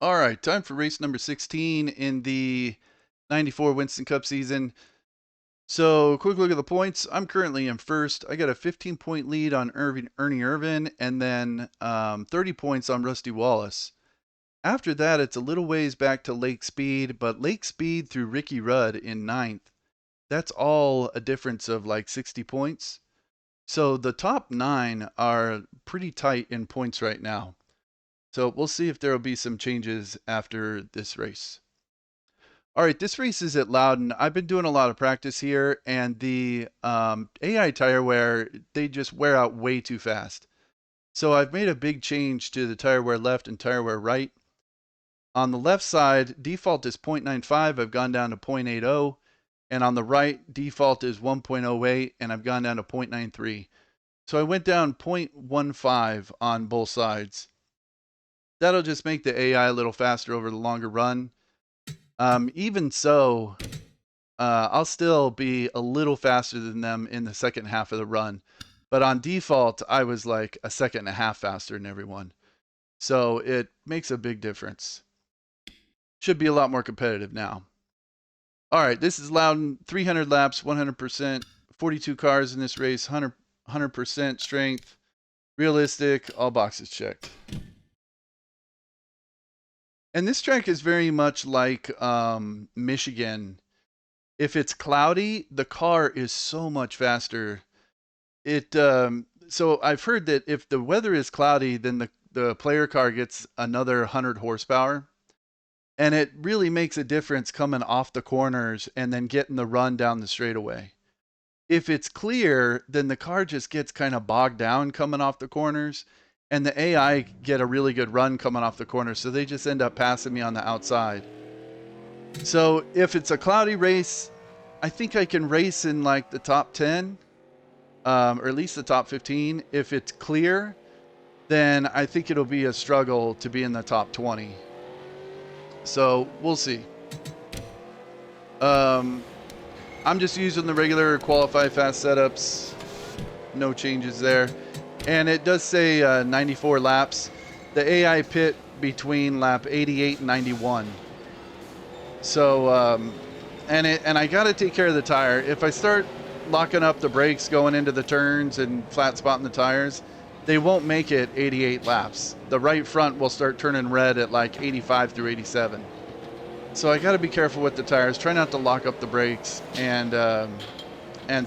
All right, time for race number 16 in the 94 Winston Cup season. So, quick look at the points. I'm currently in first. I got a 15-point lead on Ernie Irvin, and then 30 points on Rusty Wallace. After that, it's a little ways back to Lake Speed, but Lake Speed through Ricky Rudd in ninth. That's all a difference of like 60 points. So the top 9 are pretty tight in points right now. So we'll see if there will be some changes after this race. All right, this race is at Loudon. I've been doing a lot of practice here, and the AI tire wear, they just wear out way too fast. So I've made a big change to the tire wear left and tire wear right. On the left side, default is 0.95. I've gone down to 0.80. And on the right, default is 1.08, and I've gone down to 0.93. So I went down 0.15 on both sides. That'll just make the AI a little faster over the longer run. Even so, I'll still be a little faster than them in the second half of the run. But on default, I was like a second and a half faster than everyone. So it makes a big difference. Should be a lot more competitive now. All right, this is Loudon, 300 laps, 100%, 42 cars in this race, 100% strength, realistic, all boxes checked. And this track is very much like Michigan. If it's cloudy, the car is so much faster. So I've heard that if the weather is cloudy, then the player car gets another 100 horsepower. And it really makes a difference coming off the corners and then getting the run down the straightaway. If it's clear, then the car just gets kind of bogged down coming off the corners, and the AI get a really good run coming off the corners, so they just end up passing me on the outside. So if it's a cloudy race, I think I can race in like the top 10, or at least the top 15. If it's clear, then I think it'll be a struggle to be in the top 20. So we'll see. I'm just using the regular qualify fast setups. No changes there. And it does say 94 laps. The AI pit between lap 88 and 91. So, and I got to take care of the tire. If I start locking up the brakes going into the turns and flat spotting the tires, they won't make it 88 laps. The right front will start turning red at like 85 through 87. So I got to be careful with the tires. Try not to lock up the brakes and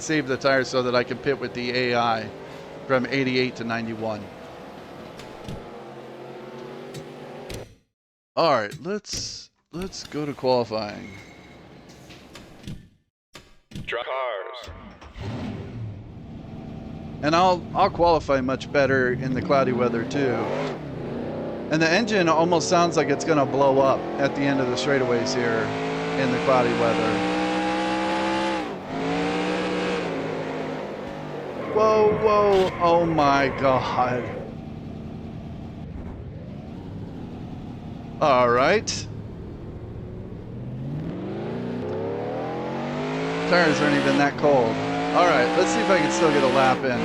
save the tires so that I can pit with the AI from 88 to 91. All right, let's go to qualifying. Cars. And I'll qualify much better in the cloudy weather too. And the engine almost sounds like it's going to blow up at the end of the straightaways here in the cloudy weather. Whoa, whoa, oh my God. All right. Tires aren't even that cold. All right, let's see if I can still get a lap in.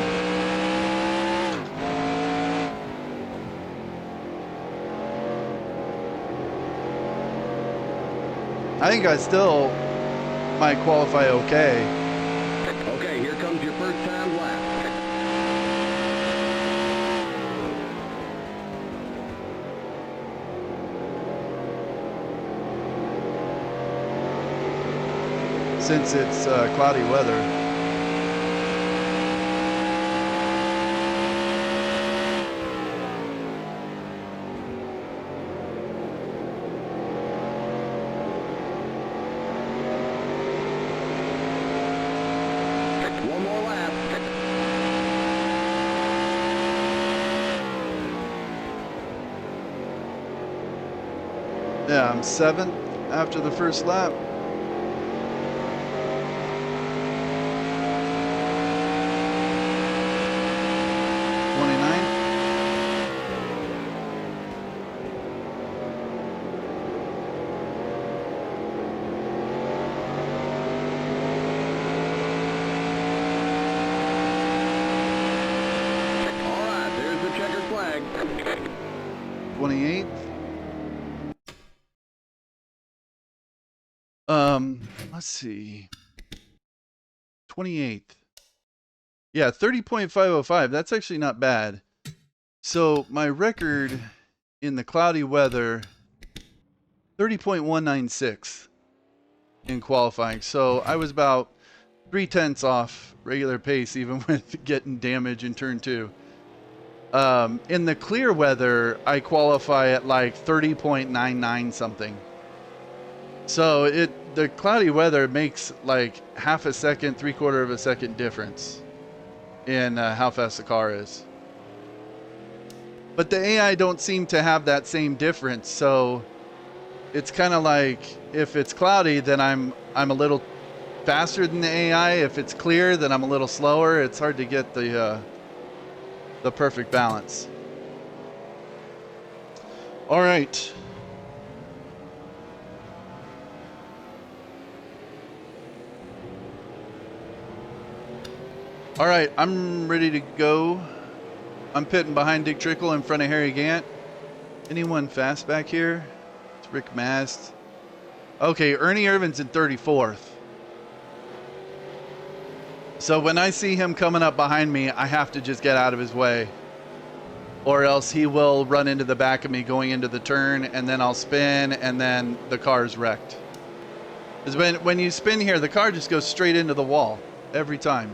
I think I still might qualify okay. Okay, here comes your first time lap. Since it's cloudy weather. One more lap. Yeah, I'm 7th after the first lap. All right, there's the checkered flag. 28th. Let's see. 28th. Yeah, 30.505. That's actually not bad. So my record in the cloudy weather, 30.196 in qualifying. So I was about 3/10 off regular pace, even with getting damage in turn 2. In the clear weather, I qualify at like 30.99 something. So the cloudy weather makes like half a second, 3/4 of a second difference in how fast the car is. But the AI don't seem to have that same difference. So it's kind of like if it's cloudy, then I'm a little faster than the AI. If it's clear, then I'm a little slower. It's hard to get the perfect balance. All right. All right, I'm ready to go. I'm pitting behind Dick Trickle in front of Harry Gant. Anyone fast back here? It's Rick Mast. Okay, Ernie Irvin's in 34th. So when I see him coming up behind me, I have to just get out of his way. Or else he will run into the back of me going into the turn, and then I'll spin, and then the car's wrecked. Because when you spin here, the car just goes straight into the wall every time.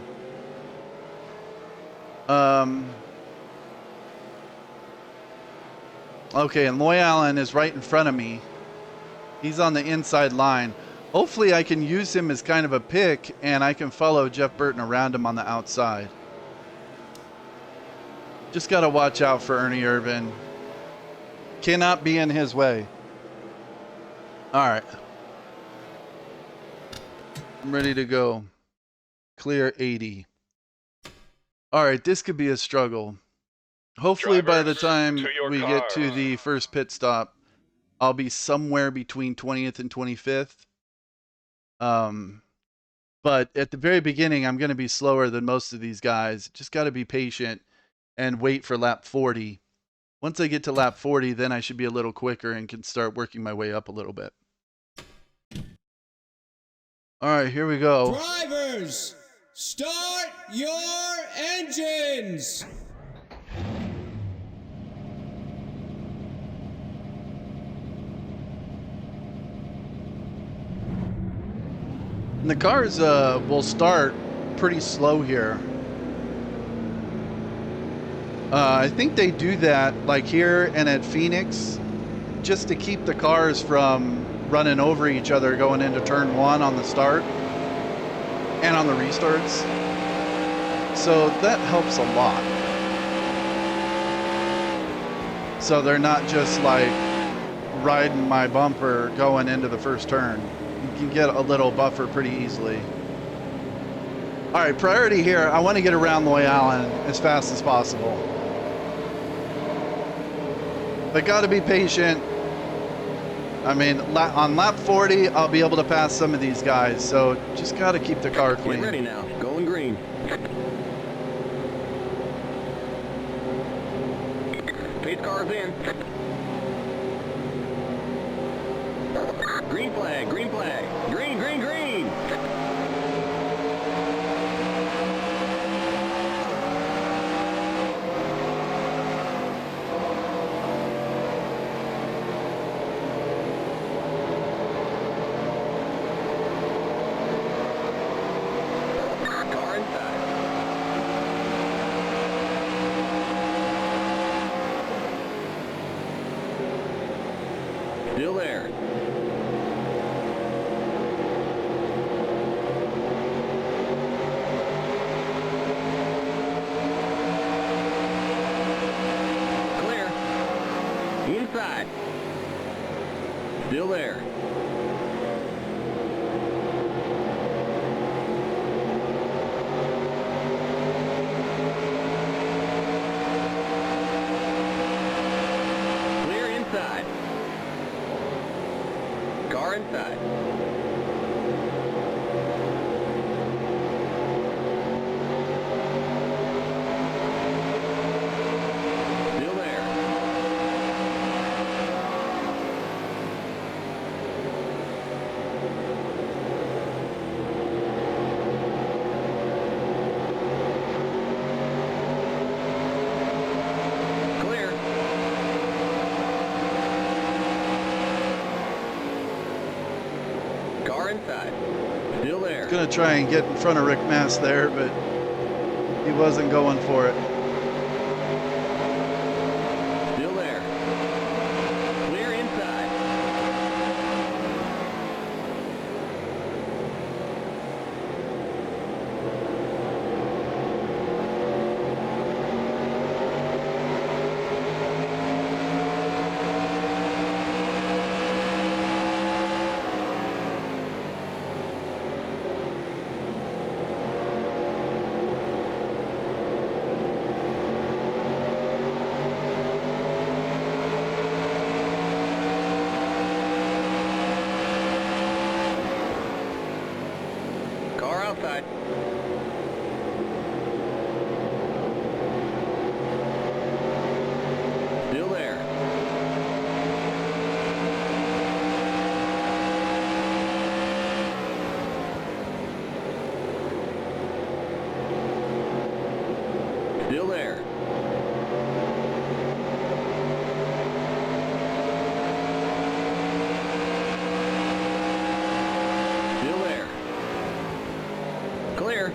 Okay, and Loy Allen is right in front of me. He's on the inside line. Hopefully I can use him as kind of a pick, and I can follow Jeff Burton around him on the outside. Just got to watch out for Ernie Irvin. Cannot be in his way. All right. I'm ready to go. Clear 80. All right, this could be a struggle. Hopefully by the time we get to the first pit stop, I'll be somewhere between 20th and 25th. But at the very beginning, I'm going to be slower than most of these guys. Just got to be patient and wait for lap 40. Once I get to lap 40, then I should be a little quicker and can start working my way up a little bit. All right, here we go. Drivers, start your engines! And the cars will start pretty slow here. I think they do that like here and at Phoenix just to keep the cars from running over each other going into turn 1 on the start and on the restarts. So that helps a lot. So they're not just like riding my bumper going into the first turn. You can get a little buffer pretty easily. All right, priority here. I want to get around Loy Allen as fast as possible. But got to be patient. I mean, on lap 40, I'll be able to pass some of these guys. So just got to keep the car clean. Get ready now. Going green. Pace car's in. Green flag, green flag. Green, green, green. Car inside. Still there. Inside. Still there. Clear inside. Car inside. Still there. inside. Still there. Gonna try and get in front of Rick Mass there, but he wasn't going for it. Still there. Clear inside. Car outside. Still there. Still there. Still there. Clear.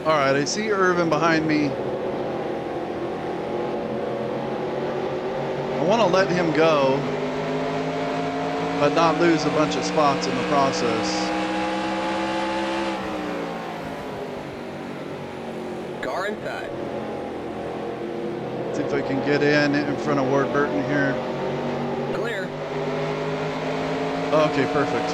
All right, I see Irvin behind me. I want to let him go, but not lose a bunch of spots in the process. Car inside. See if I can get in front of Ward Burton here. Clear. Okay, perfect.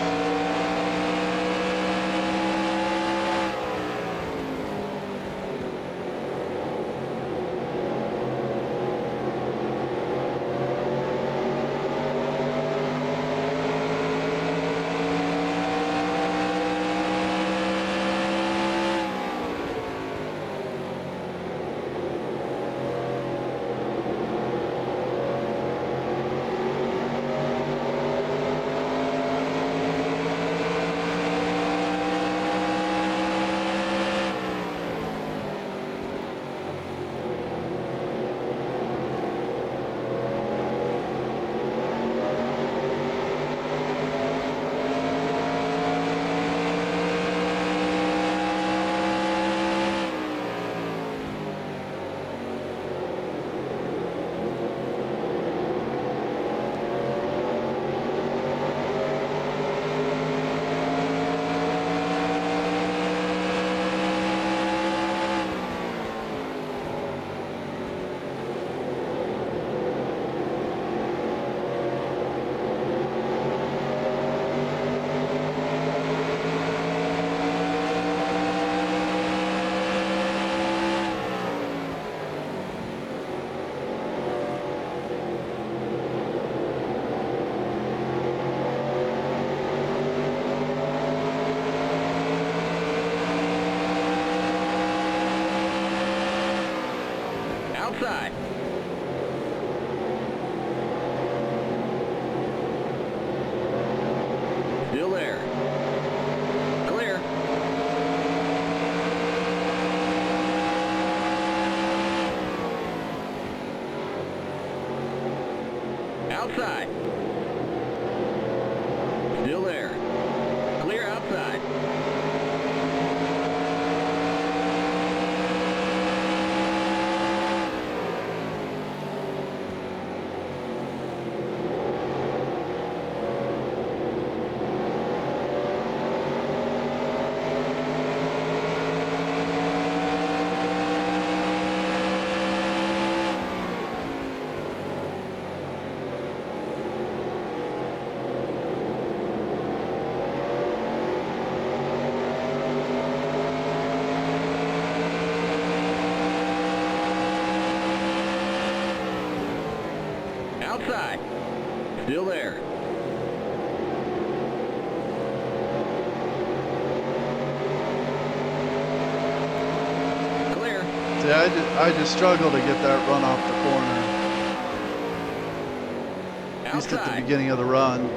Outside. Still there. Clear. Outside. Still there. Clear outside. Outside. Still there. Clear. See, I just struggle to get that run off the corner. At least at the Outside. beginning of the run.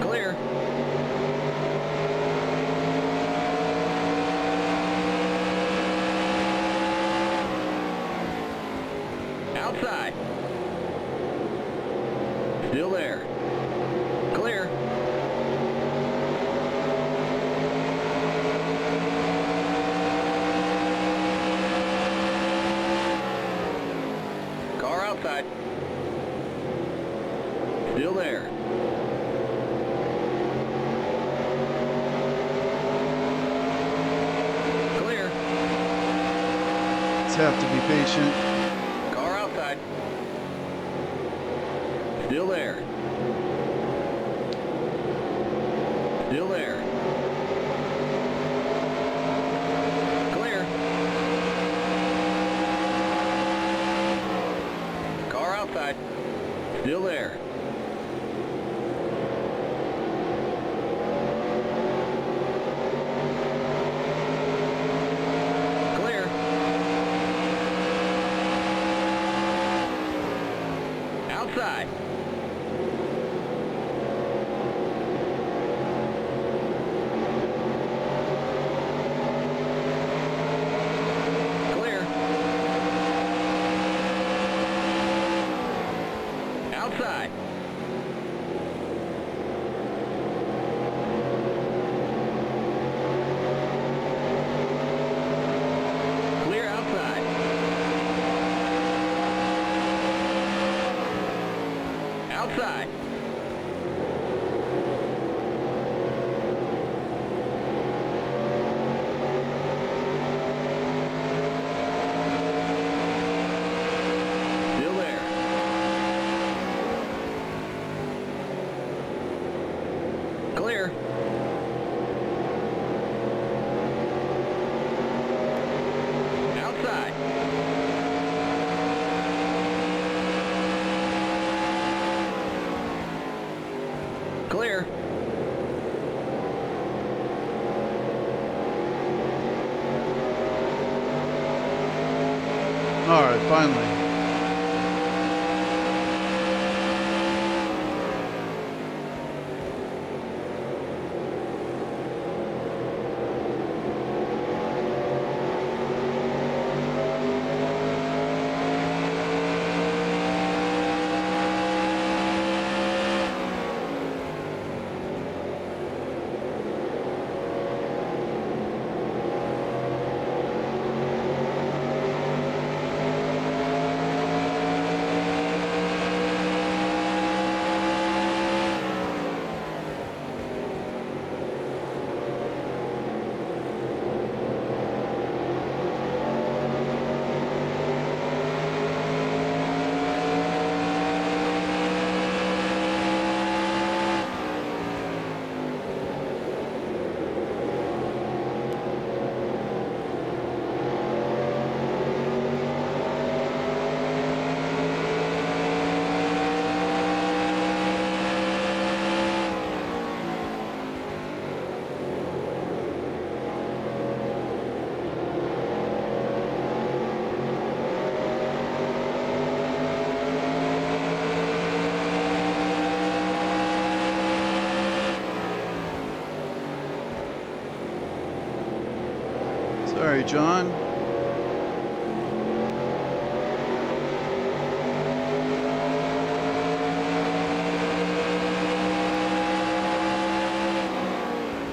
Clear. Outside. Still there. Clear. Car outside. Still there. Clear. Just have to be patient. Car outside. Still there. Still there. Clear. Car outside. Still there. Clear. Outside. Clear. Outside. Clear outside. Outside. Still there. Clear. Outside. Clear. All right, finally. Sorry, John.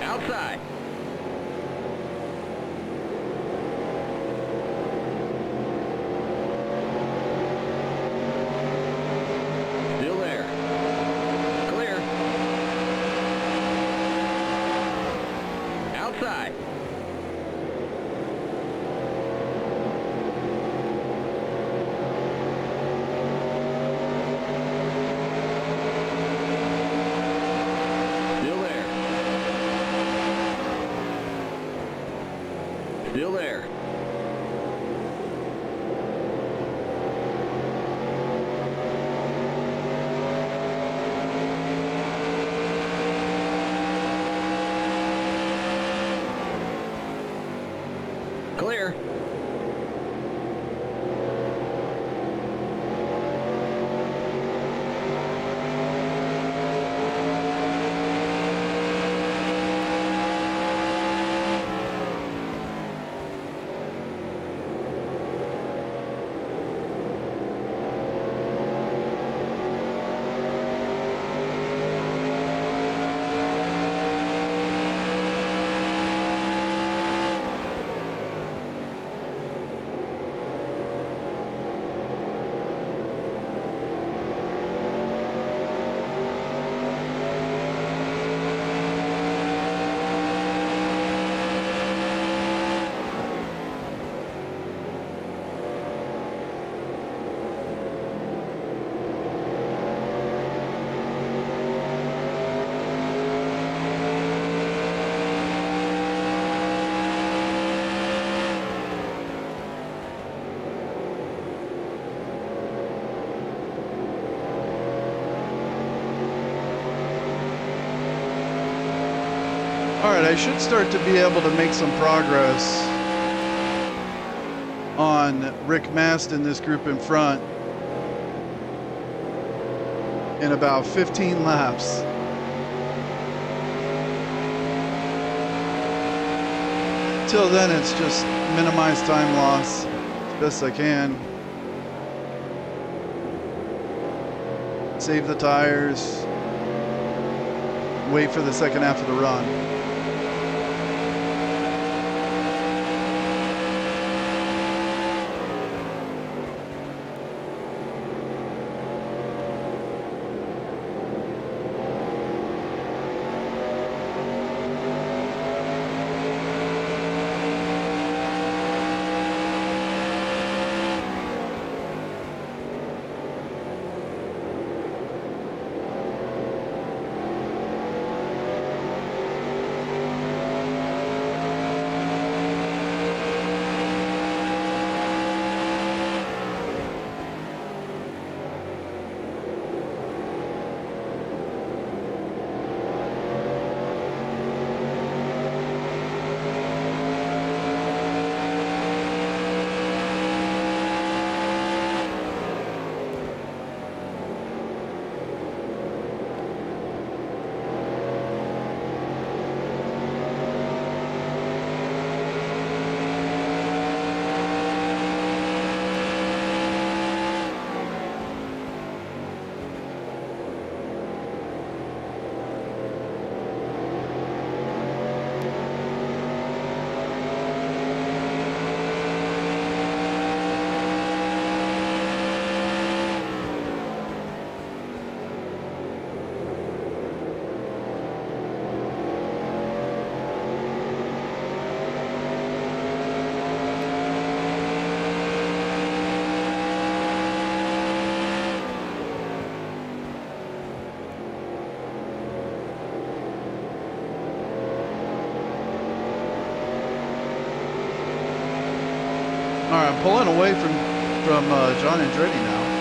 Outside. Still there. Clear. Outside. Still there. Still there. Alright, I should start to be able to make some progress on Rick Mast in this group in front in about 15 laps. Till then, it's just minimize time loss as best I can. Save the tires. Wait for the second half of the run. All right, I'm pulling away from John Andretti now.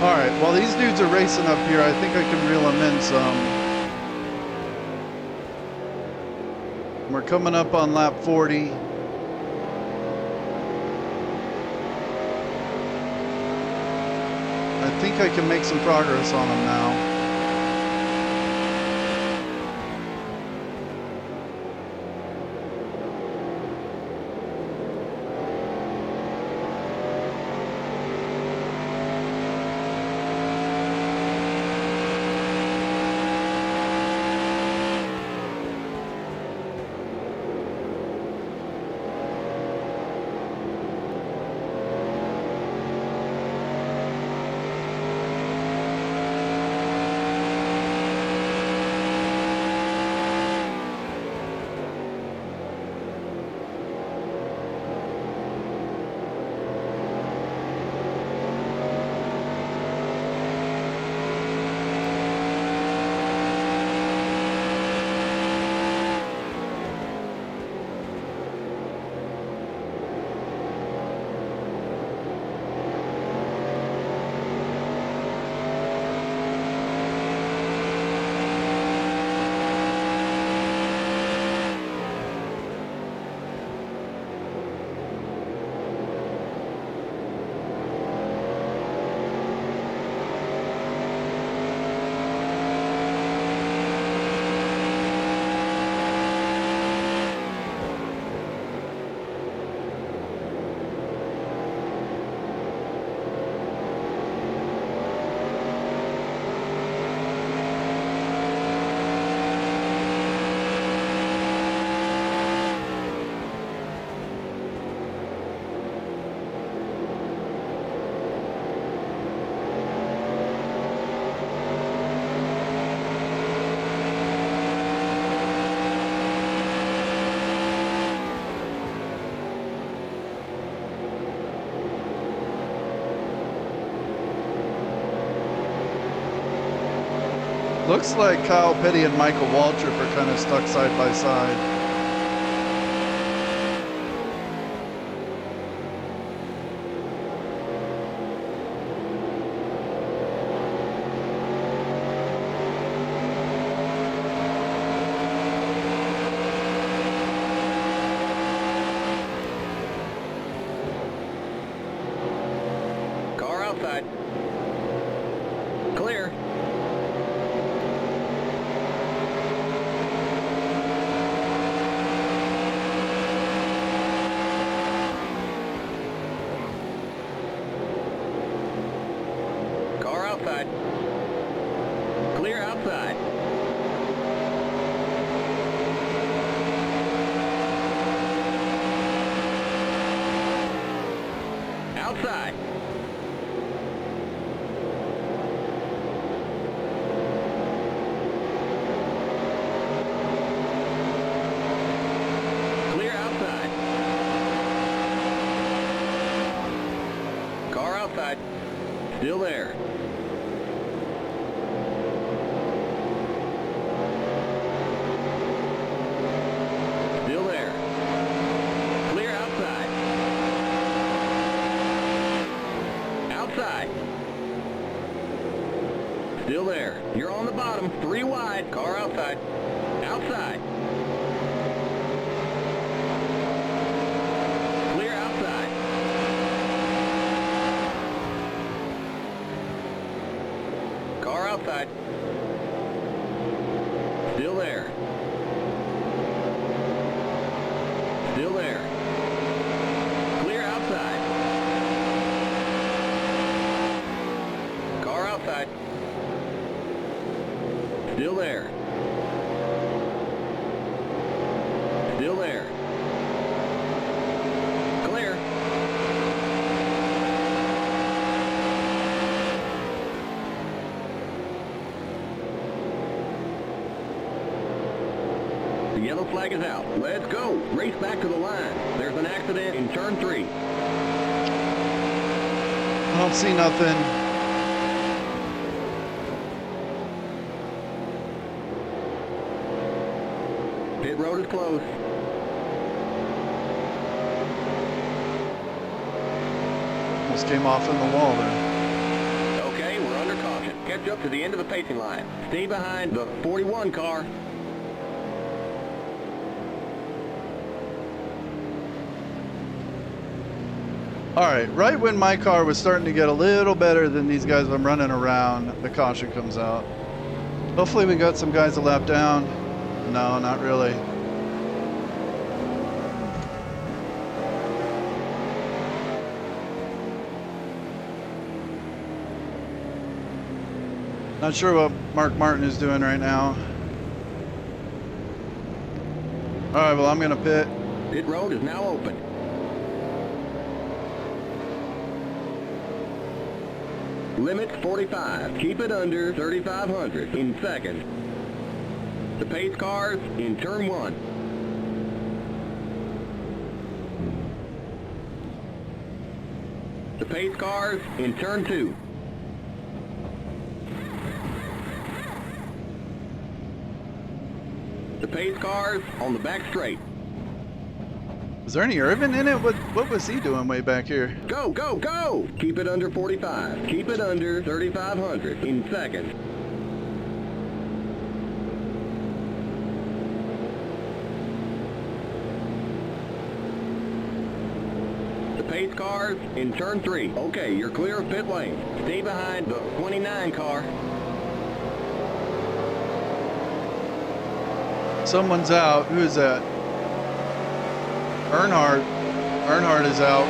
All right, while these dudes are racing up here, I think I can reel them in some. coming up on lap 40. I think I can make some progress on them now. Looks like Kyle Petty and Michael Waltrip are kind of stuck side by side. Car outside. Clear. Car outside. Clear outside. Outside. Clear outside. Car outside. Still there. Still there. Clear outside. Outside. Still there. You're on the bottom. 3 wide. Car outside. Outside. Clear outside. Car outside. Still there. Still there. Clear outside. Car outside. Still there. Still there. Clear. The yellow flag is out. Let's go. Race back to the line. There's an accident in turn 3. I don't see nothing. Pit road is closed. Almost came off in the wall there. Okay, we're under caution. Catch up to the end of the pacing line. Stay behind the 41 car. All right, right when my car was starting to get a little better than these guys I'm running around, the caution comes out. Hopefully we got some guys a lap down. No, not really. Not sure what Mark Martin is doing right now. All right, well, I'm gonna pit. Pit road is now open. Limit 45. Keep it under 3,500 in second. The pace cars in turn 1. The pace cars in turn 2. The pace cars on the back straight. Is there any Irvin in it? What was he doing way back here? Go, go, go! Keep it under 45. Keep it under 3,500 in second. The pace cars in turn 3. Okay, you're clear of pit lane. Stay behind the 29 car. Someone's out. Who is that? Earnhardt. Earnhardt is out.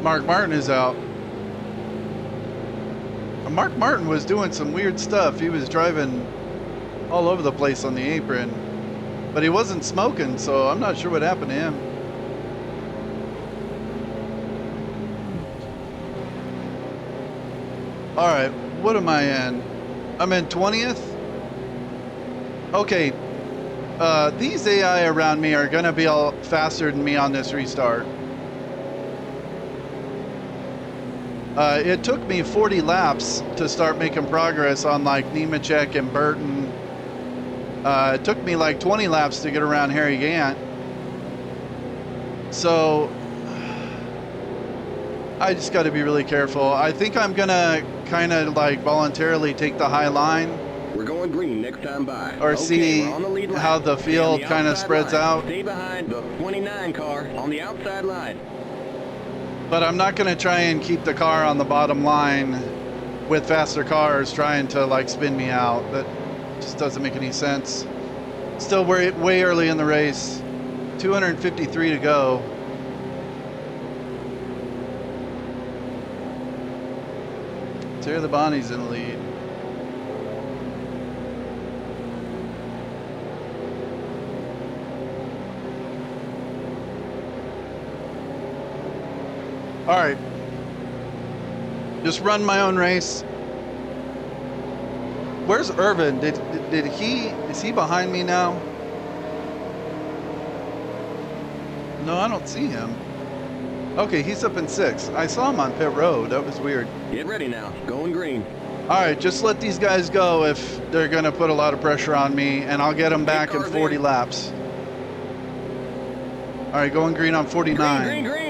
Mark Martin is out. Mark Martin was doing some weird stuff. He was driving all over the place on the apron, but he wasn't smoking, so I'm not sure what happened to him. All right, what am I in? I'm in 20th. Okay, these AI around me are gonna be all faster than me on this restart. It took me 40 laps to start making progress on like Nemechek and Burton. It took me like 20 laps to get around Harry Gant. So I just got to be really careful. I think I'm gonna kind of like voluntarily take the high line. We're going green next time by. Or okay, see we're on the lead line. how the field kind of spreads line. out. Stay behind the 29 car on the outside line. But I'm not going to try and keep the car on the bottom line with faster cars trying to like spin me out. That just doesn't make any sense. Still way early in the race. 253 to go. Terry Labonte's in the lead. All right, just run my own race. Where's Irvin? Is he behind me now? No, I don't see him. Okay, he's up in 6. I saw him on pit road. That was weird. Get ready now, going green. All right, just let these guys go if they're gonna put a lot of pressure on me, and I'll get them back in 40 laps. All right, going green on 49. Green, green, green.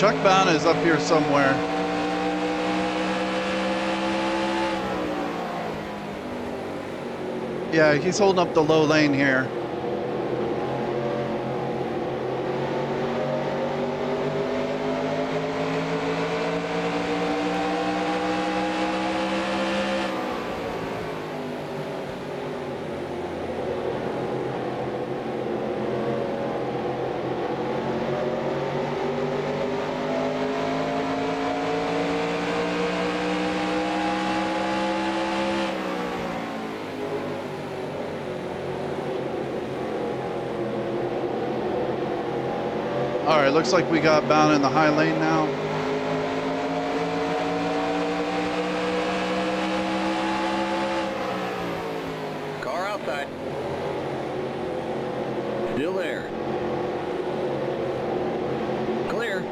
Chuck Bound is up here somewhere. Yeah, he's holding up the low lane here. All right, looks like we got Bound in the high lane now. Car outside. Still there. Clear.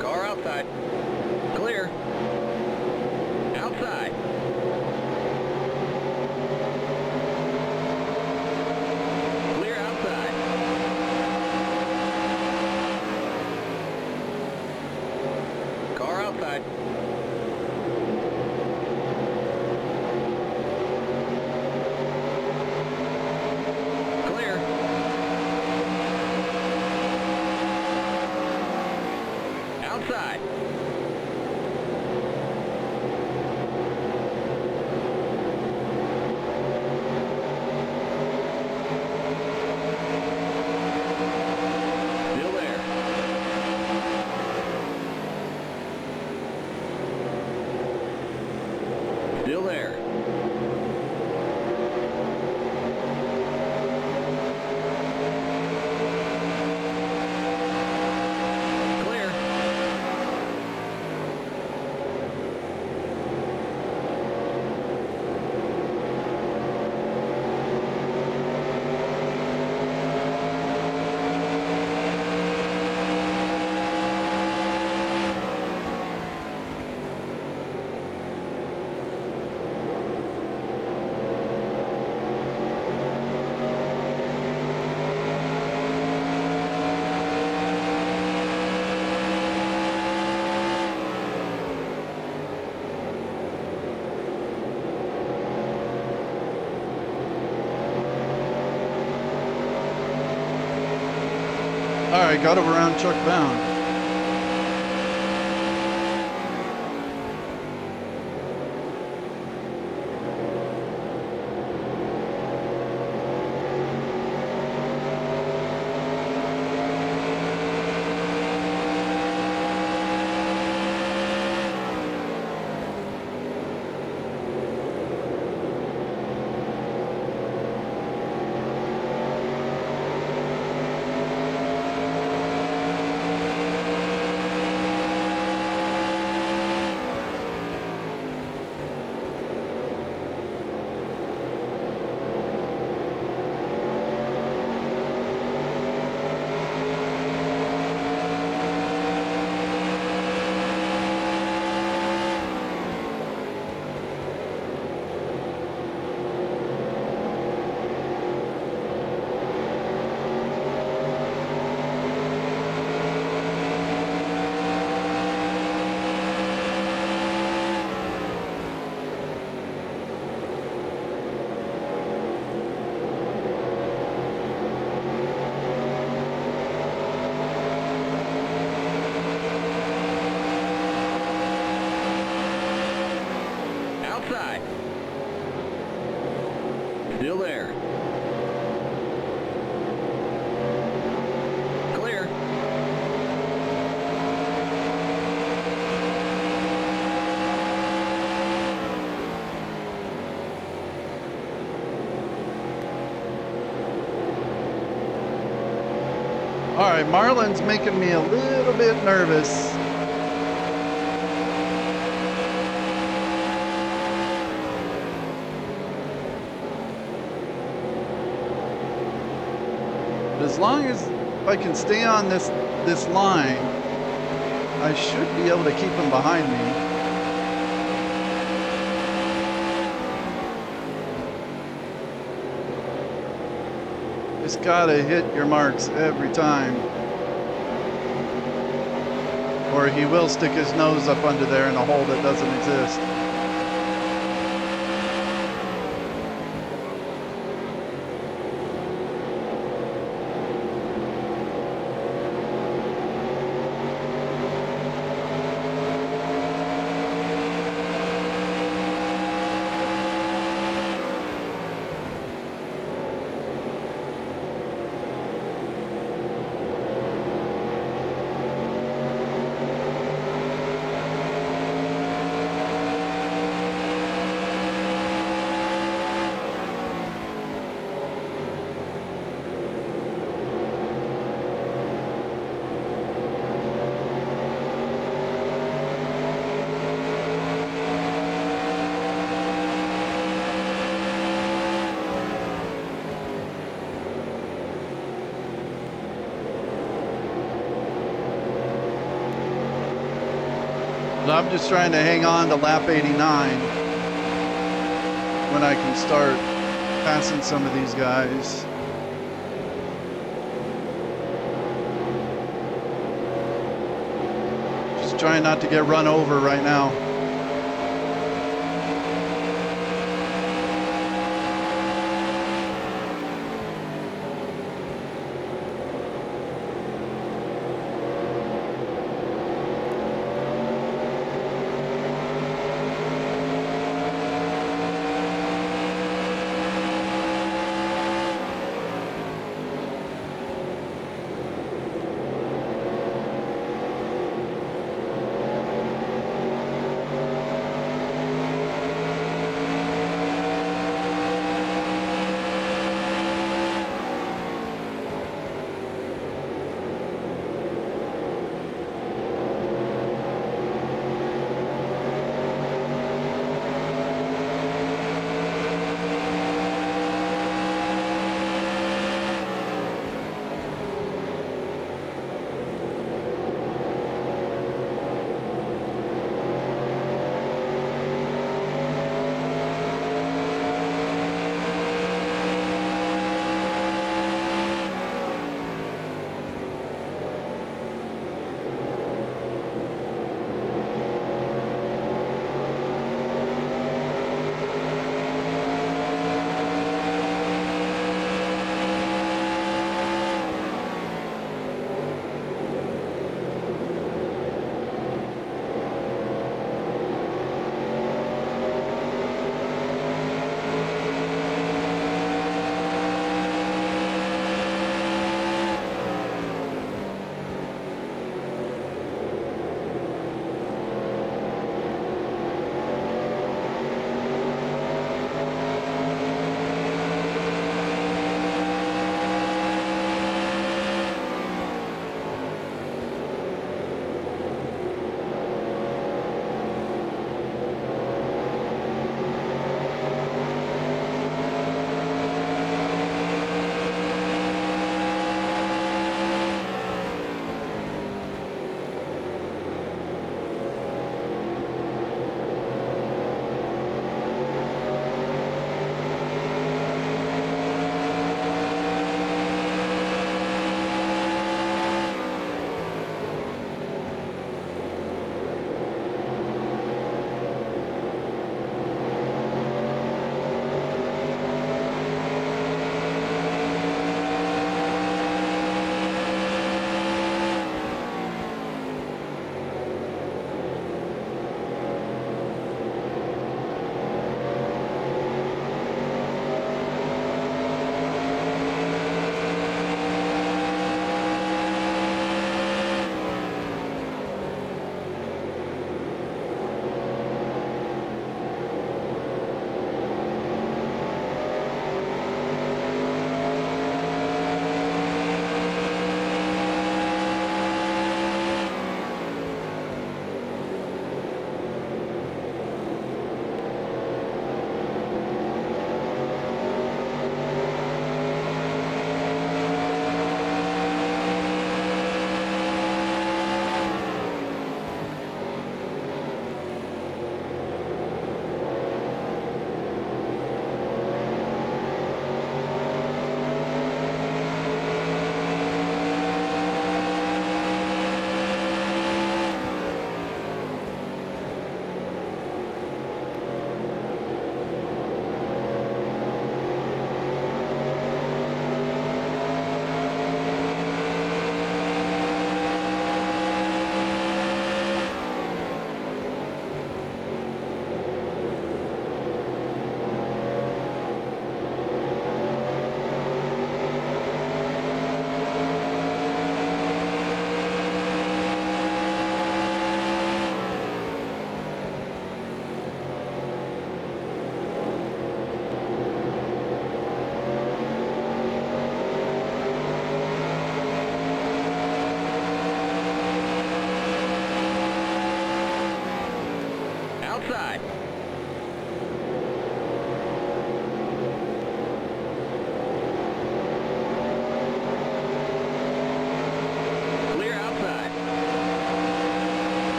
Car outside. Clear. Outside. Clear outside. Car outside. Clear. Outside. Still there. Still there. Clear. All right, got him around Chuck Bound. Outside. Still there. Clear. All right, Marlin's making me a little bit nervous. But as long as I can stay on this line, I should be able to keep him behind me. Just gotta hit your marks every time, or he will stick his nose up under there in a hole that doesn't exist. I'm just trying to hang on to lap 89 when I can start passing some of these guys. Just trying not to get run over right now.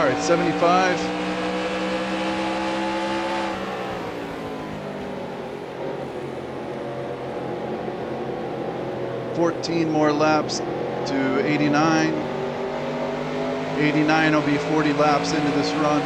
All right, 75. $14 more laps to 89. 89 will be 40 laps into this run.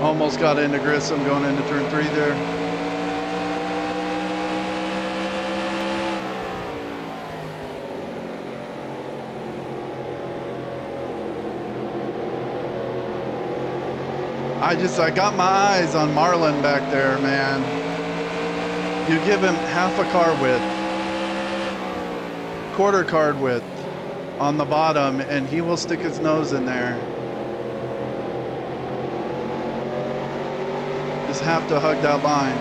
Almost got into Grissom going into turn 3 there. I got my eyes on Marlin back there, man. You give him half a car width, quarter card width on the bottom, and he will stick his nose in there. Just have to hug that line.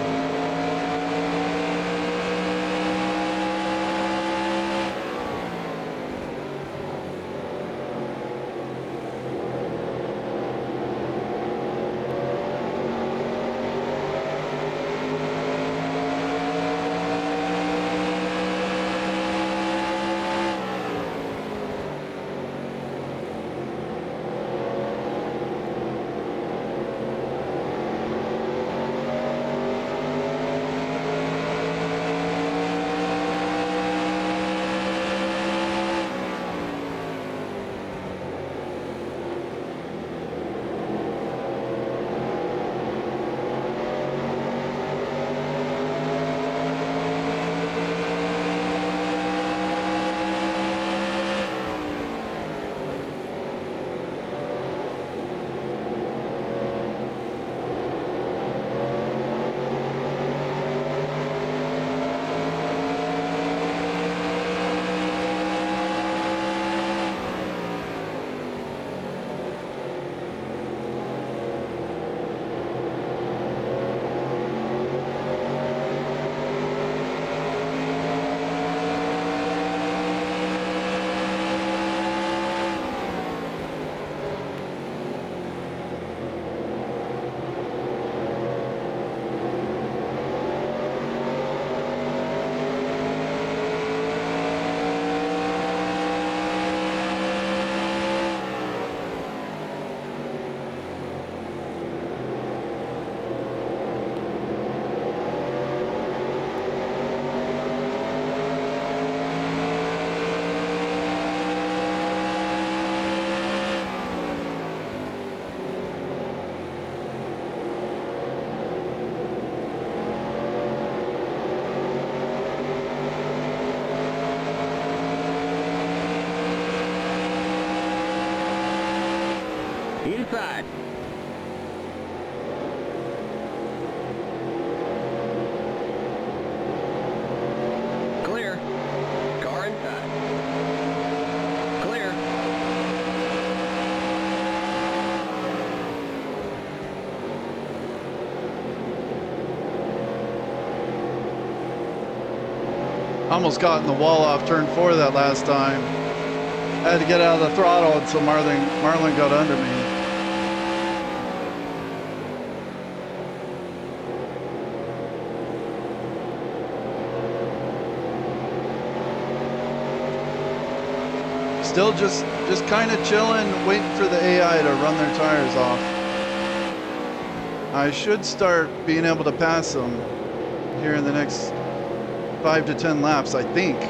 Inside. Clear. Car inside. Clear. Almost got in the wall off turn 4 that last time. I had to get out of the throttle until Marlin got under me. Still just kind of chilling, waiting for the AI to run their tires off. I should start being able to pass them here in the next 5 to 10 laps, I think.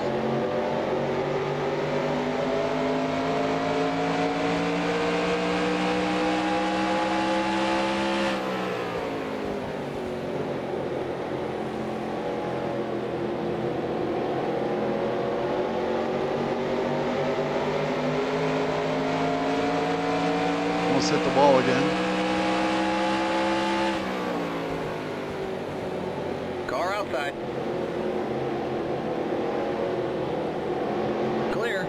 almost hit the wall again. Car outside. Clear.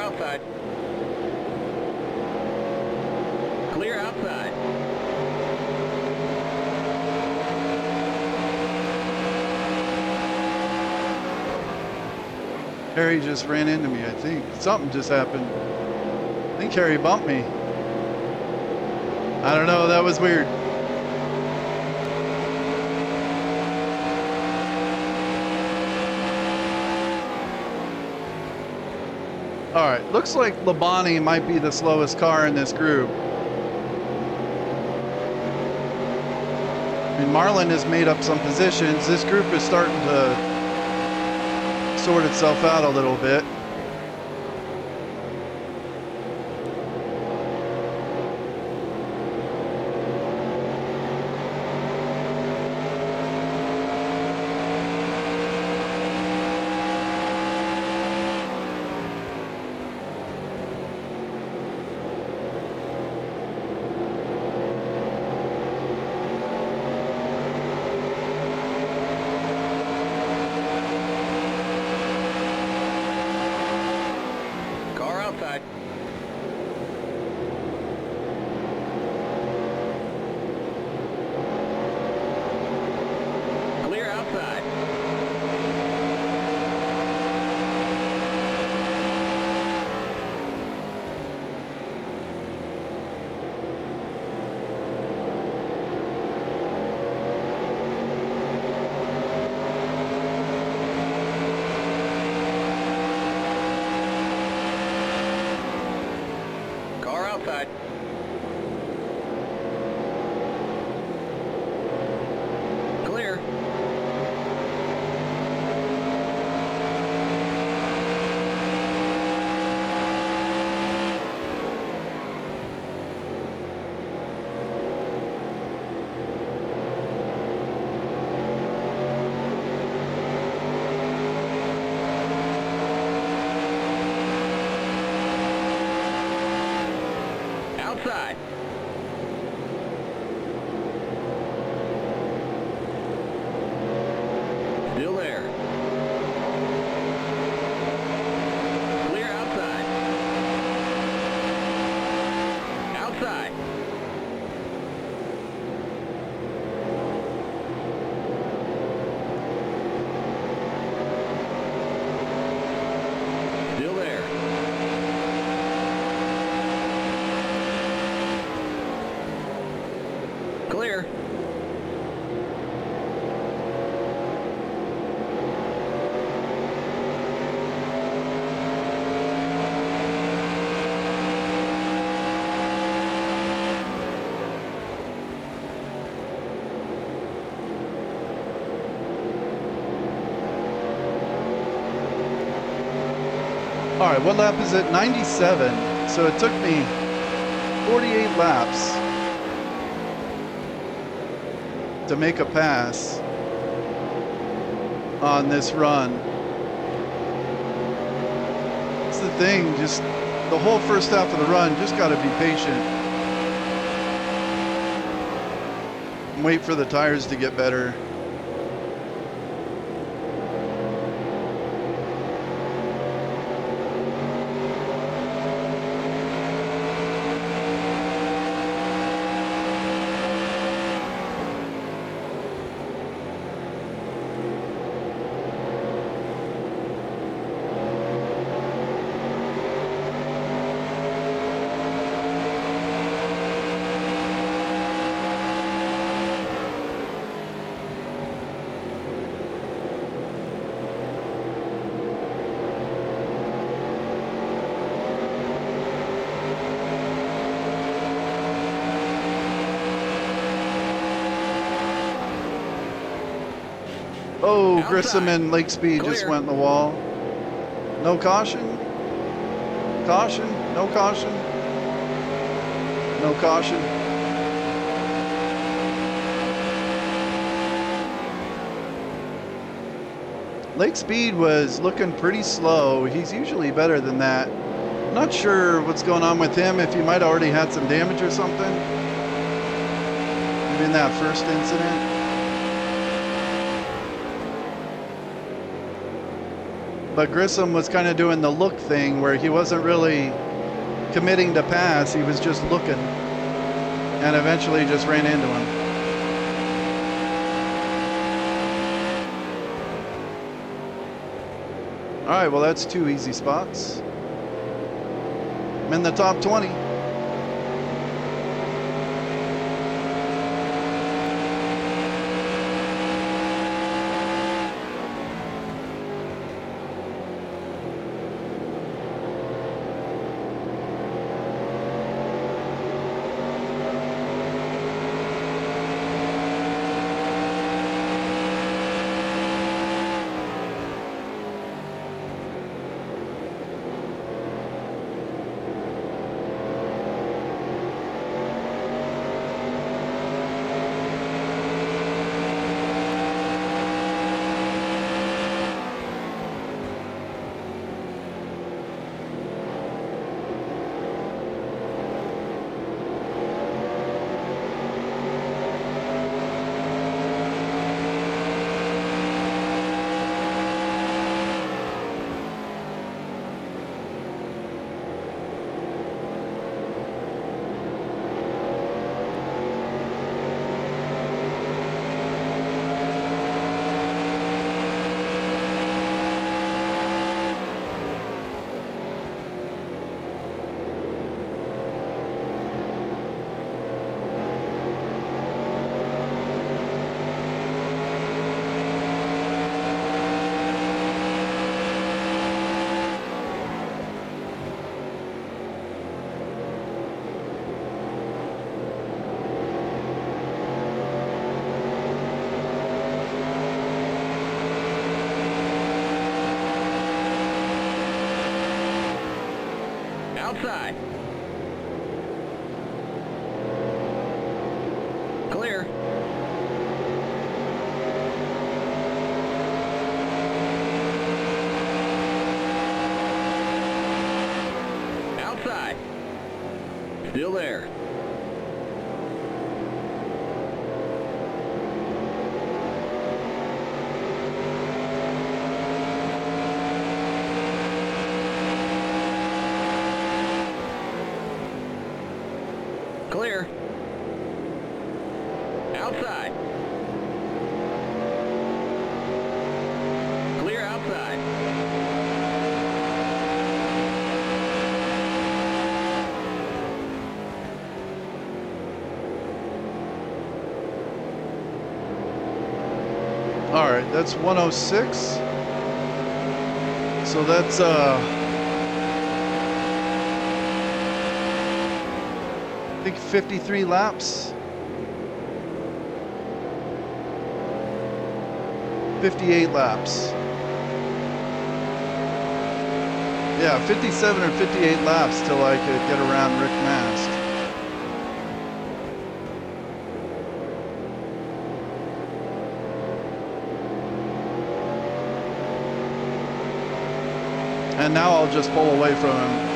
outside. Clear outside. Harry just ran into me, I think. Something just happened. I think Harry bumped me. I don't know, that was weird. All right, looks like Labani might be the slowest car in this group. I mean, Marlin has made up some positions. This group is starting to sort itself out a little bit. Outside. Still there. Clear outside. Outside. Still there. Clear. All right, what lap is it? 97. So it took me 48 laps to make a pass on this run. It's the thing, just the whole first half of the run, just got to be patient and wait for the tires to get better. Oh, Grissom and Lake Speed just went in the wall. No caution? Caution? No caution? No caution? Lake Speed was looking pretty slow. He's usually better than that. Not sure what's going on with him, if he might have already had some damage or something. Maybe in that first incident. But Grissom was kind of doing the look thing where he wasn't really committing to pass. He was just looking and eventually just ran into him. All right, well, that's 2 easy spots. I'm in the top 20. Outside. Clear. Outside. Still there. Clear. Outside. Clear outside. All right, that's 106. So that's I think 53 laps. 58 laps. Yeah, 57 or 58 laps till I could get around Rick Mast. And now I'll just pull away from him.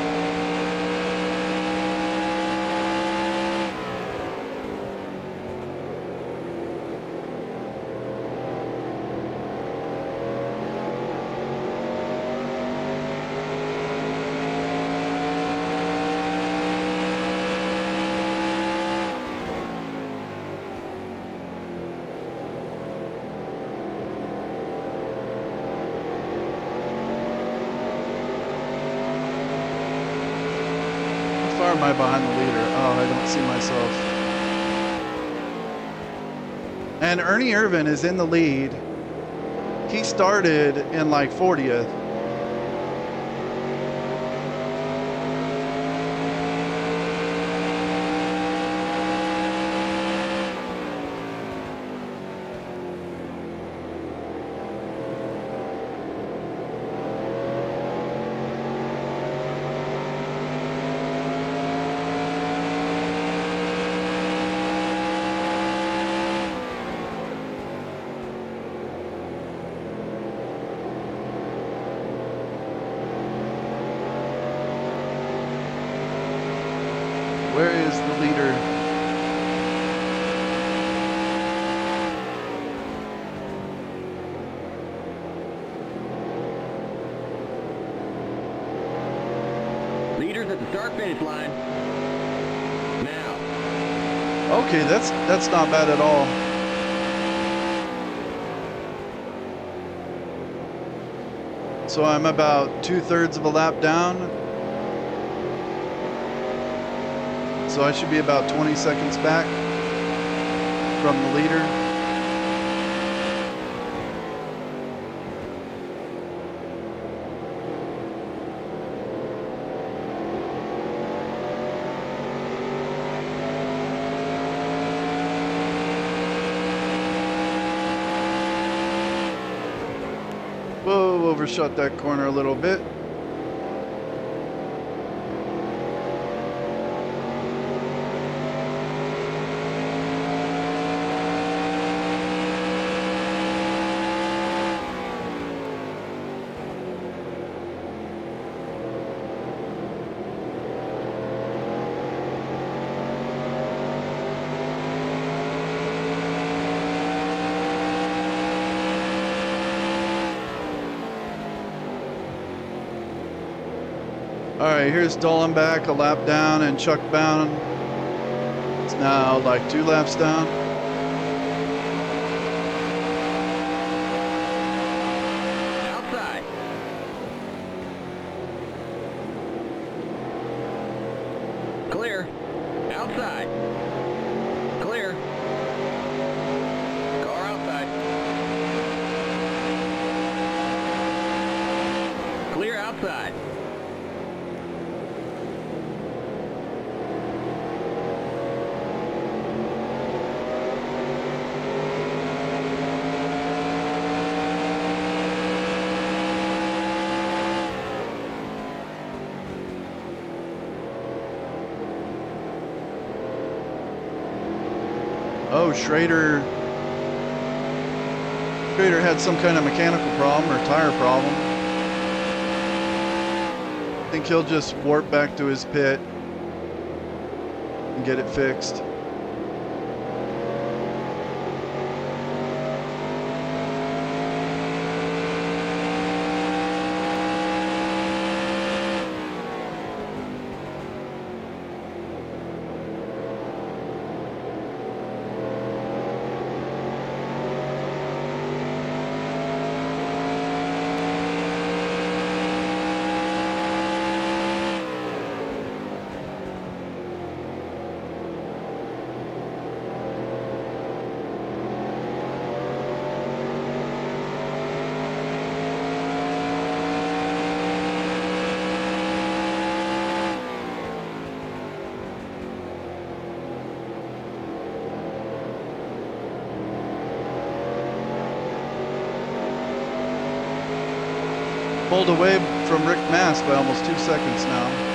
How far am I behind the leader? Oh, I don't see myself. And Ernie Irvin is in the lead. He started in like 40th. Where is the leader? Leaders at the start-finish line. Now. Okay, that's not bad at all. So I'm about 2/3 of a lap down. So I should be about 20 seconds back from the leader. Whoa, overshot that corner a little bit. All right, here's Dolan back, a lap down, and Chuck Bound. It's now like 2 laps down. Outside. Clear. Outside. Clear. Car outside. Clear outside. Oh, Schrader had some kind of mechanical problem or tire problem. I think he'll just warp back to his pit. and get it fixed. Pulled away from Rick Mass by almost 2 seconds now.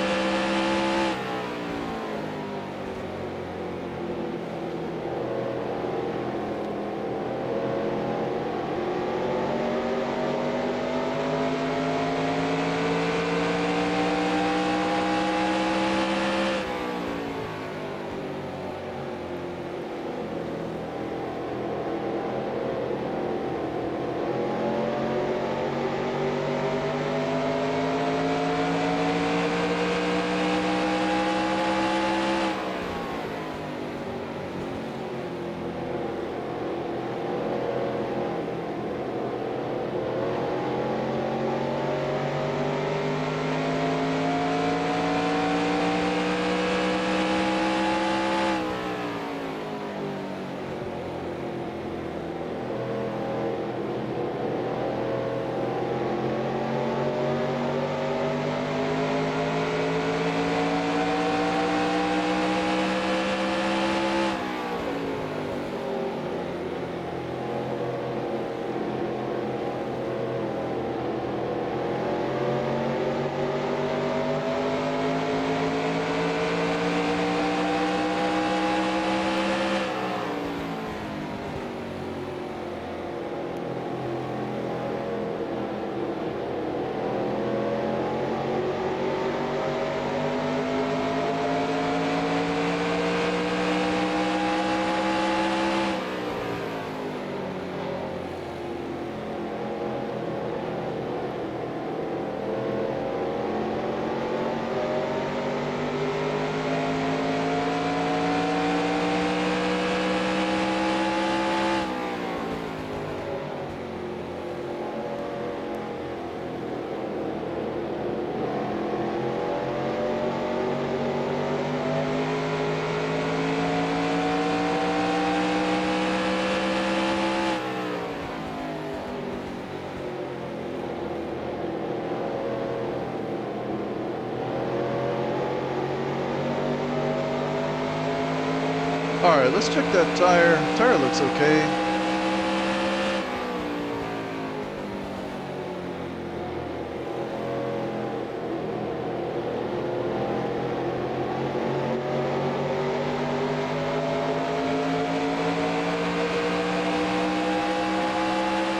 All right, let's check that tire. Tire looks okay.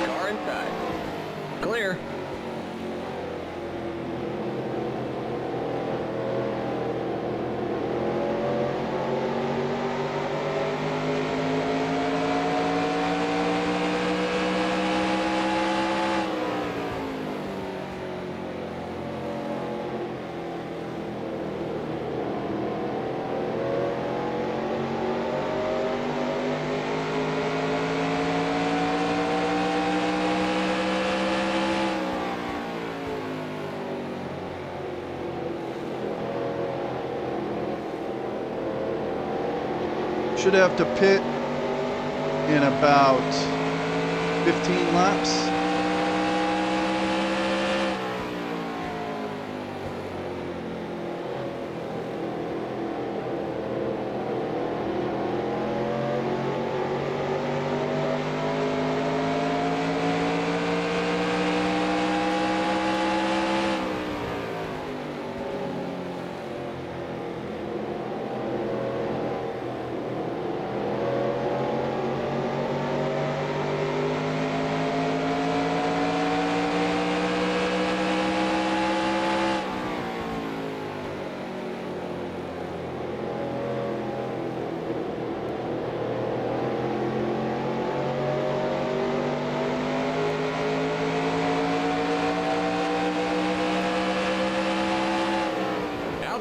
Car inside. Clear. Should have to pit in about 15 laps.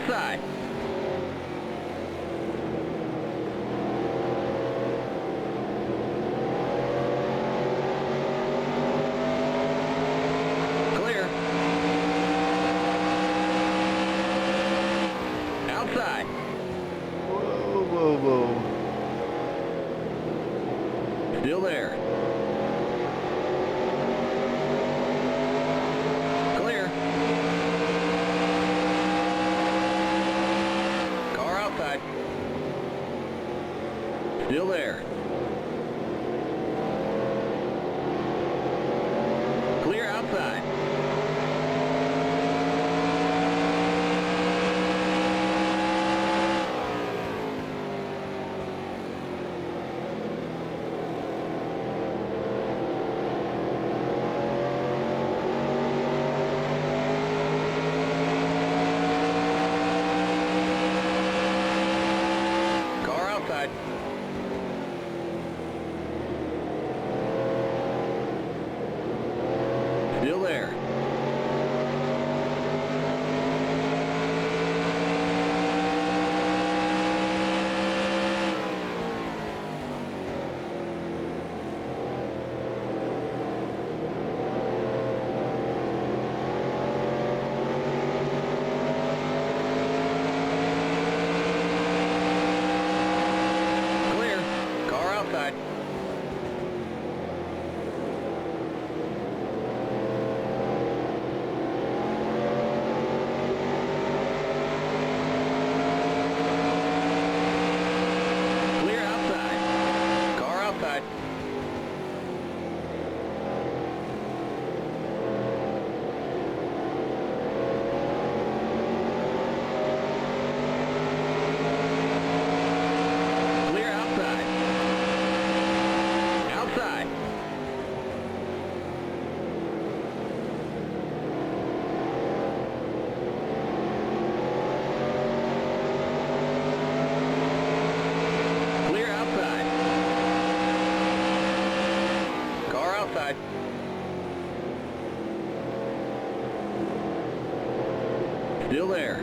Outside. Clear. Outside. Whoa, whoa, whoa. Still there. Clear. Car outside. Still there. Clear outside. Car outside. Still there. Clear. Car outside. Clear outside. Car outside. Clear outside. Outside. Clear outside. Car outside. Still there.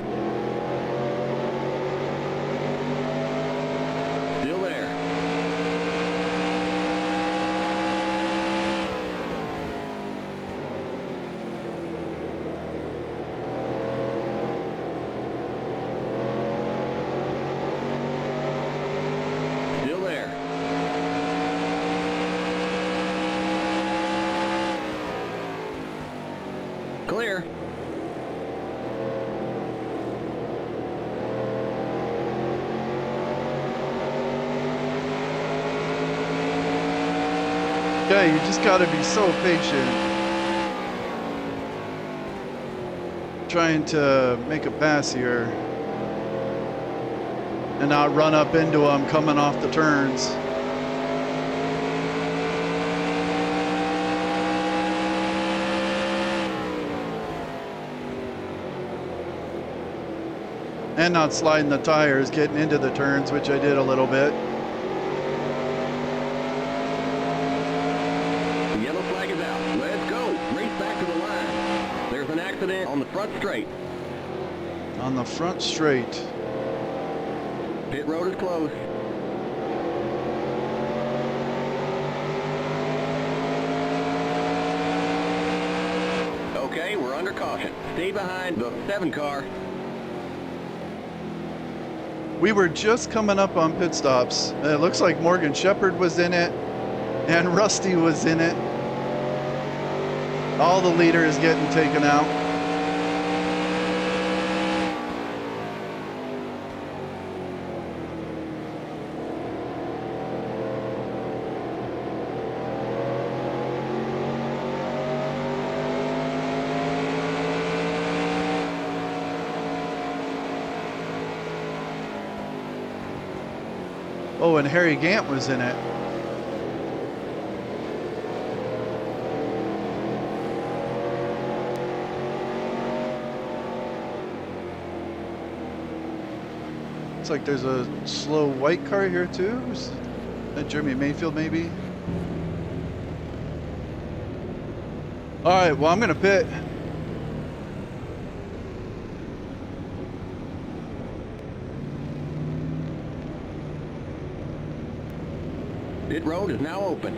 Still there. Still there. Clear. Okay, you just gotta be so patient. Trying to make a pass here. And not run up into them coming off the turns. And not sliding the tires, getting into the turns, which I did a little bit. The yellow flag is out. Let's go. Race back to the line. There's an accident on the front straight. On the front straight. Pit road is closed. Okay, we're under caution. Stay behind the 7 car. We were just coming up on pit stops. It looks like Morgan Shepherd was in it and Rusty was in it. All the leaders getting taken out. Oh, and Harry Gant was in it. Looks like there's a slow white car here too. Is that Jeremy Mayfield maybe? All right, well, I'm gonna pit. Pit road is now open.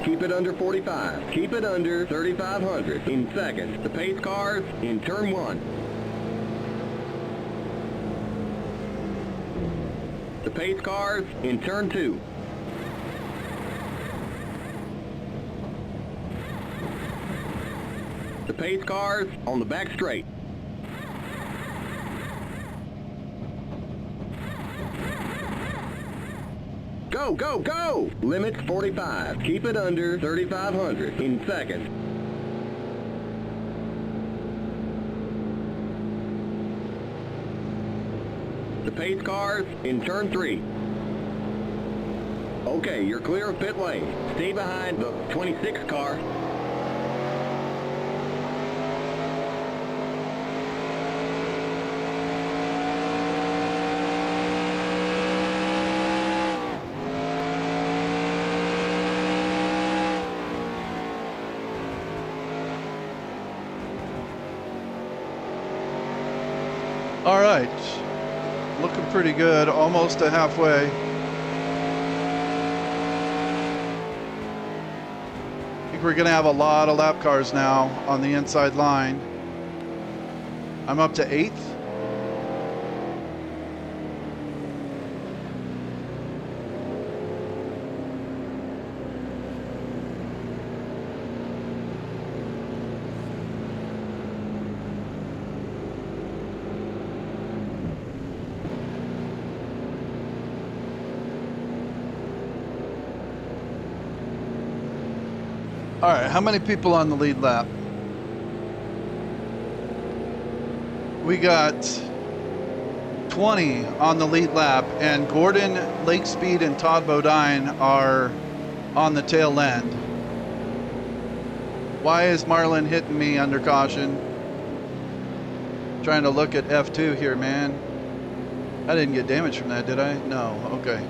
Keep it under 45. Keep it under 3,500 in seconds. The pace cars in turn 1. The pace cars in turn 2. The pace cars on the back straight. Go, go, go! Limit 45. Keep it under 3,500 in seconds. The pace cars in turn 3. Okay, you're clear of pit lane. Stay behind the 26 car. All right, looking pretty good, almost to halfway. I think we're gonna have a lot of lap cars now on the inside line. I'm up to 8th. All right, how many people on the lead lap? We got 20 on the lead lap, and Gordon, Lake Speed, and Todd Bodine are on the tail end. Why is Marlin hitting me under caution? Trying to look at F2 here, man. I didn't get damage from that, did I? No, okay.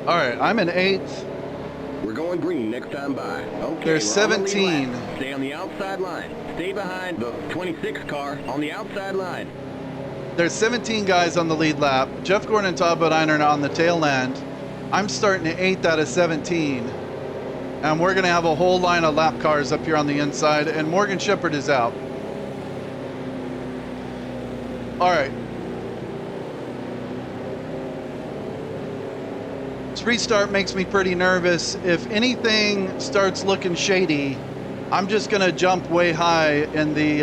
All right, I'm in 8th. We're going green next time by. Okay, There's 17. Stay on the outside line. Stay behind the 26 car on the outside line. There's 17 guys on the lead lap. Jeff Gordon and Todd Bodine are on the tail end. I'm starting at 8th out of 17. And we're going to have a whole line of lap cars up here on the inside. And Morgan Shepherd is out. All right. This restart makes me pretty nervous. If anything starts looking shady, I'm just going to jump way high in the,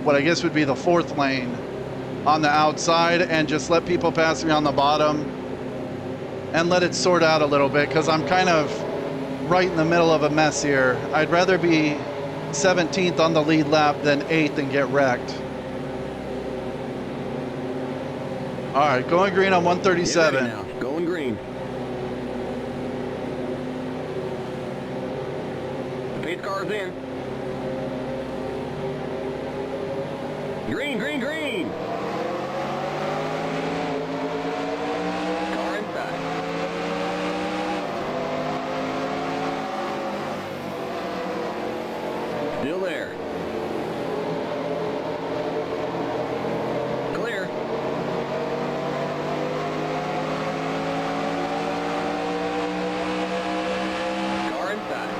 what I guess would be the 4th lane on the outside and just let people pass me on the bottom and let it sort out a little bit, because I'm kind of right in the middle of a mess here. I'd rather be 17th on the lead lap than 8th and get wrecked. All right, going green on 137. Now. Going green. Pace car's in. Green, green, green. Car inside. Still there. Clear. Car inside.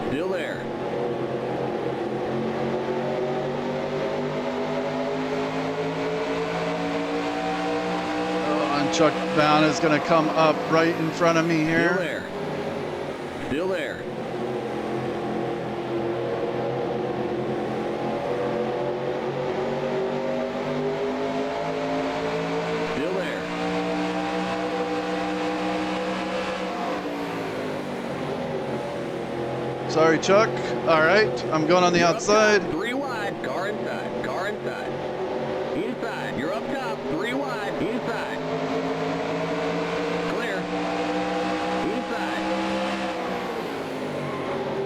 Still there. And Chuck Bound is going to come up right in front of me Still here. there. Still there. Still there. Sorry, Chuck. All right, I'm going on the You're up outside. top, 3 wide. Car inside. Car inside. Inside. You're up top. 3 wide. Inside. Clear. Inside.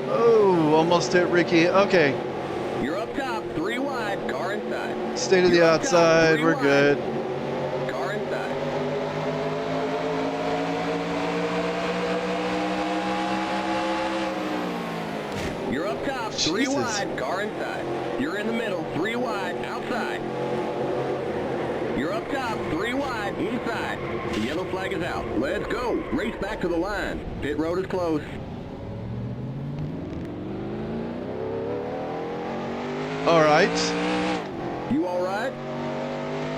Oh, almost hit Ricky. Okay, You're up top. 3 wide. Car inside. stay to the You're up top, outside. 3 We're wide. good. Car inside. Three Jesus. wide, car inside. You're in the middle, 3 wide, outside. You're up top, 3 wide, inside. The yellow flag is out. Let's go. Race back to the line. Pit road is closed. All right. You all right?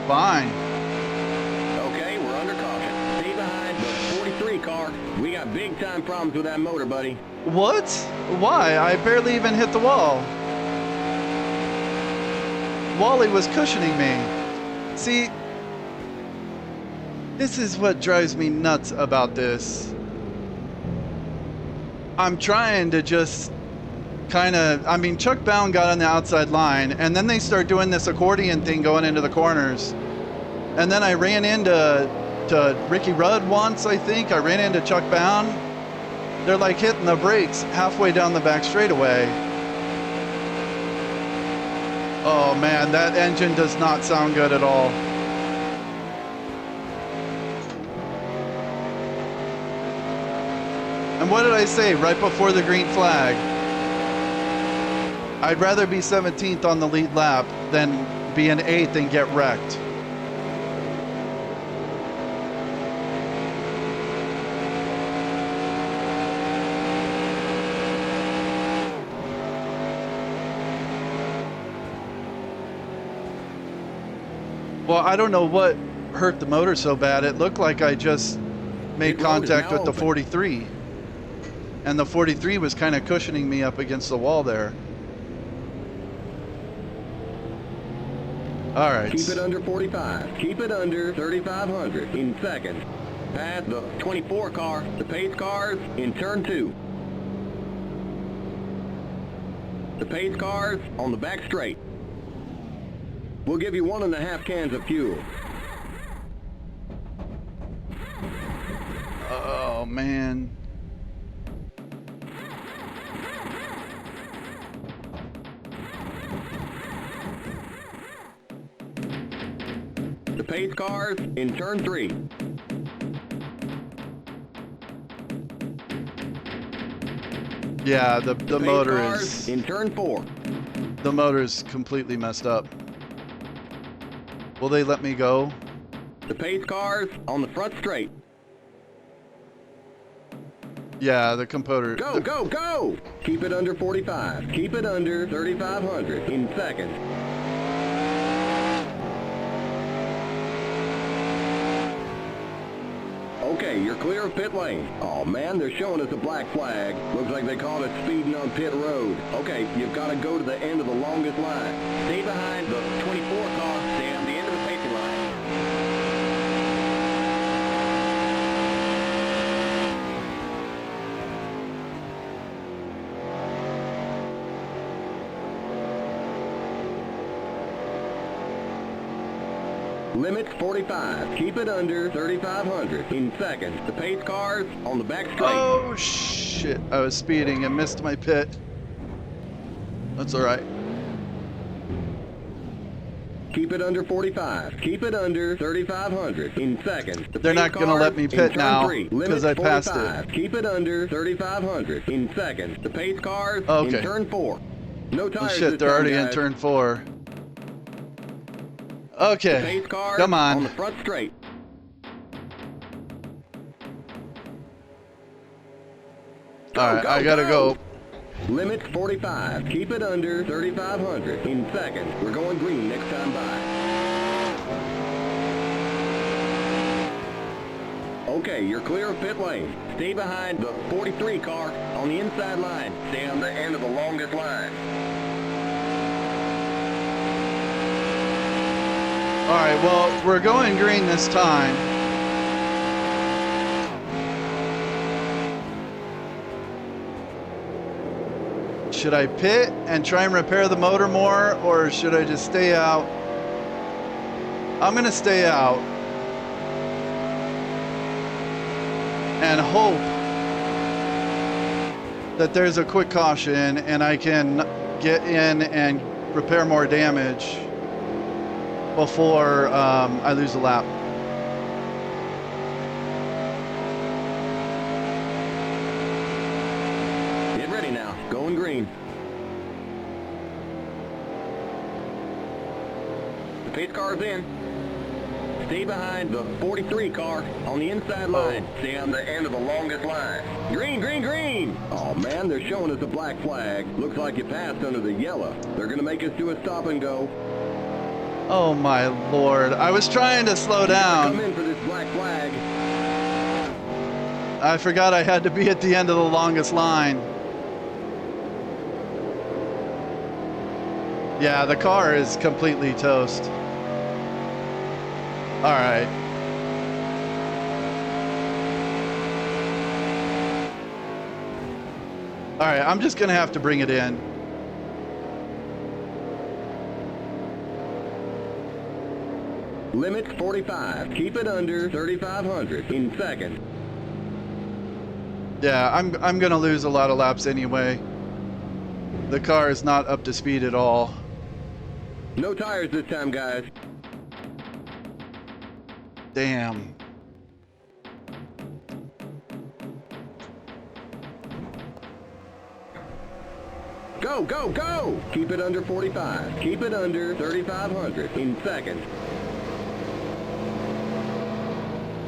Fine. Okay, we're under caution. Stay behind the 43 car. We got big time problems with that motor, buddy. What? Why? I barely even hit the wall. Wally was cushioning me. See, this is what drives me nuts about this. I'm trying to just kind of, I mean, Chuck Bound got on the outside line, and then they start doing this accordion thing going into the corners. And then I ran into Ricky Rudd once, I think. I ran into Chuck Bound. They're like hitting the brakes halfway down the back straightaway. Oh man, that engine does not sound good at all. And what did I say right before the green flag? I'd rather be 17th on the lead lap than be an 8th and get wrecked. Well, I don't know what hurt the motor so bad. It looked like I just made contact with the 43. And the 43 was kind of cushioning me up against the wall there. All right. Keep it under 45. Keep it under 3,500 in second. Pass the 24 car, the pace cars in turn 2. The pace cars on the back straight. We'll give you 1.5 cans of fuel. Oh, man. The pace cars in turn 3. Yeah, the motor cars is in turn 4. the motor is completely messed up. Will they let me go? The pace cars on the front straight. Yeah, the computer. Go, go, go! Keep it under 45. Keep it under 3,500 in second. Okay, you're clear of pit lane. Oh man, they're showing us a black flag. Looks like they called it speeding on pit road. Okay, you've got to go to the end of the longest line. Stay behind the 24 car. Stay on the end of the pacing line. Limit 45. Keep it under 3,500 in second. The pace cars on the back straight. Oh shit! I was speeding and missed my pit. That's all right. Keep it under 45. Keep it under 3,500 in second. The They're pace not gonna cars let me in pit turn now, 3. 'cause Limit I passed it. 45. Keep it under 3,500 in second. The pace cars Okay. in turn 4. No Oh tires shit! this They're time, already in guys. turn 4. The Okay, pace cars come on on. the front straight. All right, I gotta go. Limit 45. Keep it under 3,500 in second. We're going green next time by. Okay, you're clear of pit lane. Stay behind the 43 car on the inside line. Stay on the end of the longest line. All right, well, we're going green this time. Should I pit and try and repair the motor more, or should I just stay out? I'm gonna stay out and hope that there's a quick caution and I can get in and repair more damage before I lose a lap. Get ready now. Going green. Pace car's in. Stay behind the 43 car on the inside line. Stay on the end of the longest line. Green, green, green! Oh man, they're showing us a black flag. Looks like you passed under the yellow. They're gonna make us do a stop and go. Oh my lord. I was trying to slow down. Come in for this black flag. I forgot I had to be at the end of the longest line. Yeah, the car is completely toast. All right. All right, I'm just gonna have to bring it in. Limit 45. Keep it under 3,500 in second. Yeah, I'm gonna lose a lot of laps anyway. The car is not up to speed at all. No tires this time, guys. Damn. Go, go, go! Keep it under 45. Keep it under 3,500 in second.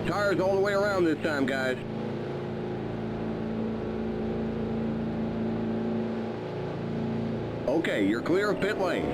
Tires all the way around this time, guys. Okay, you're clear of pit lane.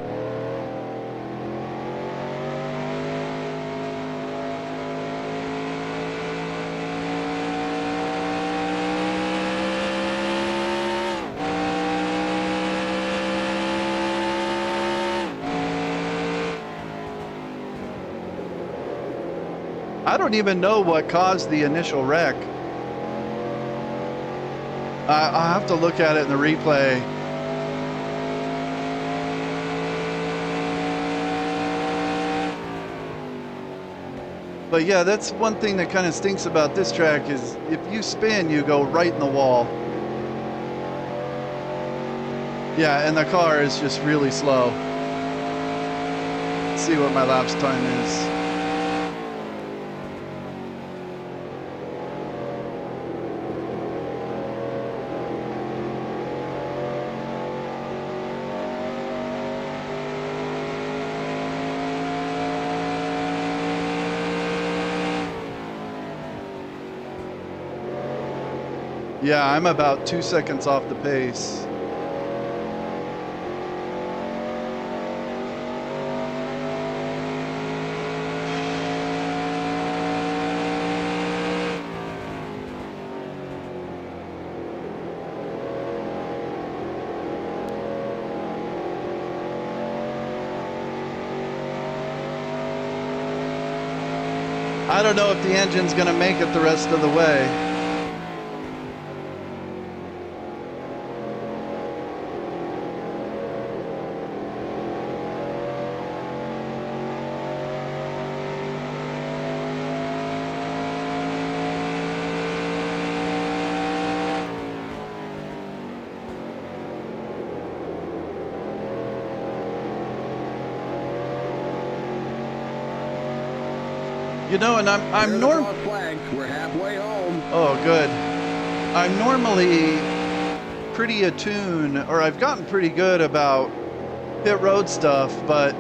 I don't even know what caused the initial wreck. I'll have to look at it in the replay. But yeah, that's one thing that kind of stinks about this track is if you spin, you go right in the wall. Yeah, and the car is just really slow. Let's see what my lapse time is. Yeah, I'm about 2 seconds off the pace. I don't know if the engine's gonna make it the rest of the way. You know, and I'm normal. We're halfway home. Oh, good. I'm normally pretty attuned, or I've gotten pretty good about pit road stuff, but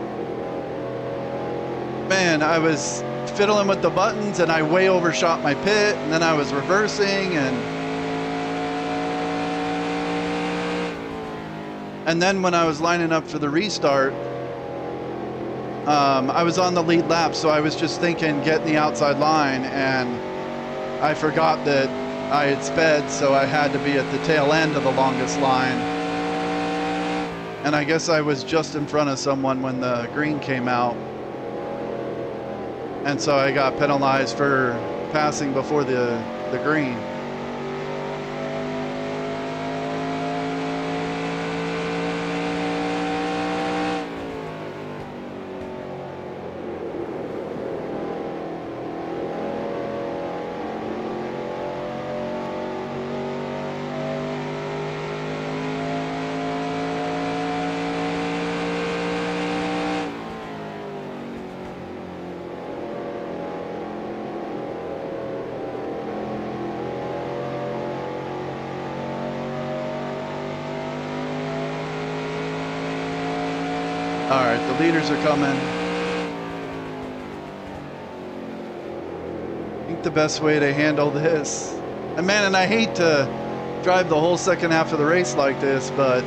man, I was fiddling with the buttons and I way overshot my pit, and then I was reversing, and then when I was lining up for the restart, I was on the lead lap, so I was just thinking getting the outside line, and I forgot that I had sped, so I had to be at the tail end of the longest line. And I guess I was just in front of someone when the green came out. And so I got penalized for passing before the green. All right, the leaders are coming. think the best way to handle this, and man, and I hate to drive the whole second half of the race like this, but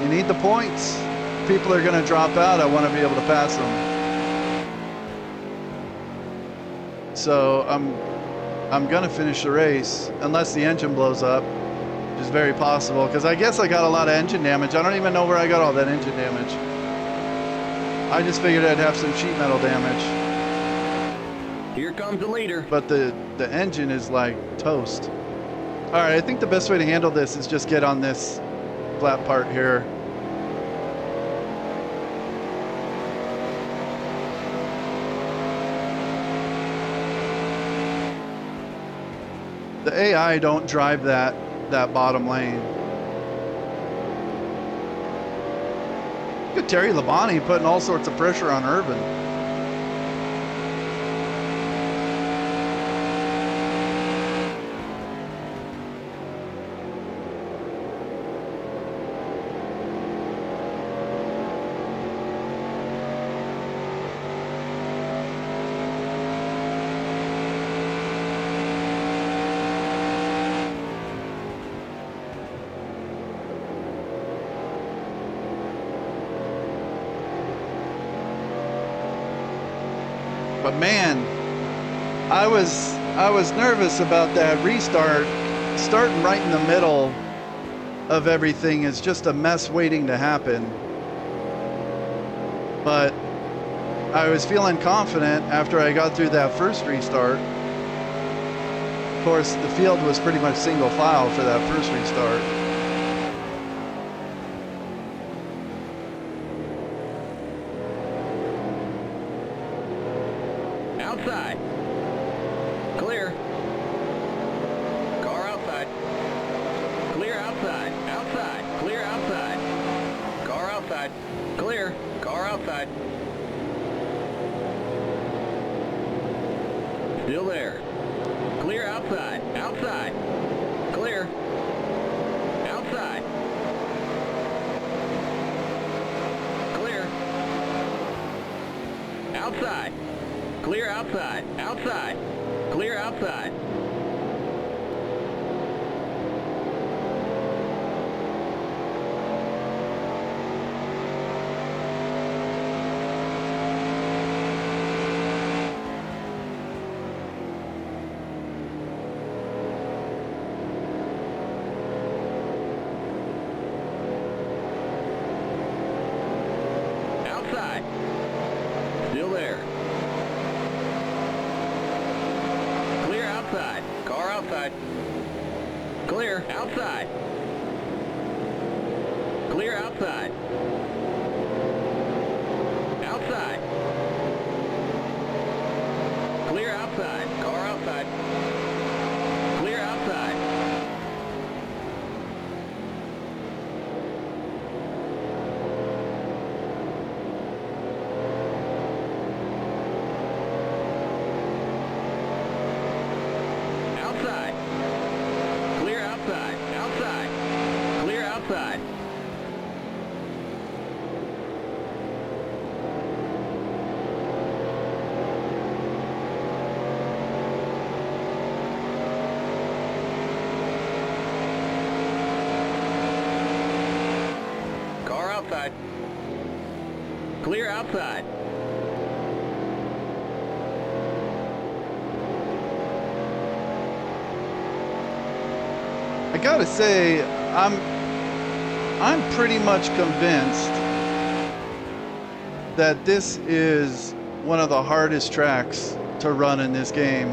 you need the points. People are going to drop out. I want to be able to pass them. So I'm going to finish the race unless the engine blows up, which is very possible, because I guess I got a lot of engine damage. I don't even know where I got all that engine damage. I just figured I'd have some sheet metal damage. Here comes the leader. But the engine is like toast. All right, I think the best way to handle this is just get on this flat part here. The AI don't drive that bottom lane. Look at Terry Labonte putting all sorts of pressure on Irvin. But man, I was nervous about that restart. Starting right in the middle of everything is just a mess waiting to happen. But I was feeling confident after I got through that first restart. Of course, the field was pretty much single file for that first restart. Outside. Clear. Car outside. Clear outside. Outside. Clear outside. Car outside. Clear. Car outside. Still there. Clear outside. Outside. Clear. Outside. Clear. Outside. Clear outside. Outside. Clear outside. Outside. Still there. Clear outside. Car outside. Clear outside. Clear outside. Outside. Clear outside. Car outside. Clear outside. Outside. Clear outside. Outside. Clear outside. Car outside. Clear outside. I gotta say, I'm pretty much convinced that this is one of the hardest tracks to run in this game.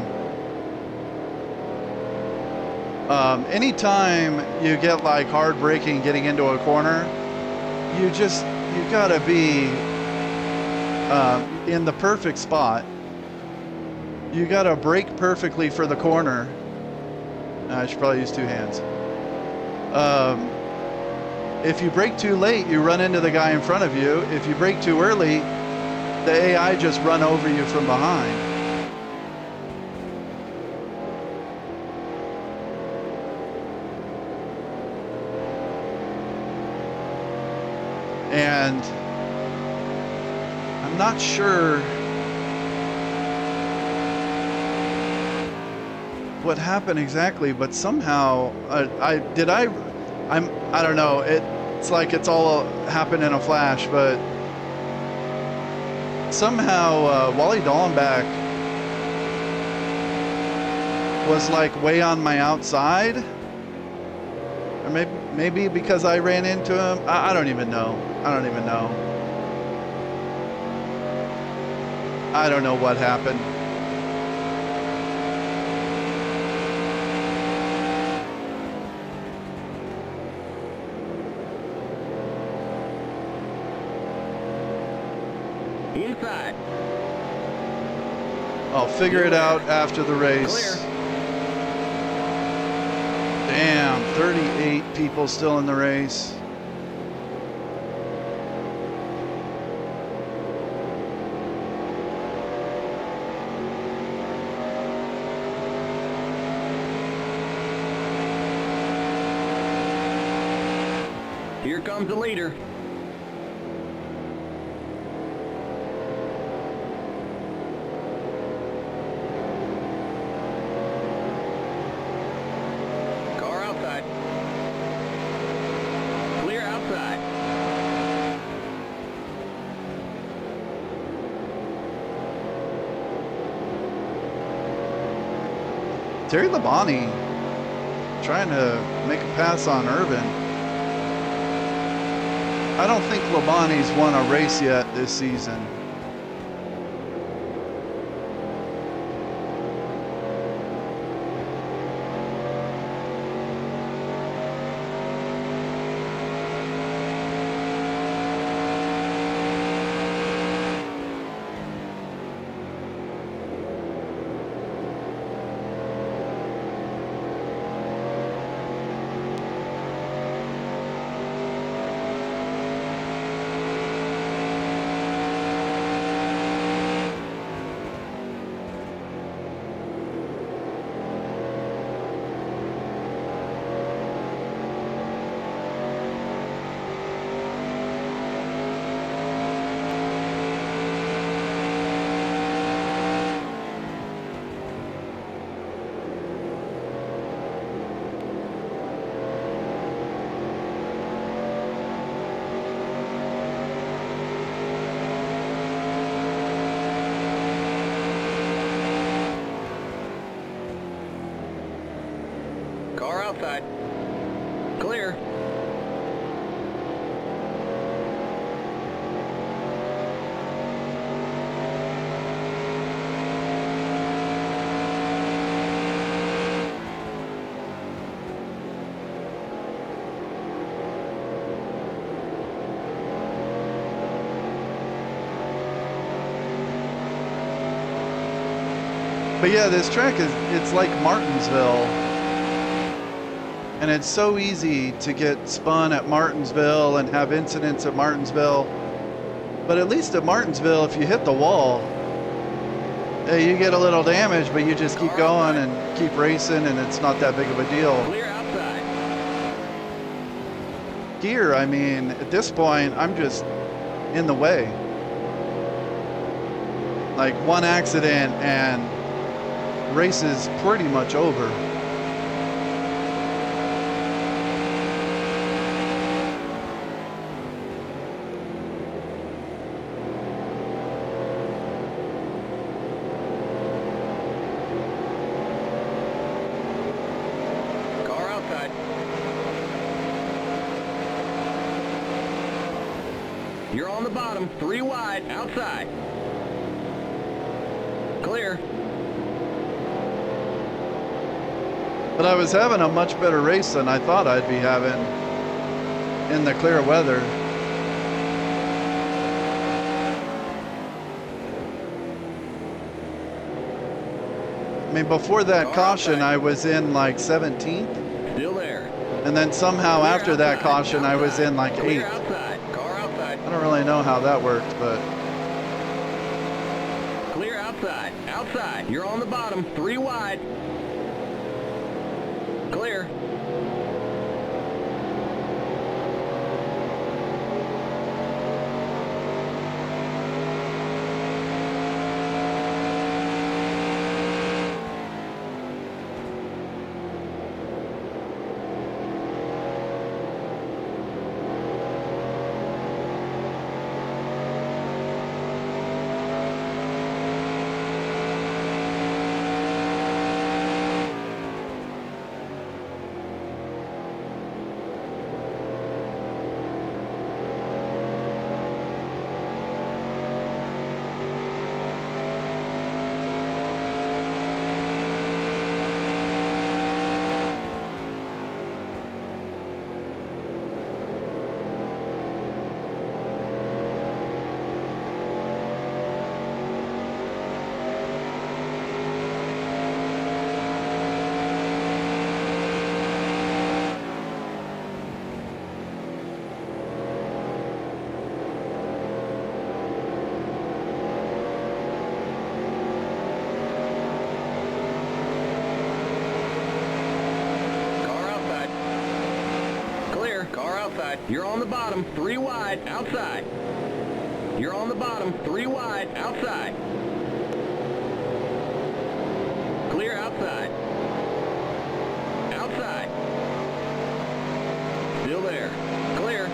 Anytime you get like hard braking getting into a corner, you gotta be in the perfect spot. You gotta brake perfectly for the corner. I should probably use two hands. If you brake too late, you run into the guy in front of you. If you brake too early, the AI just run over you from behind. And I'm not sure what happened exactly, but somehow I don't know. It's like it's all happened in a flash, but somehow Wally Dallenbach was like way on my outside, or maybe because I ran into him. I don't even know. I don't even know. I don't know what happened. Inside. I'll figure it out after the race. Clear. Damn, 38 people still in the race. Here comes the leader. Car outside. Clear outside. Terry Labonte trying to make a pass on Irvin. I don't think Labonte's won a race yet this season. Car outside. Clear. But yeah, this track it's like Martinsville. And it's so easy to get spun at Martinsville and have incidents at Martinsville. But at least at Martinsville, if you hit the wall, you get a little damage, but you just keep going and keep racing, and it's not that big of a deal. Clear outside. Here, I mean, at this point, I'm just in the way. Like one accident and race is pretty much over. Car outside. You're on the bottom, 3 wide, outside. Clear. But I was having a much better race than I thought I'd be having in the clear weather. I mean, before that caution, I was in like 17th. Still there. And then somehow Clear after that outside, caution, I was in like Clear 8th. outside. Car outside. I don't really know how that worked, but Clear outside. Outside. You're on the bottom, 3 wide. Clear. You're on the bottom, 3 wide, outside. You're on the bottom, 3 wide, outside. Clear outside. Outside. Still there. Clear.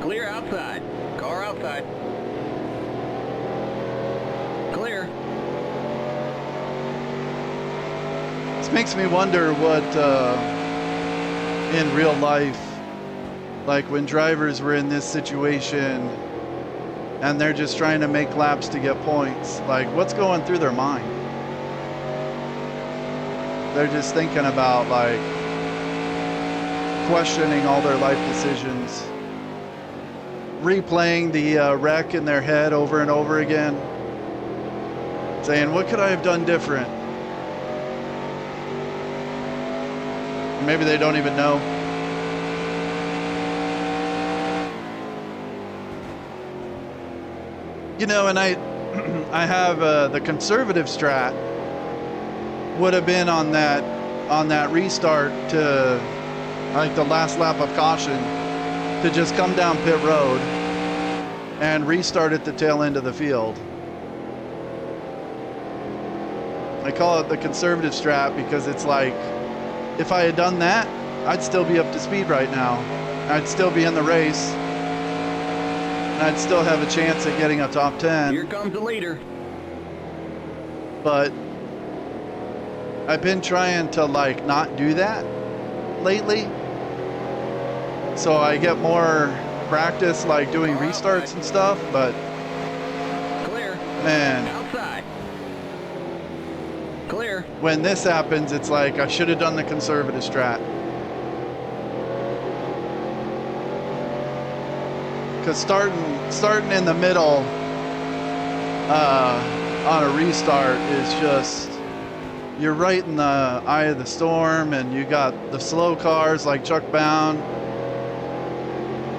Clear outside. Car outside. Clear. This makes me wonder what in real life, like when drivers were in this situation and they're just trying to make laps to get points, like what's going through their mind? They're just thinking about like questioning all their life decisions, replaying the wreck in their head over and over again, saying, what could I have done different? Maybe they don't even know. You know, and I have the conservative strat would have been on that restart to like the last lap of caution, to just come down pit road and restart at the tail end of the field. I call it the conservative strat because it's like, if I had done that, I'd still be up to speed right now. I'd still be in the race. And I'd still have a chance at getting a top 10. Here comes the leader. But I've been trying to like not do that lately. So I get more practice like doing restarts and stuff, but Clear. man, Outside. Clear. when this happens, it's like I should have done the conservative strat. Because starting in the middle on a restart is just, you're right in the eye of the storm, and you got the slow cars like Chuck Bound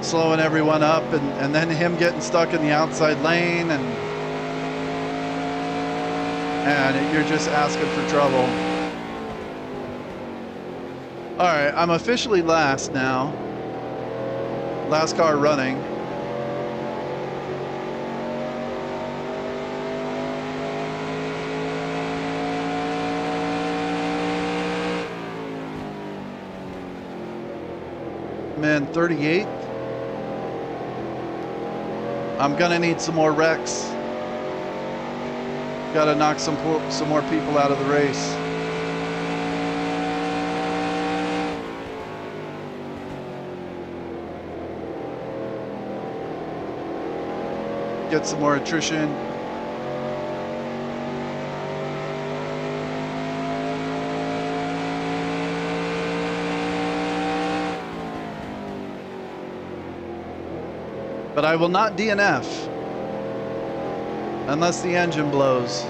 slowing everyone up, and then him getting stuck in the outside lane, and you're just asking for trouble. All right, I'm officially last now. Last car running. Man, 38th. I'm gonna need some more wrecks. Gotta knock some more people out of the race. Get some more attrition. But I will not DNF unless the engine blows.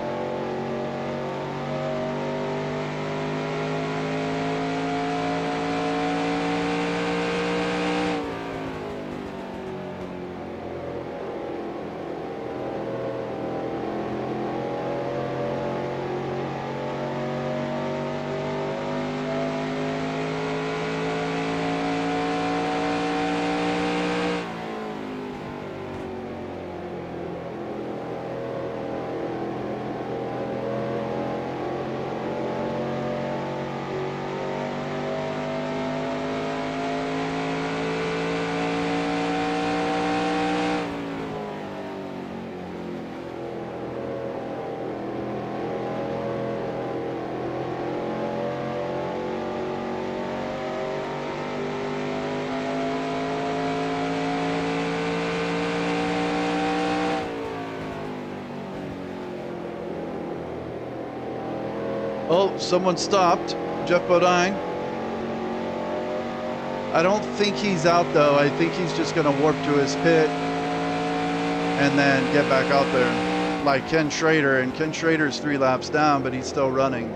Oh, someone stopped. Jeff Bodine. I don't think he's out though. I think he's just going to warp to his pit and then get back out there. like Ken Schrader, and Ken Schrader's 3 laps down, but he's still running.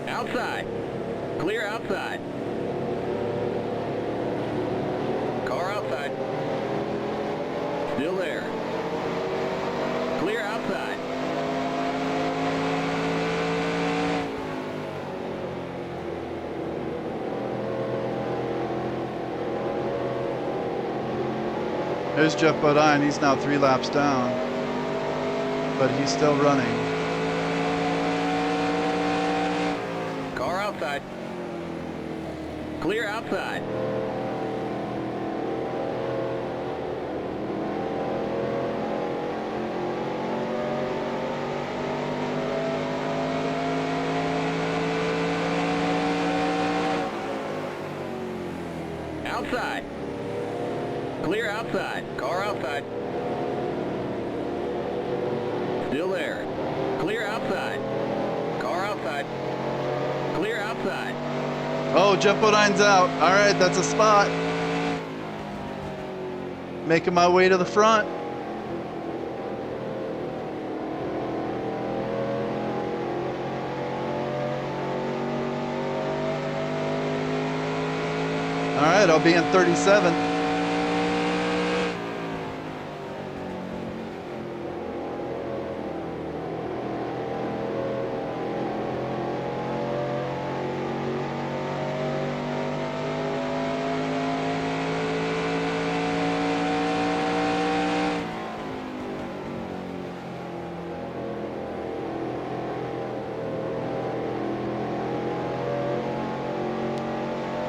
Outside. Clear outside. Car outside. Still there. Clear outside. There's Jeff Bodine. He's now 3 laps down, but he's still running. Car outside. Clear outside. Outside. Clear outside. Car outside. Still there. Clear outside. Car outside. Clear outside. Oh, Jeff Bodine's out. All right, that's a spot. Making my way to the front. All right, I'll be in 37th.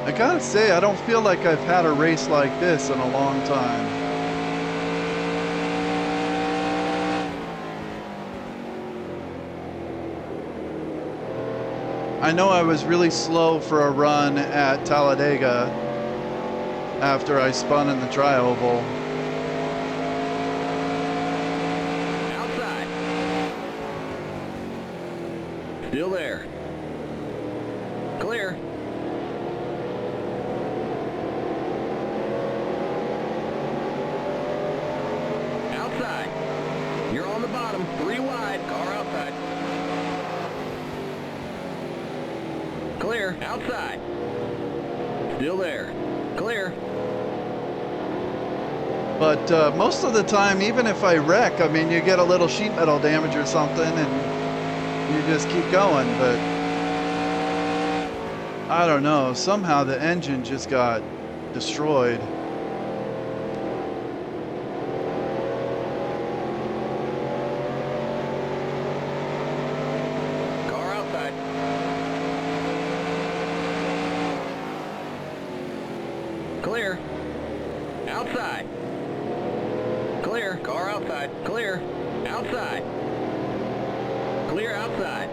I gotta say, I don't feel like I've had a race like this in a long time. I know I was really slow for a run at Talladega after I spun in the tri-oval. Outside. Still there. Clear. Outside. You're on the bottom. 3 wide. Car outside. Clear. Outside. Still there. Clear. But most of the time, even if I wreck, I mean, you get a little sheet metal damage or something and you just keep going. But I don't know, somehow the engine just got destroyed. Car outside. Clear. Outside. Clear. Car outside. Clear. Outside. Clear outside.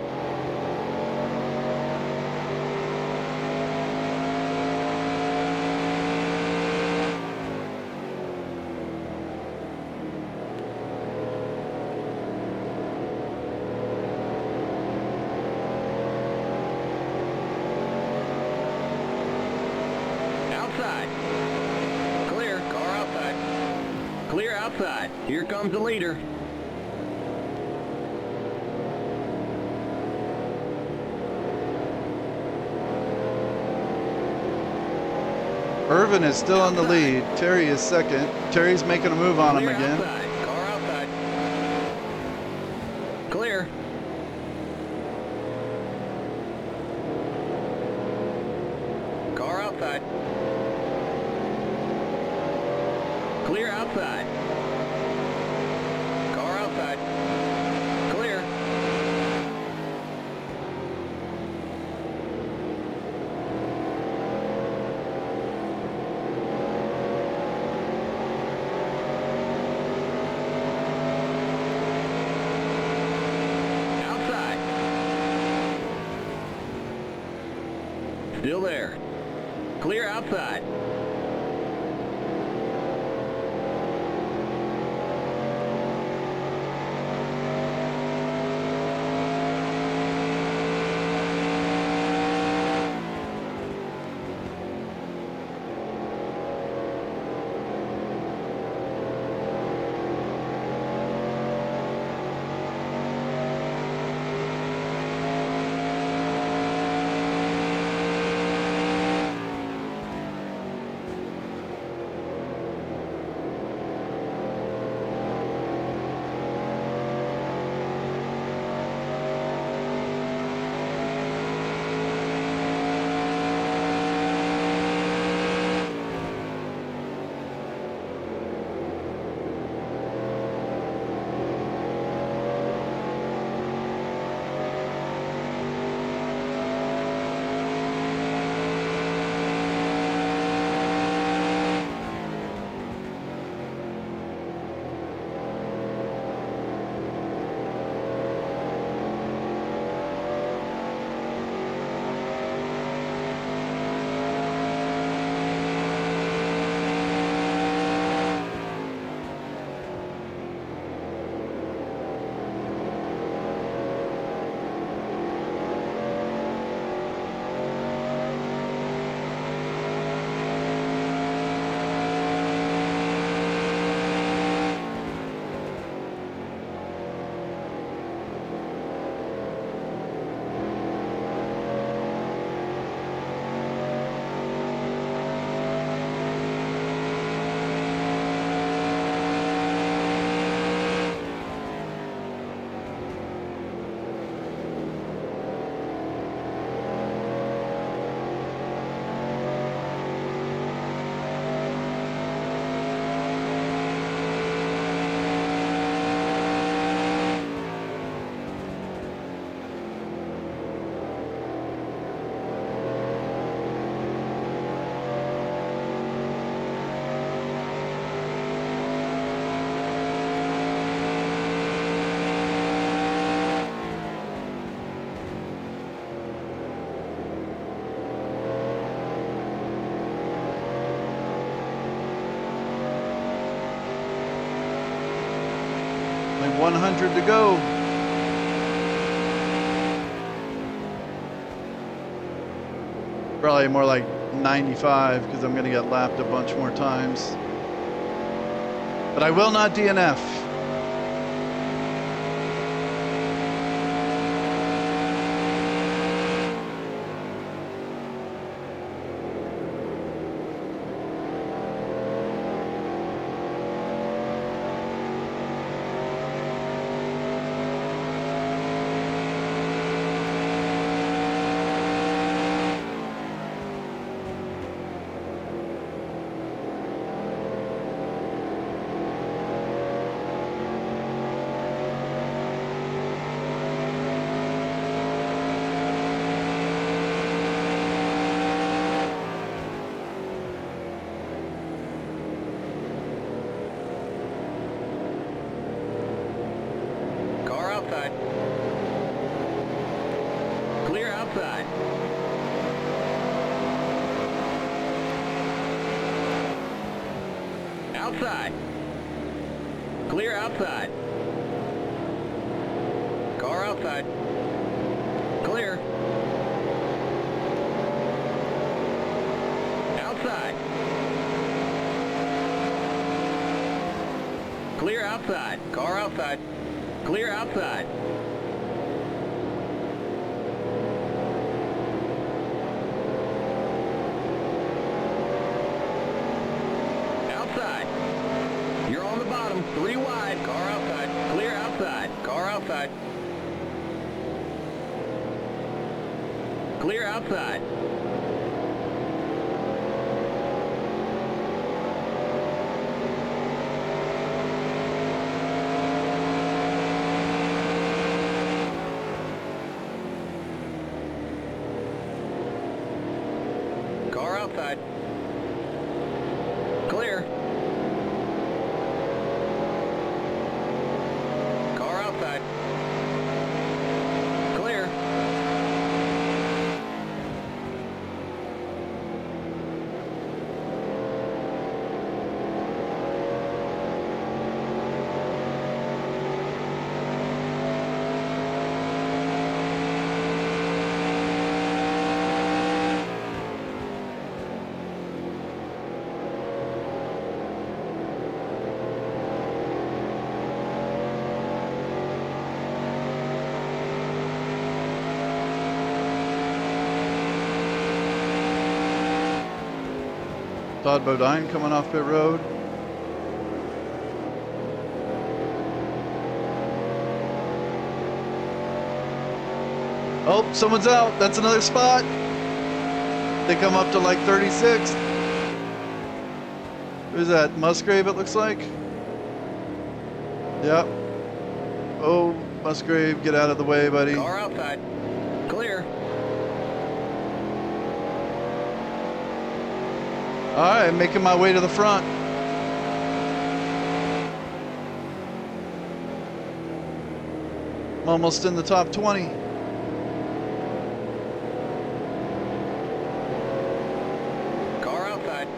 Outside. Clear. Car outside. Clear outside. Here comes the leader. Irvin is still in the lead. Terry is second. Terry's making a move on him Clear again. outside. Car outside. Clear. Car outside. Clear outside. Car outside. Clear. Outside. Still there. Clear outside. Like 100 to go. Probably more like 95 because I'm going to get lapped a bunch more times. But I will not DNF. Clear outside. Outside. Clear outside. Car outside. Clear. Outside. Clear outside. Car outside. Clear outside. Outside. You're on the bottom. 3 wide. Car outside. Clear outside. Car outside. Clear outside. outside. Clear. Car outside. Clear. Todd Bodine coming off pit road. Oh, someone's out. That's another spot. They come up to like 36. Who's that? Musgrave, it looks like. Yep. Oh, Musgrave, get out of the way, buddy. Car outside. Clear. All right, making my way to the front. I'm almost in the top 20. Car outside.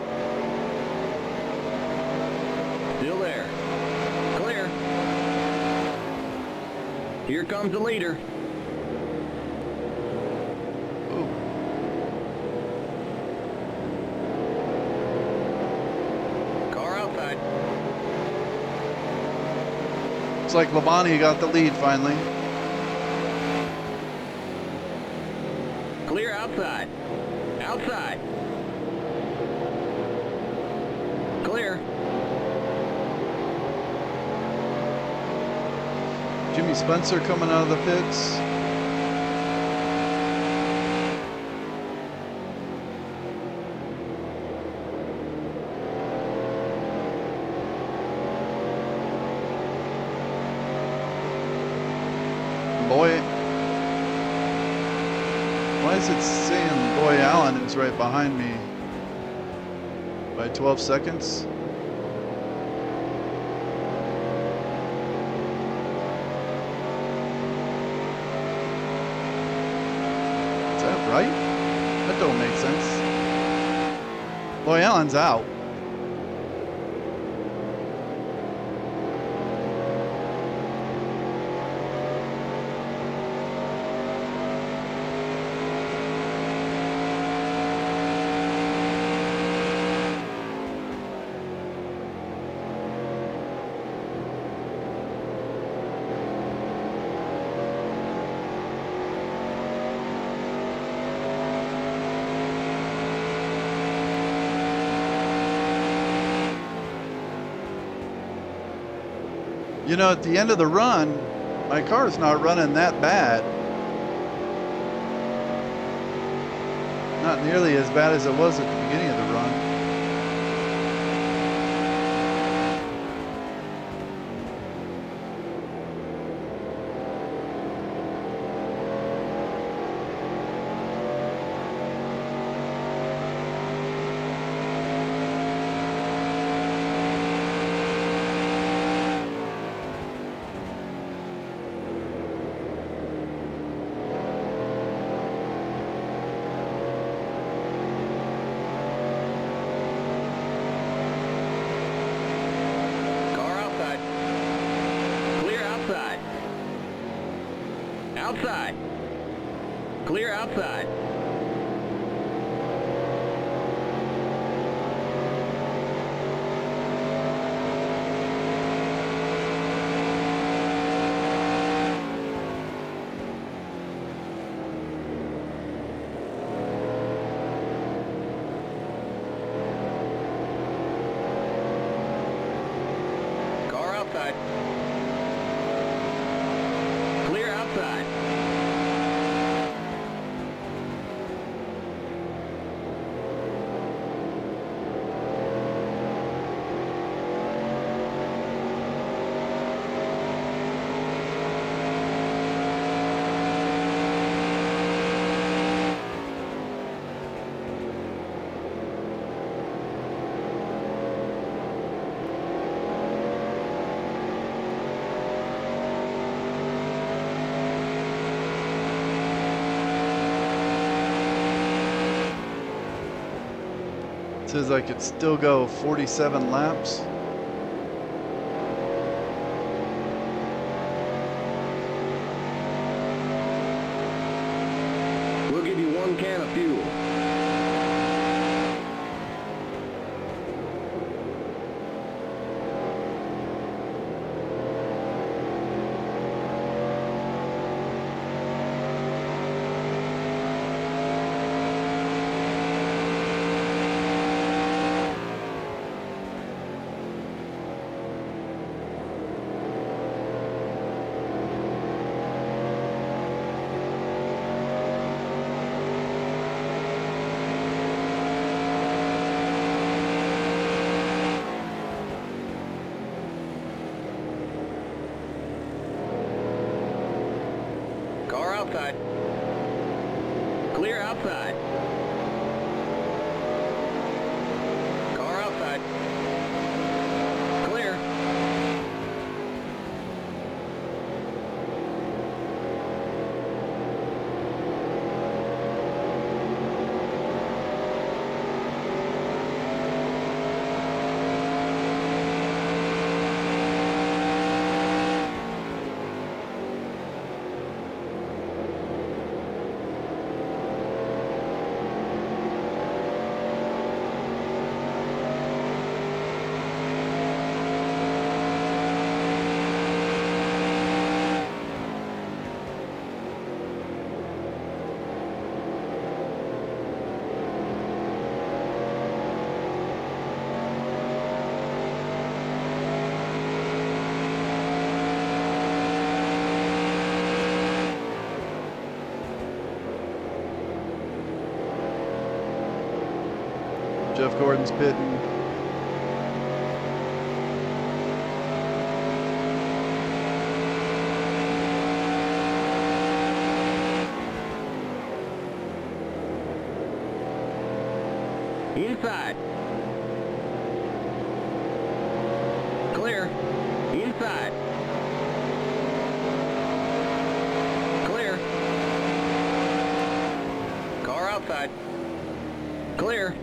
Still there. Clear. Here comes the leader. Ooh. Car outside. Looks like Labonte got the lead finally. Clear outside. Outside. Clear. Jimmy Spencer coming out of the pits. Boy, why is it saying Boy Allen is right behind me by 12 seconds? Is that right? That don't make sense. Boy Allen's out. You know, at the end of the run, my car's not running that bad. Not nearly as bad as it was at the beginning of the run. Outside. Clear outside. Car outside. Clear outside. Says I could still go 47 laps. We'll give you 1 can of fuel. Outside. Clear outside. Car outside. Clear. Jeff Gordon's pitting. Inside. Clear. Inside. Clear. Car outside. Clear.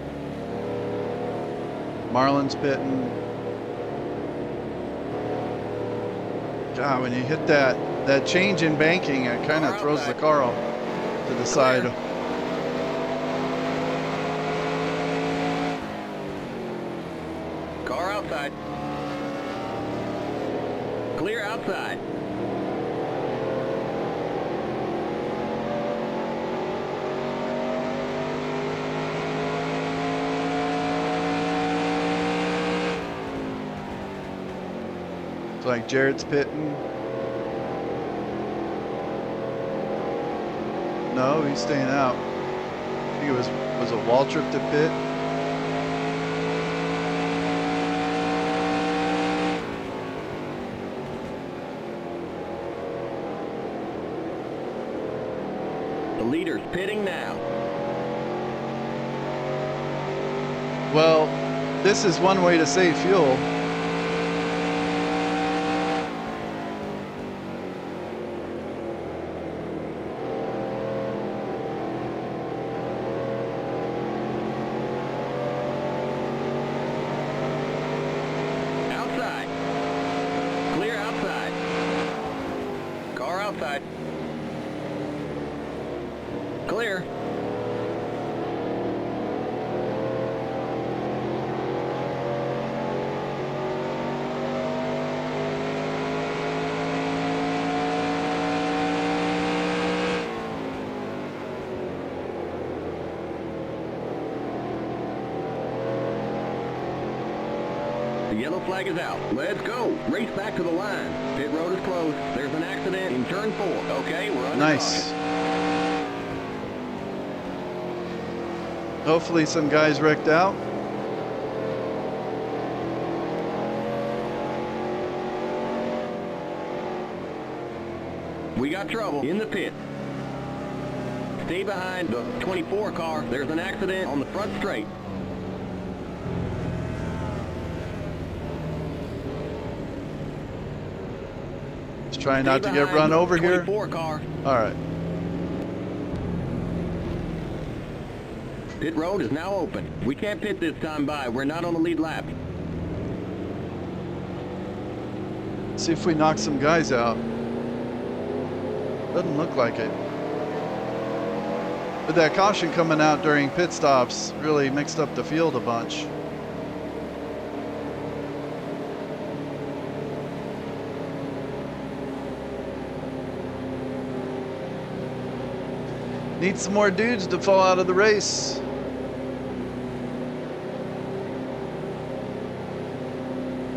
Marlin's pitting. God, when you hit that change in banking, it kind of throws the car off to the side. Car outside. Clear outside. It's like Jarrett's pitting. No, he's staying out. I think it was it Waltrip to pit? The leader's pitting now. Well, this is one way to save fuel. Outside. Clear outside. Car outside. Clear. The yellow flag is out. Let's go. Race back to the line. Pit road is closed. There's an accident in turn 4. Okay, we're under Nice. caution. Hopefully some guys wrecked out. We got trouble in the pit. Stay behind the 24 car. There's an accident on the front straight. Just trying not to get run over here. 24 car. All right. Pit road is now open. We can't pit this time by. We're not on the lead lap. See if we knock some guys out. Doesn't look like it. But that caution coming out during pit stops really mixed up the field a bunch. Need some more dudes to fall out of the race.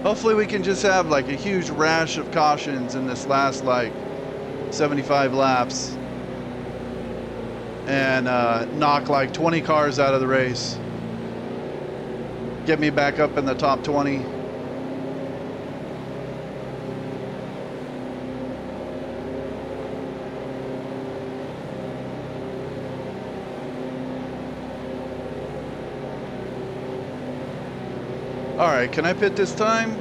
Hopefully we can just have like a huge rash of cautions in this last like 75 laps and knock like 20 cars out of the race. Get me back up in the top 20. All right, can I pit this time?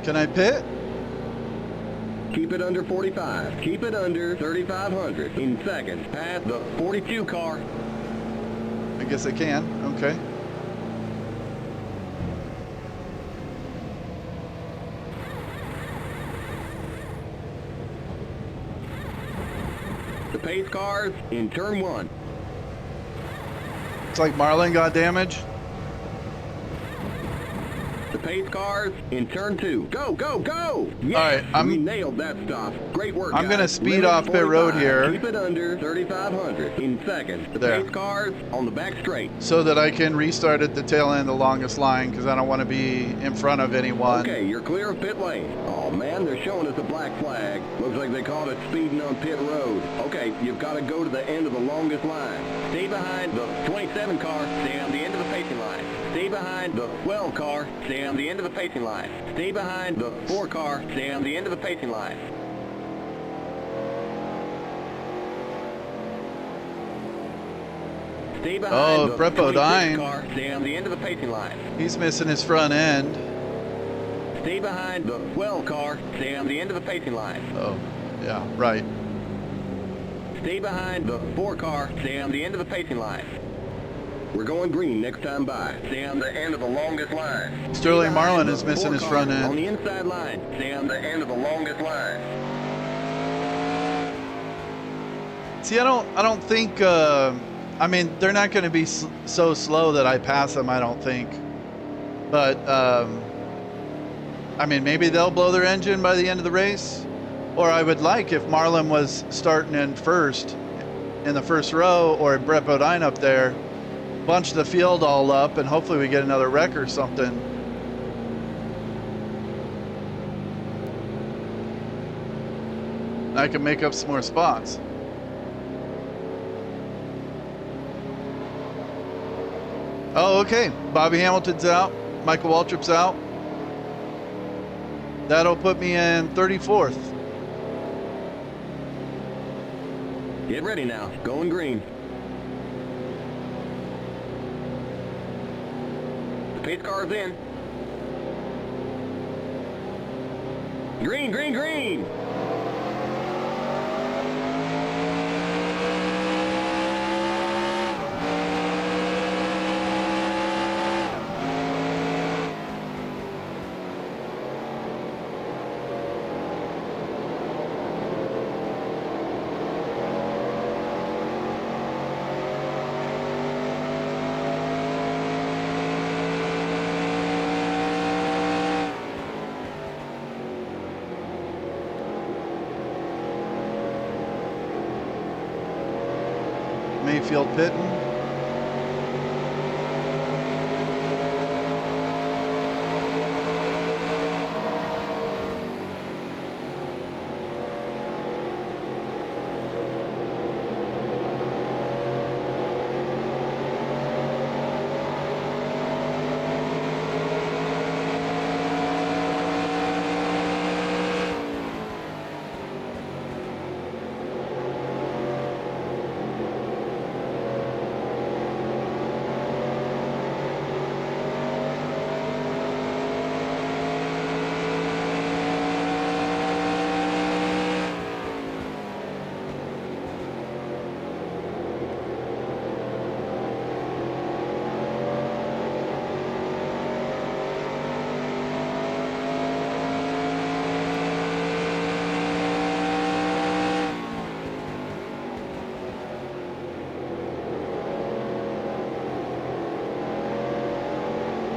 Can I pit? Keep it under 45. Keep it under 3,500. In seconds, past the 42 car. I guess I can. Okay. The pace cars in turn 1. It's like Marlin got damaged. The pace cars in turn 2. Go, go, go! All Yes, right, we nailed that stop. Great work, I'm guys. gonna speed Limit off pit road 45. here. Keep it under 3,500. In seconds, the There. pace cars on the back straight. So that I can restart at the tail end, the longest line, because I don't want to be in front of anyone. Okay, you're clear of pit lane. Oh man, they're showing us a black flag. Looks like they called it speeding on pit road. Okay, you've got to go to the end of the longest line. Stay behind the 27 car, stay on the end of the pacing line. Stay behind the 12 car, stay on the end of the pacing line. Stay behind the 4 car, stay on the end of the pacing line. Stay behind the Brepo 26 dying. car, stay on the end of the pacing line. He's missing his front end. Stay behind the 12 car, stay on the end of the pacing line. Oh, yeah, right. Stay behind the 4 car, stay on the end of the pacing line. We're going green next time by. Stay on the end of the longest line. Sterling Marlin is missing his front On end. the inside line, stay on the end of the longest line. See, I don't think. I mean, they're not going to be so slow that I pass them. I don't think. But I mean, maybe they'll blow their engine by the end of the race. Or I would like if Marlin was starting in first, in the first row, or Brett Bodine up there, bunch the field all up, and hopefully we get another wreck or something. I can make up some more spots. Oh, okay. Bobby Hamilton's out. Michael Waltrip's out. That'll put me in 34th. Get ready now. Going green. The pace car's in. Green, green, green! Mayfield pitting.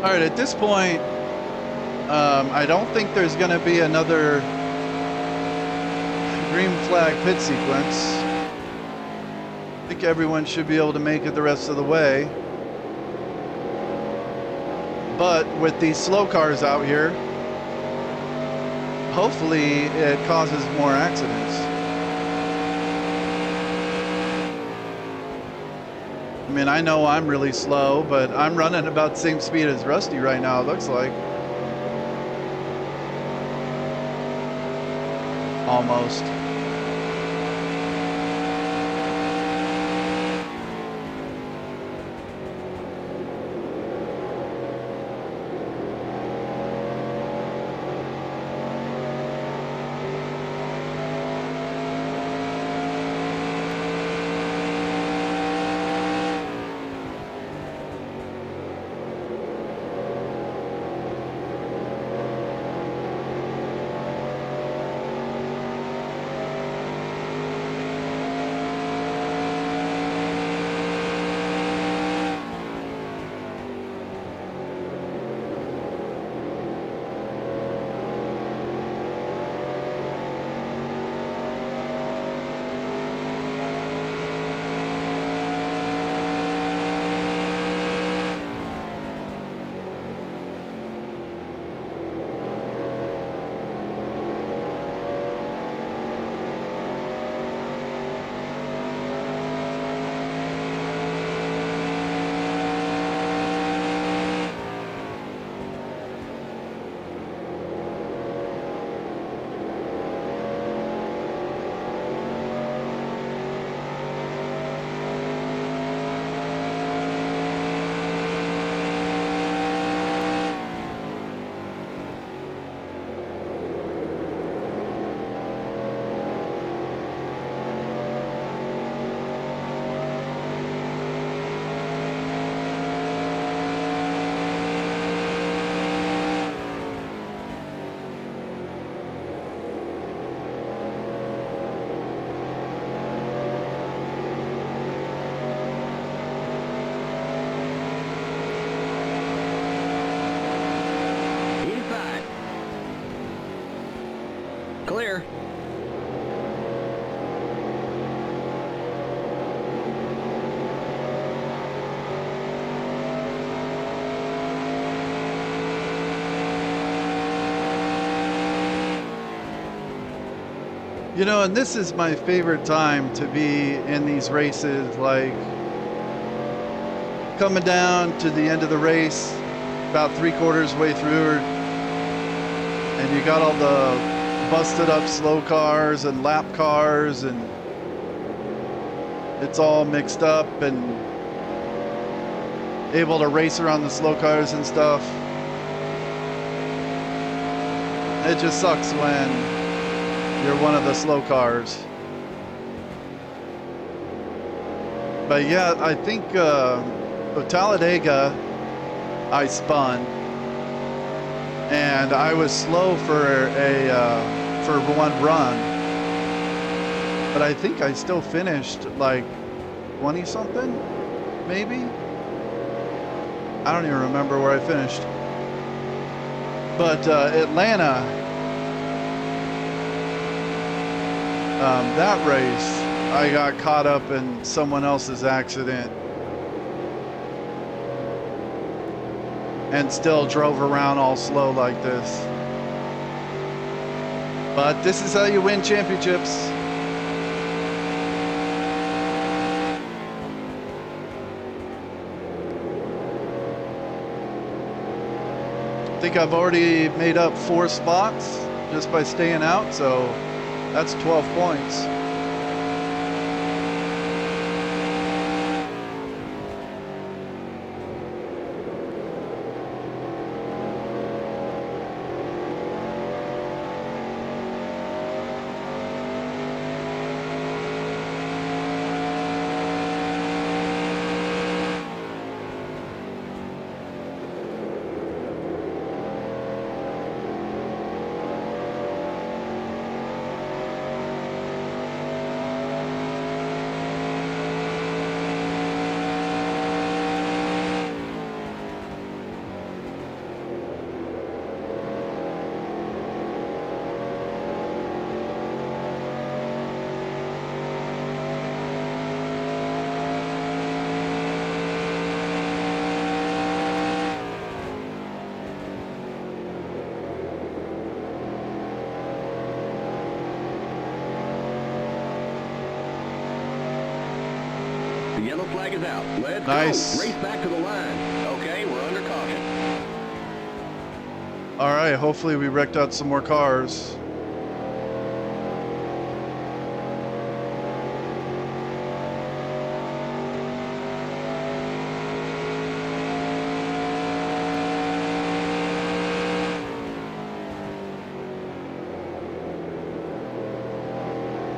All right, at this point, I don't think there's going to be another green flag pit sequence. I think everyone should be able to make it the rest of the way. But with these slow cars out here, hopefully it causes more accidents. I mean, I know I'm really slow, but I'm running about the same speed as Rusty right now, it looks like. Almost. Clear. You know, and this is my favorite time to be in these races, like coming down to the end of the race, about 3/4 way through, and you got all the busted up slow cars and lap cars, and it's all mixed up, and able to race around the slow cars and stuff. It just sucks when you're one of the slow cars. But yeah, I think Talladega, I spun, and I was slow for one run, but I think I still finished like 20 something, maybe. I don't even remember where I finished. But Atlanta, that race, I got caught up in someone else's accident and still drove around all slow like this. But this is how you win championships. I think I've already made up 4 spots just by staying out, so that's 12 points. The yellow flag is out. Let's Nice. go. Race back to the line. Okay, we're under caution. All right, hopefully we wrecked out some more cars.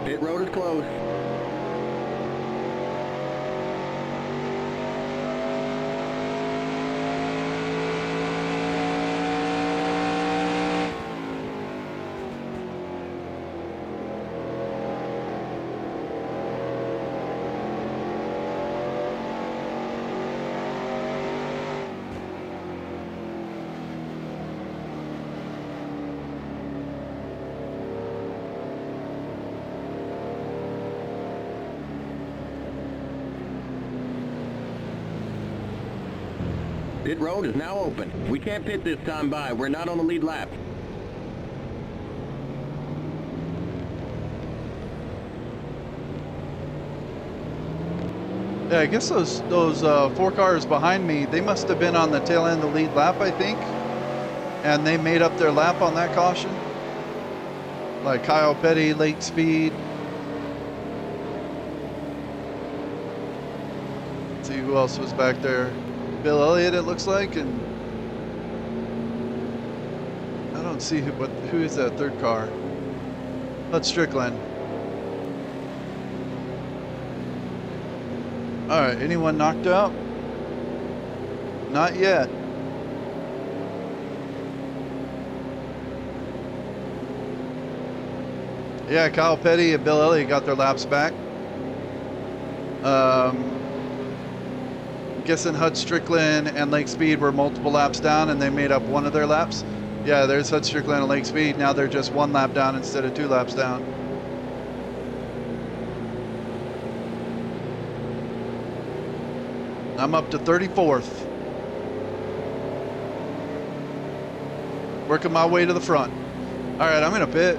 Pit road is closed. Pit road is now open. We can't pit this time by. We're not on the lead lap. Yeah, I guess those 4 cars behind me, they must have been on the tail end of the lead lap, I think. And they made up their lap on that caution. Like Kyle Petty, late speed. Let's see who else was back there. Bill Elliott, it looks like, and I don't see who is that third car. That's Strickland. All right, anyone knocked out? Not yet. Yeah, Kyle Petty and Bill Elliott got their laps back. Guessing Hud Strickland and Lake Speed were multiple laps down and they made up one of their laps. Yeah, there's Hud Strickland and Lake Speed. Now they're just 1 lap down instead of 2 laps down. I'm up to 34th. Working my way to the front. All right, I'm gonna pit.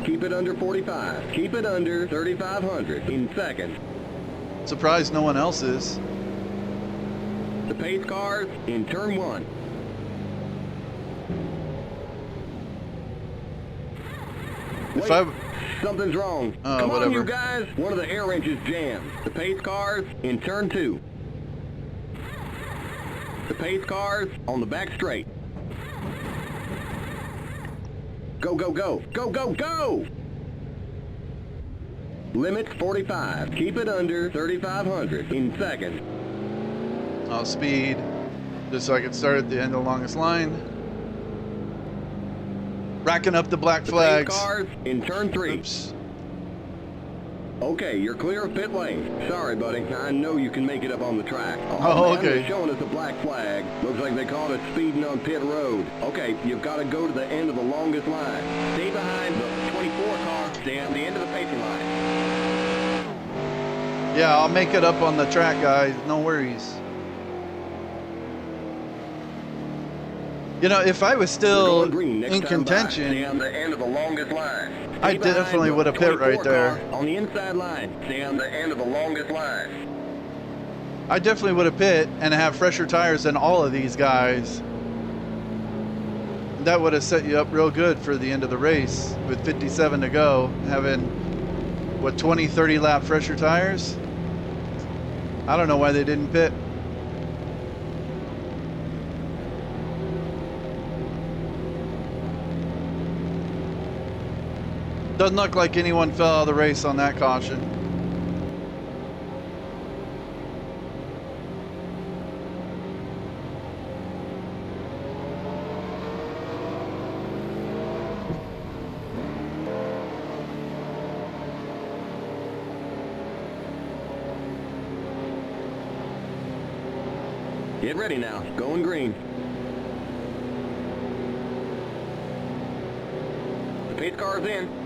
Keep it under 45. Keep it under 3,500 in second. Surprised no one else is. The pace cars in turn 1. If Wait, I something's wrong. Come on, whatever. you guys. One of the air wrenches jammed. The pace cars in turn 2. The pace cars on the back straight. Go, go, go. Go, go, go! Limits 45. Keep it under 3,500 in second. I'll speed just so I can start at the end of the longest line. Racking up the black The flags. pace cars in turn 3. Oops. Okay, you're clear of pit lane. Sorry, buddy. I know you can make it up on the track. Oh, man, okay. They're showing us a black flag. Looks like they called it speeding on pit road. Okay, you've got to go to the end of the longest line. Stay behind the 24 car. Stay on the end of the pacing line. Yeah, I'll make it up on the track, guys. No worries. You know, if I was We're still going green next in time by. Stay contention, on the end of the longest line. I Stay behind definitely the would have pit 24 right there. car on the inside line. Stay on the end of the longest line. I definitely would have pit and have fresher tires than all of these guys. That would have set you up real good for the end of the race with 57 to go, having, what, 20, 30 lap fresher tires? I don't know why they didn't pit. Doesn't look like anyone fell out of the race on that caution. Get ready now. Going green. The pace car's in.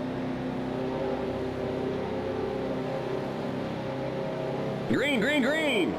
Green, green, green!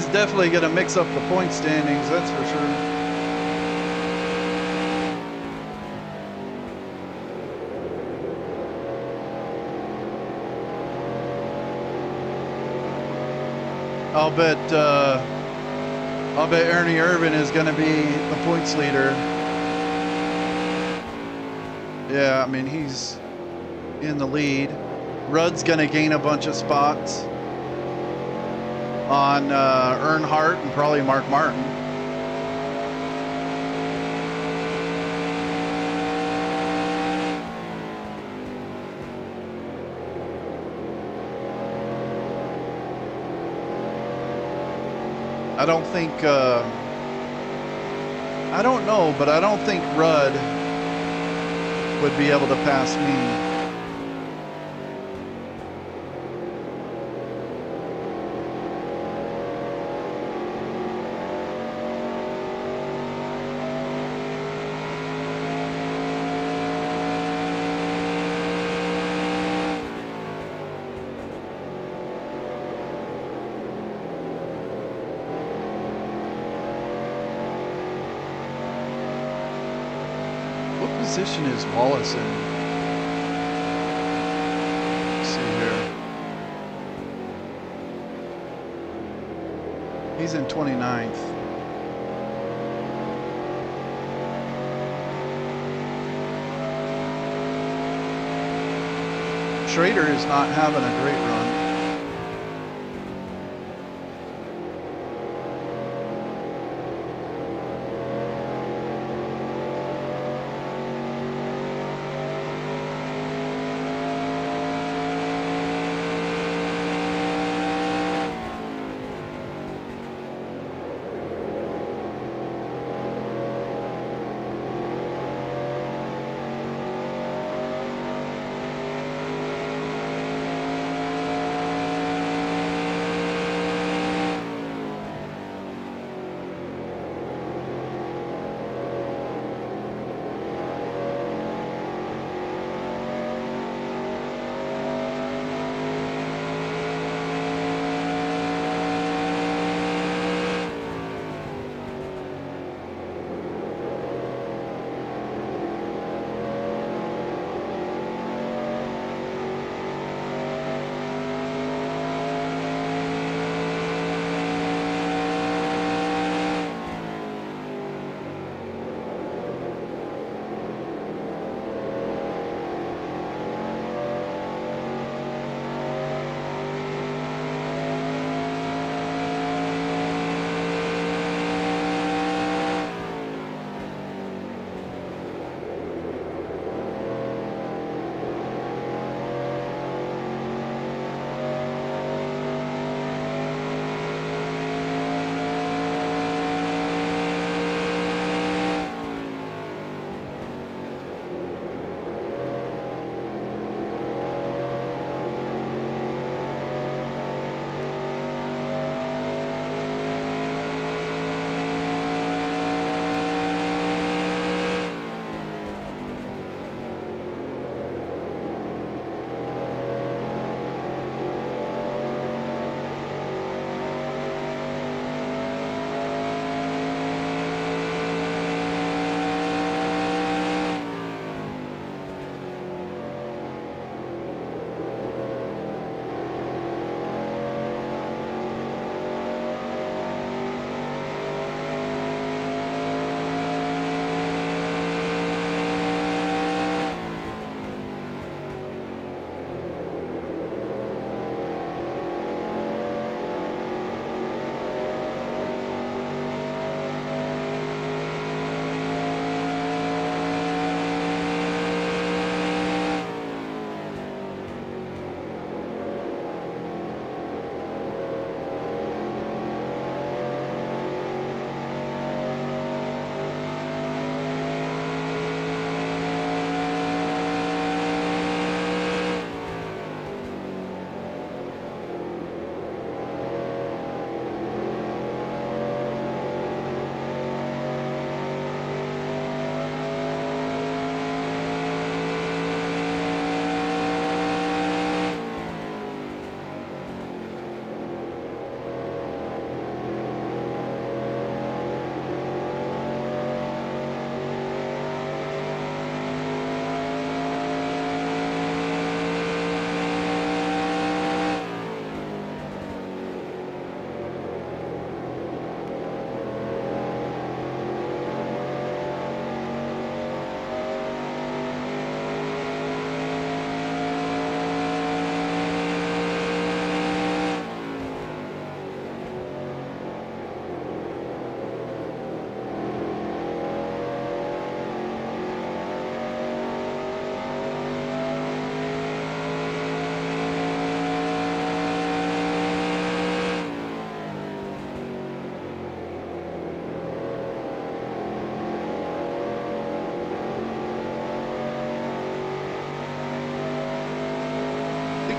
He's definitely going to mix up the point standings, that's for sure. I'll bet Ernie Irvin is going to be the points leader. Yeah, I mean, he's in the lead. Rudd's going to gain a bunch of spots on Earnhardt and probably Mark Martin. I don't think, I don't know, but I don't think Rudd would be able to pass me. Position is Wallace in? Let's see here. He's in 29th. Schrader is not having a great run.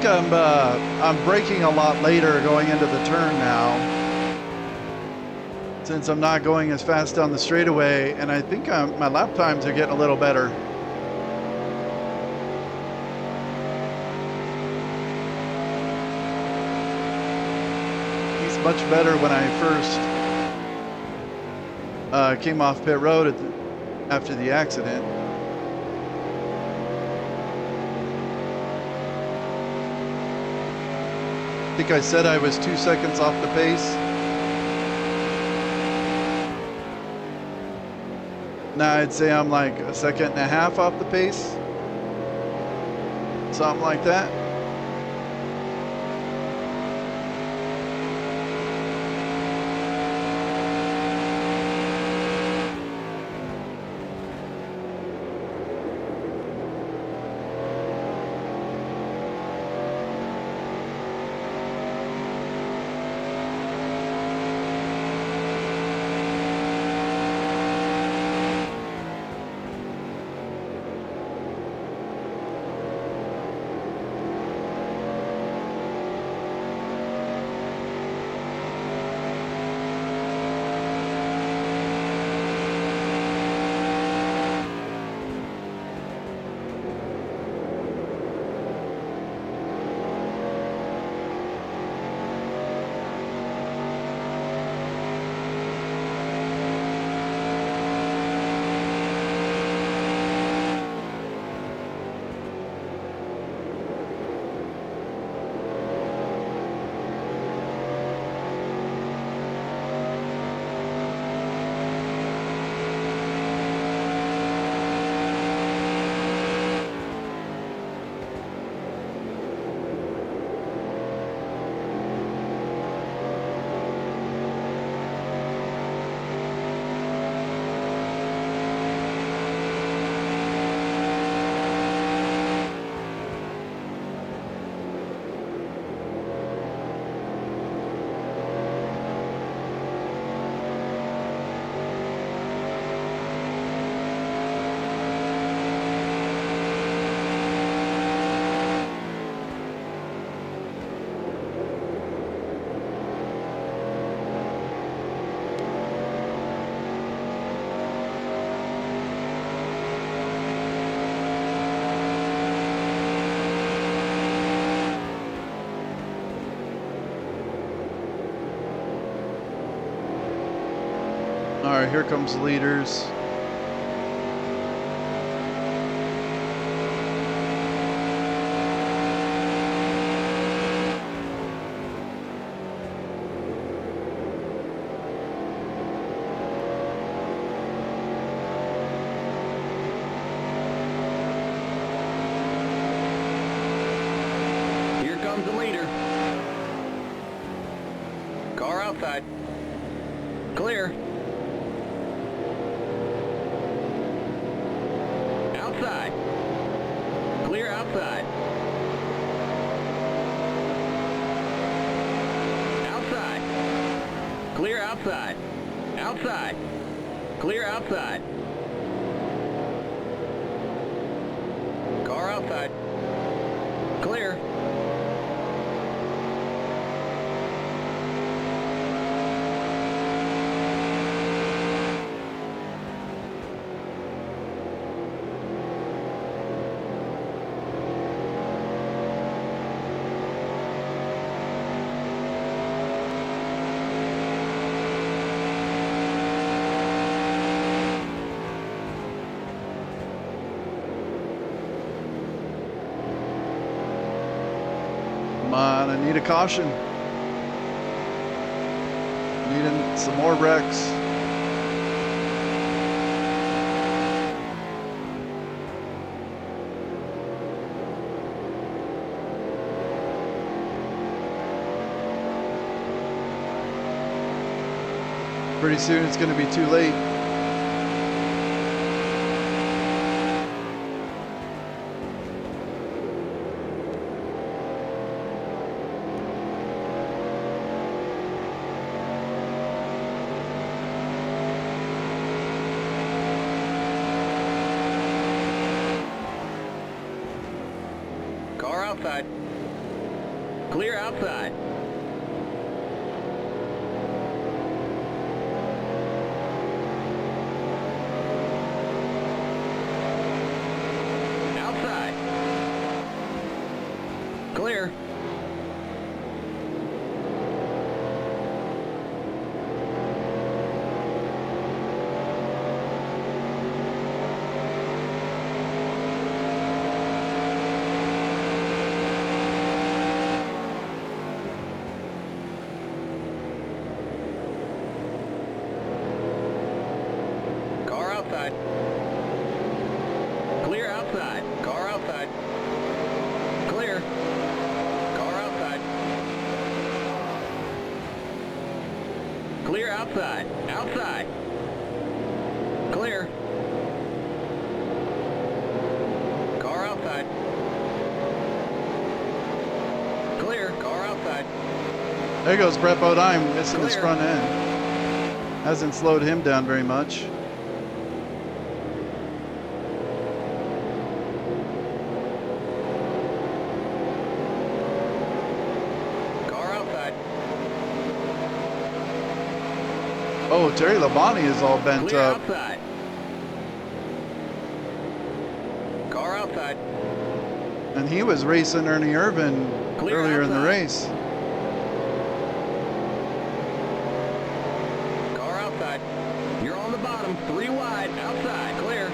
I'm braking a lot later going into the turn now, since I'm not going as fast down the straightaway, and I think my lap times are getting a little better. He's much better when I first came off pit road after the accident. I think I said I was 2 seconds off the pace. Now I'd say I'm like a second and a half off the pace. Something like that. All right, here comes the leaders. Here comes the leader. Car outside. Clear. Outside. Clear outside. Outside. Clear outside. Outside. Clear outside. Car outside. Clear. Come on, I need a caution. Needing some more wrecks. Pretty soon it's going to be too late. Car outside. Clear outside. Outside. Clear. Outside. Clear outside. Car outside. Clear. Car outside. Clear outside. Outside. Clear. Car outside. Clear. Car outside. There goes Brett Bodine missing his Clear. front end. Hasn't slowed him down very much. Oh, Terry Labonte is all bent Clear up. outside. Car outside. And he was racing Ernie Irvin Clear earlier in the outside. race. Car outside. You're on the bottom. 3 wide. Outside. Clear.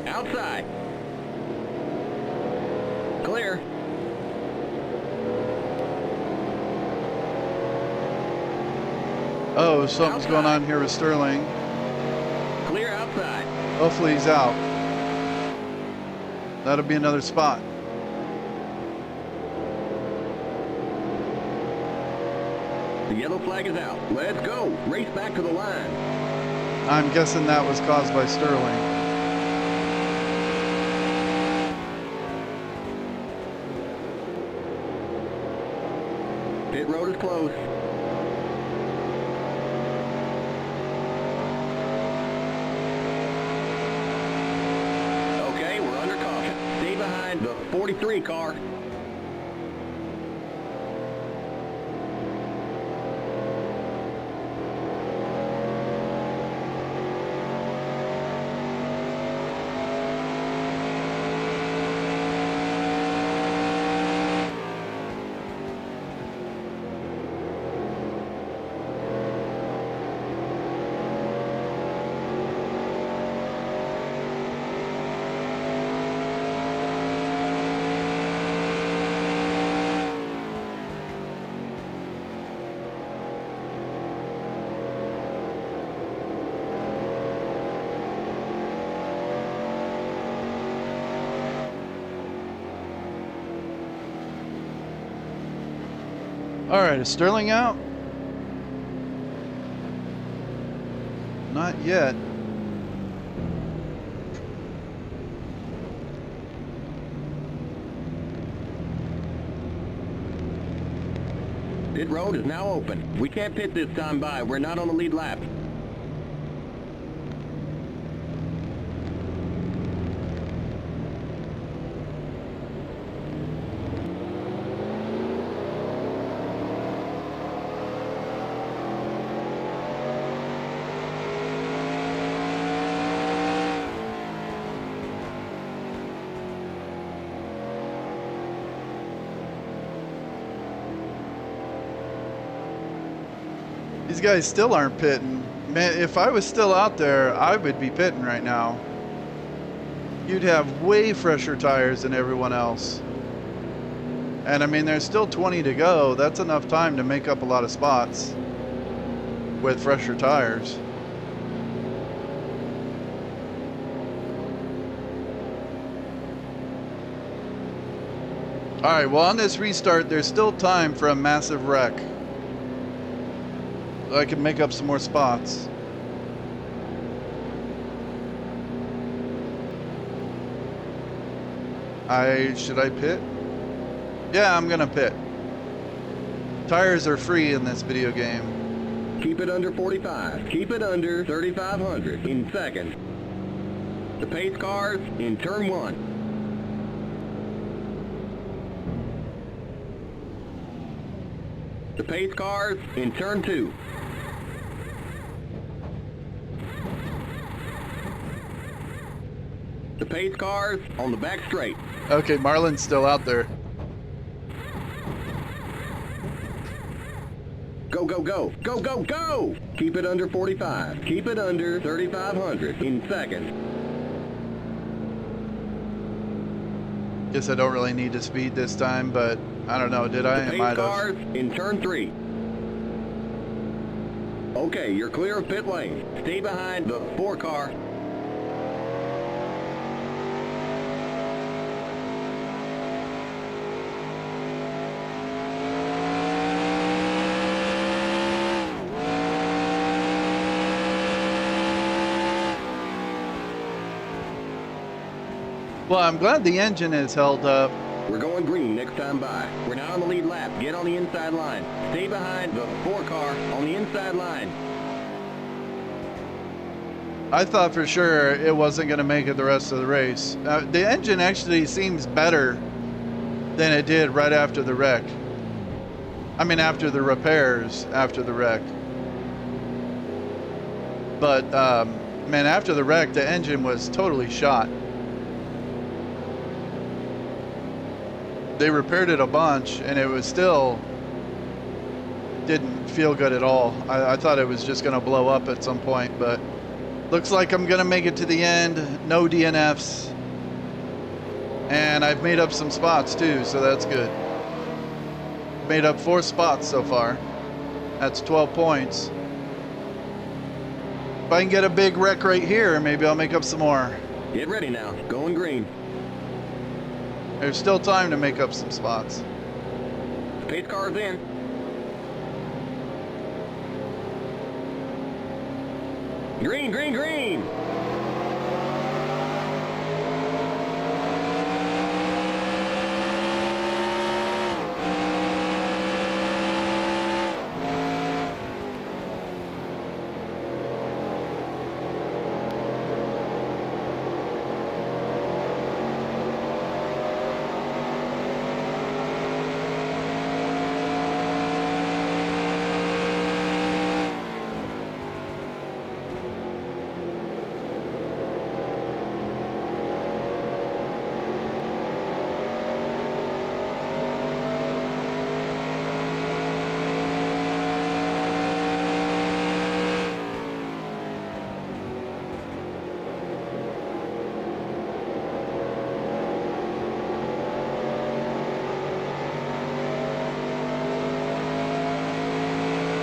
Outside. Clear. Oh, something's Outside. going on here with Sterling. Clear outside. Hopefully he's out. That'll be another spot. The yellow flag is out. Let's go. Race back to the line. I'm guessing that was caused by Sterling. Pit road is closed. Okay, we're under caution. Stay behind the 43 car. All right, is Sterling out? Not yet. Pit road is now open. We can't pit this time by. We're not on the lead lap. These guys still aren't pitting. Man, if I was still out there, I would be pitting right now. You'd have way fresher tires than everyone else. And I mean, there's still 20 to go. That's enough time to make up a lot of spots with fresher tires. All right, well, on this restart, there's still time for a massive wreck. I can make up some more spots. Should I pit? Yeah, I'm gonna pit. Tires are free in this video game. Keep it under 45. Keep it under 3,500 in second. The pace cars in turn 1. The pace cars in turn 2. The pace cars on the back straight. Okay, Marlin's still out there. Go, go, go, go, go, go! Keep it under 45. Keep it under 3,500 in second. Guess I don't really need to speed this time, but I don't know. Did I? The pace cars in turn 3. Okay, you're clear of pit lane. Stay behind the 4 car. Well, I'm glad the engine is held up. We're going green next time by. We're now on the lead lap. Get on the inside line. Stay behind the 4 car on the inside line. I thought for sure it wasn't going to make it the rest of the race. The engine actually seems better than it did right after the wreck. I mean, after the repairs, after the wreck. But, man, after the wreck, the engine was totally shot. They repaired it a bunch, and it was still didn't feel good at all. I thought it was just going to blow up at some point, but looks like I'm going to make it to the end. No DNFs. And I've made up some spots, too, so that's good. Made up 4 spots so far. That's 12 points. If I can get a big wreck right here, maybe I'll make up some more. Get ready now. Going green. There's still time to make up some spots. Pace cars in. Green, green, green.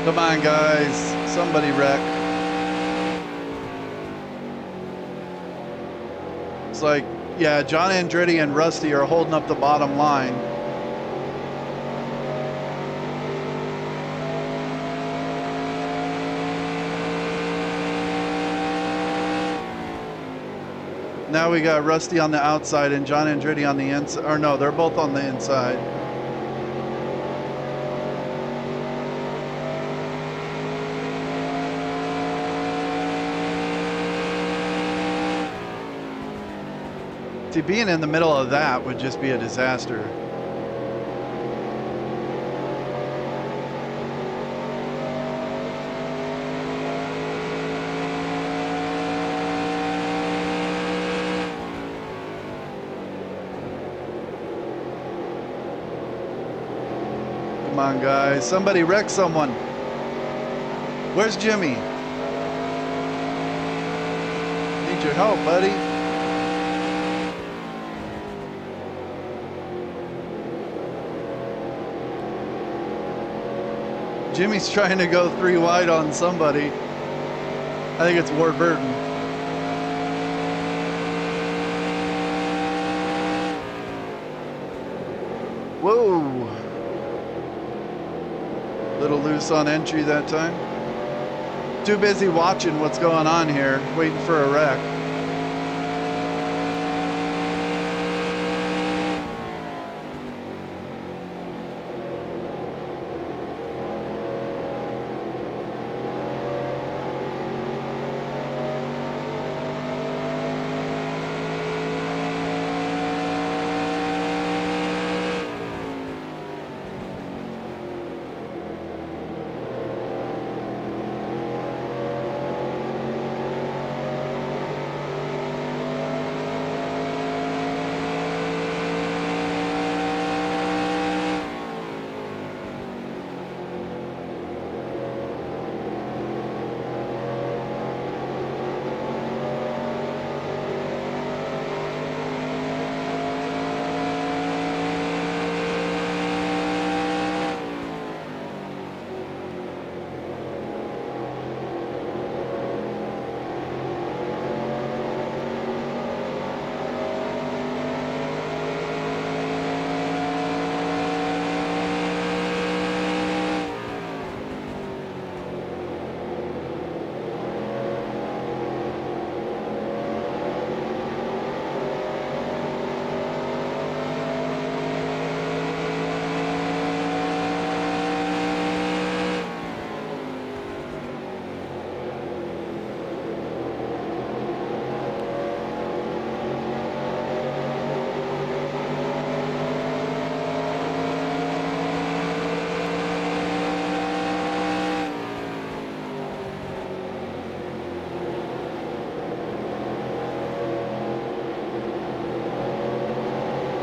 Come on, guys. Somebody wreck. It's like, yeah, John Andretti and Rusty are holding up the bottom line. Now we got Rusty on the outside and John Andretti on the inside. Or no, they're both on the inside. See, being in the middle of that would just be a disaster. Come on, guys. Somebody wreck someone. Where's Jimmy? Need your help, buddy. Jimmy's trying to go 3 wide on somebody. I think it's Ward Burton. Whoa. Little loose on entry that time. Too busy watching what's going on here, waiting for a wreck.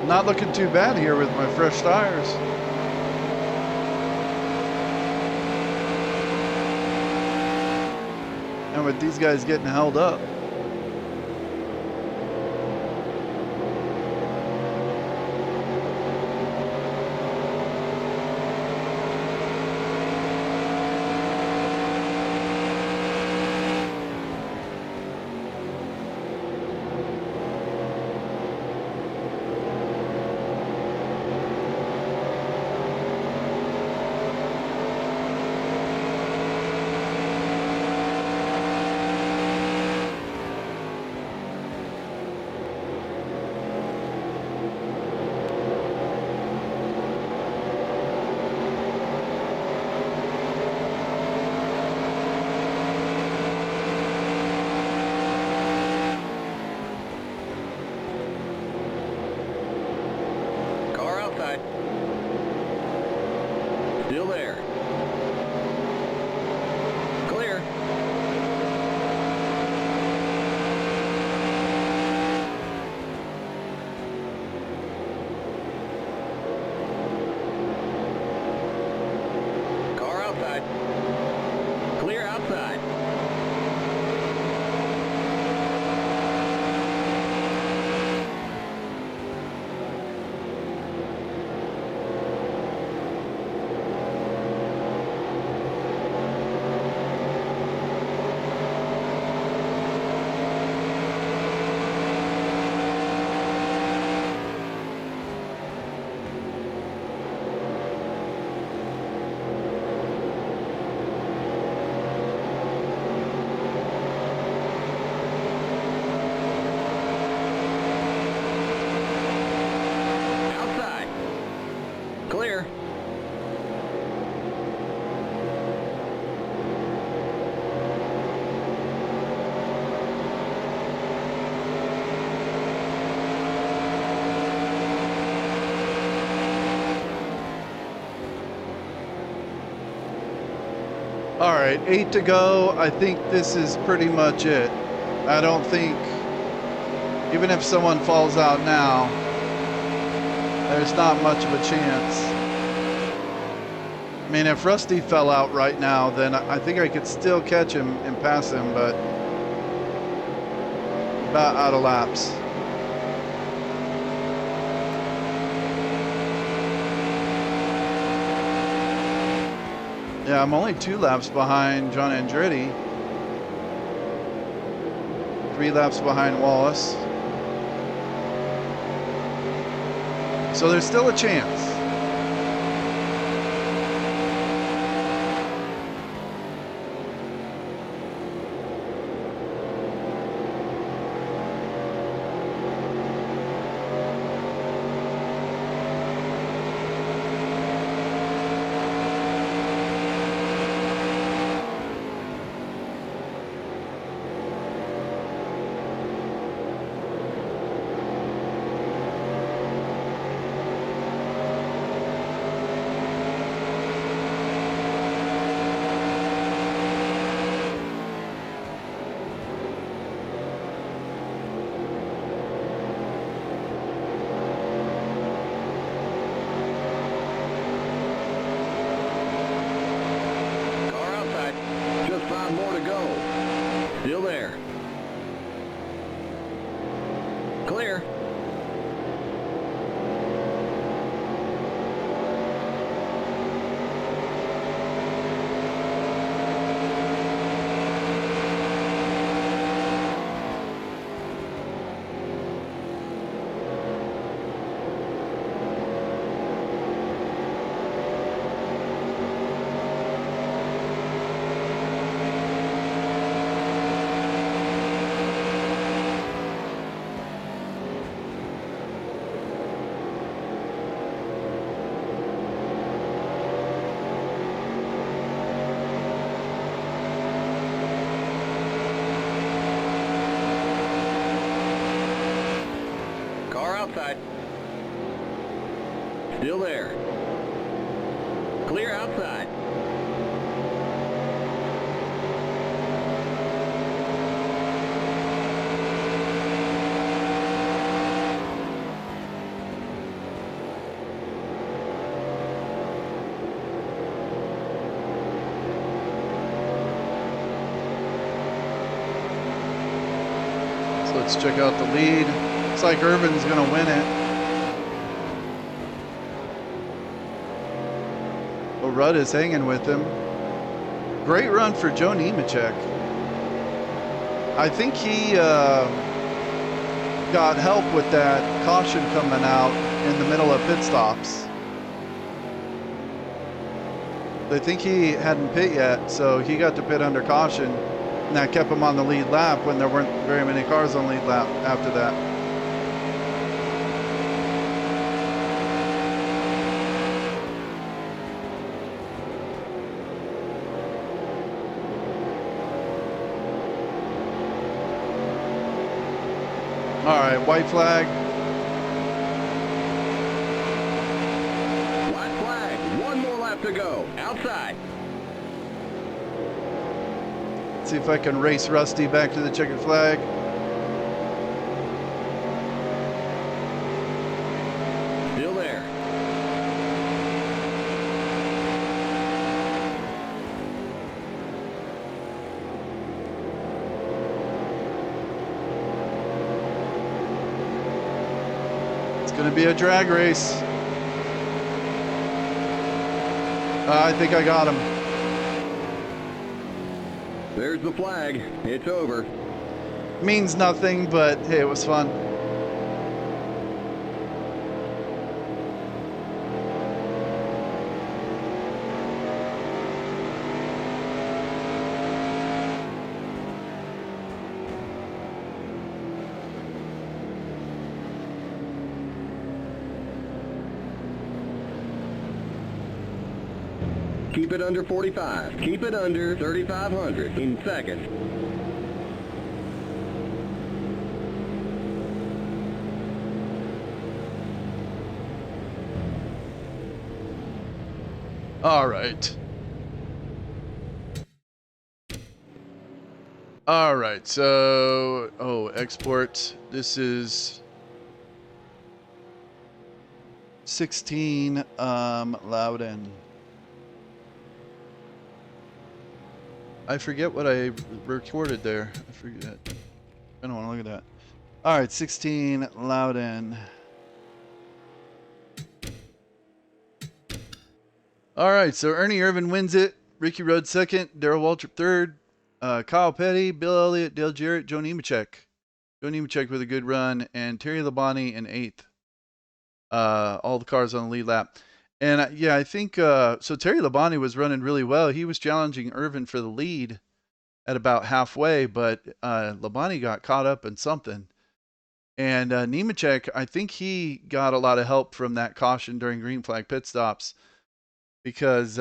Not looking too bad here with my fresh tires. And with these guys getting held up. Still there. Clear. Car outside. Clear outside. Clear. All right, 8 to go. I think this is pretty much it. I don't think, even if someone falls out now, there's not much of a chance. I mean, if Rusty fell out right now, then I think I could still catch him and pass him, but about out of laps. Yeah, I'm only 2 laps behind John Andretti. 3 laps behind Wallace. So there's still a chance. Still there. Clear. Outside. Still there. Clear outside. So let's check out the lead. Looks like Irvin's going to win it. Well, Rudd is hanging with him. Great run for Joe Nemechek. I think he got help with that caution coming out in the middle of pit stops. I think he hadn't pit yet, so he got to pit under caution, and that kept him on the lead lap when there weren't very many cars on lead lap after that. All right, white flag. White flag. One more lap to go. Outside. See if I can race Rusty back to the checkered flag. Still there. It's going to be a drag race. I think I got him. There's the flag. It's over. Means nothing, but hey, it was fun. Keep it under 45. Keep it under 3,500 in second. All right. All right, so, export. This is 16, Loudon. I forget what I recorded there. I forget. I don't want to look at that. All right, 16, Loudon. All right, so Ernie Irvan wins it. Ricky Rudd second. Darrell Waltrip third. Kyle Petty, Bill Elliott, Dale Jarrett, Joe Nemechek. Joe Nemechek with a good run, and Terry Labonte in eighth. All the cars on the lead lap. And yeah, I think so. Terry Labonte was running really well. He was challenging Irvan for the lead at about halfway, but Labonte got caught up in something. And Nemechek, I think he got a lot of help from that caution during green flag pit stops because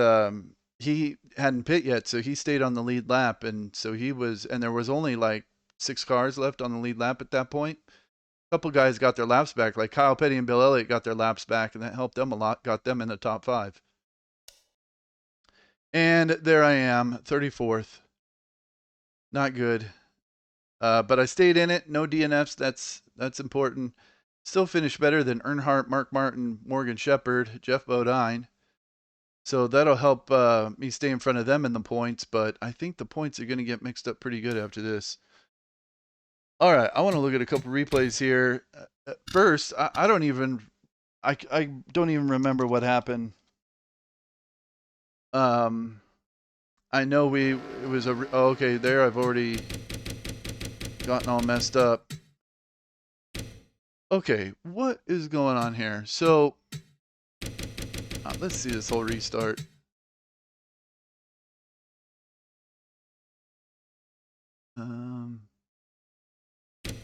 he hadn't pit yet, so he stayed on the lead lap, and so he was, and there was only like 6 cars left on the lead lap at that point. A couple guys got their laps back, like Kyle Petty and Bill Elliott got their laps back, and that helped them a lot, got them in the top 5. And there I am, 34th. Not good. But I stayed in it. No DNFs. That's important. Still finished better than Earnhardt, Mark Martin, Morgan Shepherd, Jeff Bodine. So that'll help me stay in front of them in the points. But I think the points are going to get mixed up pretty good after this. All right, I want to look at a couple replays here. First, I don't even remember what happened. I know it was okay, there I've already gotten all messed up. Okay, what is going on here? So, let's see this whole restart.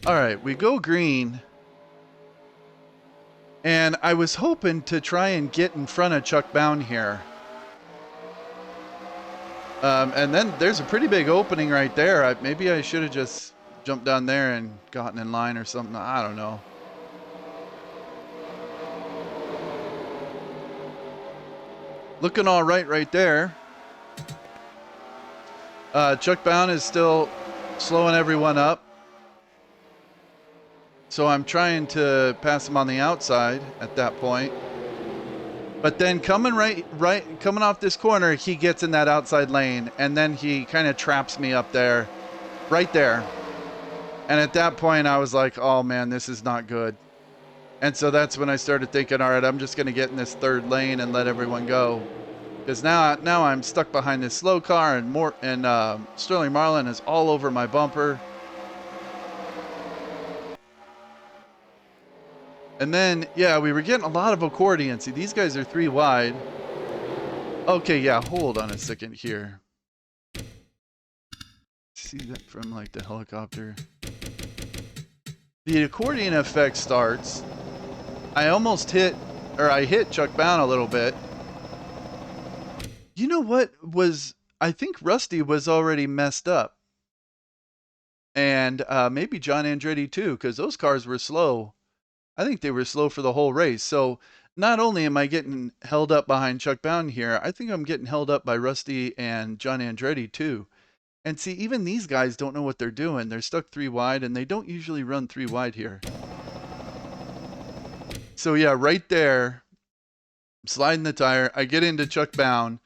All right, we go green. And I was hoping to try and get in front of Chuck Bound here. And then there's a pretty big opening right there. Maybe I should have just jumped down there and gotten in line or something. I don't know. Looking all right there. Chuck Bound is still slowing everyone up. So I'm trying to pass him on the outside at that point. But then coming off this corner, he gets in that outside lane, and then he kind of traps me up there, right there. And at that point, I was like, oh man, this is not good. And so that's when I started thinking, all right, I'm just going to get in this third lane and let everyone go. Because now I'm stuck behind this slow car, and Sterling Marlin is all over my bumper. And then, yeah, we were getting a lot of accordion. See, these guys are 3 wide. Okay, yeah, hold on a second here. See that from like the helicopter. The accordion effect starts. I hit Chuck Bound a little bit. You know what I think Rusty was already messed up. And maybe John Andretti too, because those cars were slow. I think they were slow for the whole race. So not only am I getting held up behind Chuck Bound here, I think I'm getting held up by Rusty and John Andretti too. And see, even these guys don't know what they're doing. They're stuck 3 wide, and they don't usually run 3 wide here. So yeah, right there, I'm sliding the tire. I get into Chuck Bound.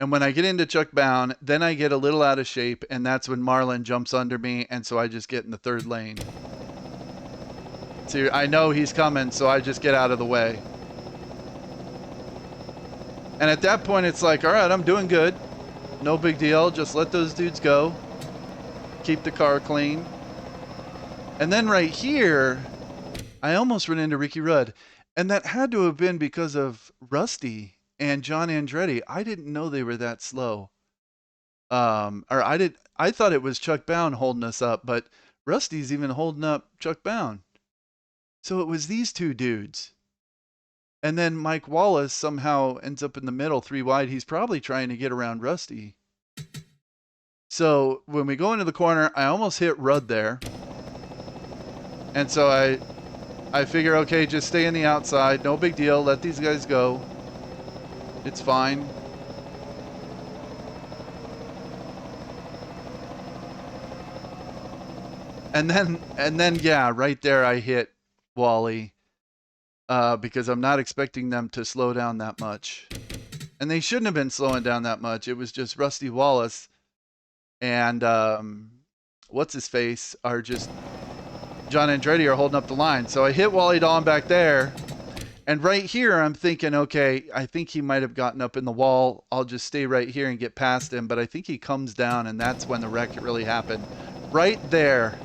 And when I get into Chuck Bound, then I get a little out of shape, and that's when Marlin jumps under me, and so I just get in the third lane. See, I know he's coming, so I just get out of the way. And at that point, it's like, all right, I'm doing good. No big deal. Just let those dudes go. Keep the car clean. And then right here, I almost ran into Ricky Rudd. And that had to have been because of Rusty and John Andretti. I didn't know they were that slow. I thought it was Chuck Bound holding us up, but Rusty's even holding up Chuck Bound. So it was these 2 dudes. And then Mike Wallace somehow ends up in the middle 3 wide. He's probably trying to get around Rusty. So when we go into the corner, I almost hit Rudd there. And so I figure, okay, just stay on the outside. No big deal. Let these guys go. It's fine. And then yeah, right there I hit Wally. Because I'm not expecting them to slow down that much. And they shouldn't have been slowing down that much. It was just Rusty Wallace and what's his face are just John Andretti are holding up the line. So I hit Wally Dawn back there, and right here I'm thinking, okay, I think he might have gotten up in the wall. I'll just stay right here and get past him. But I think he comes down, and that's when the wreck really happened. Right there.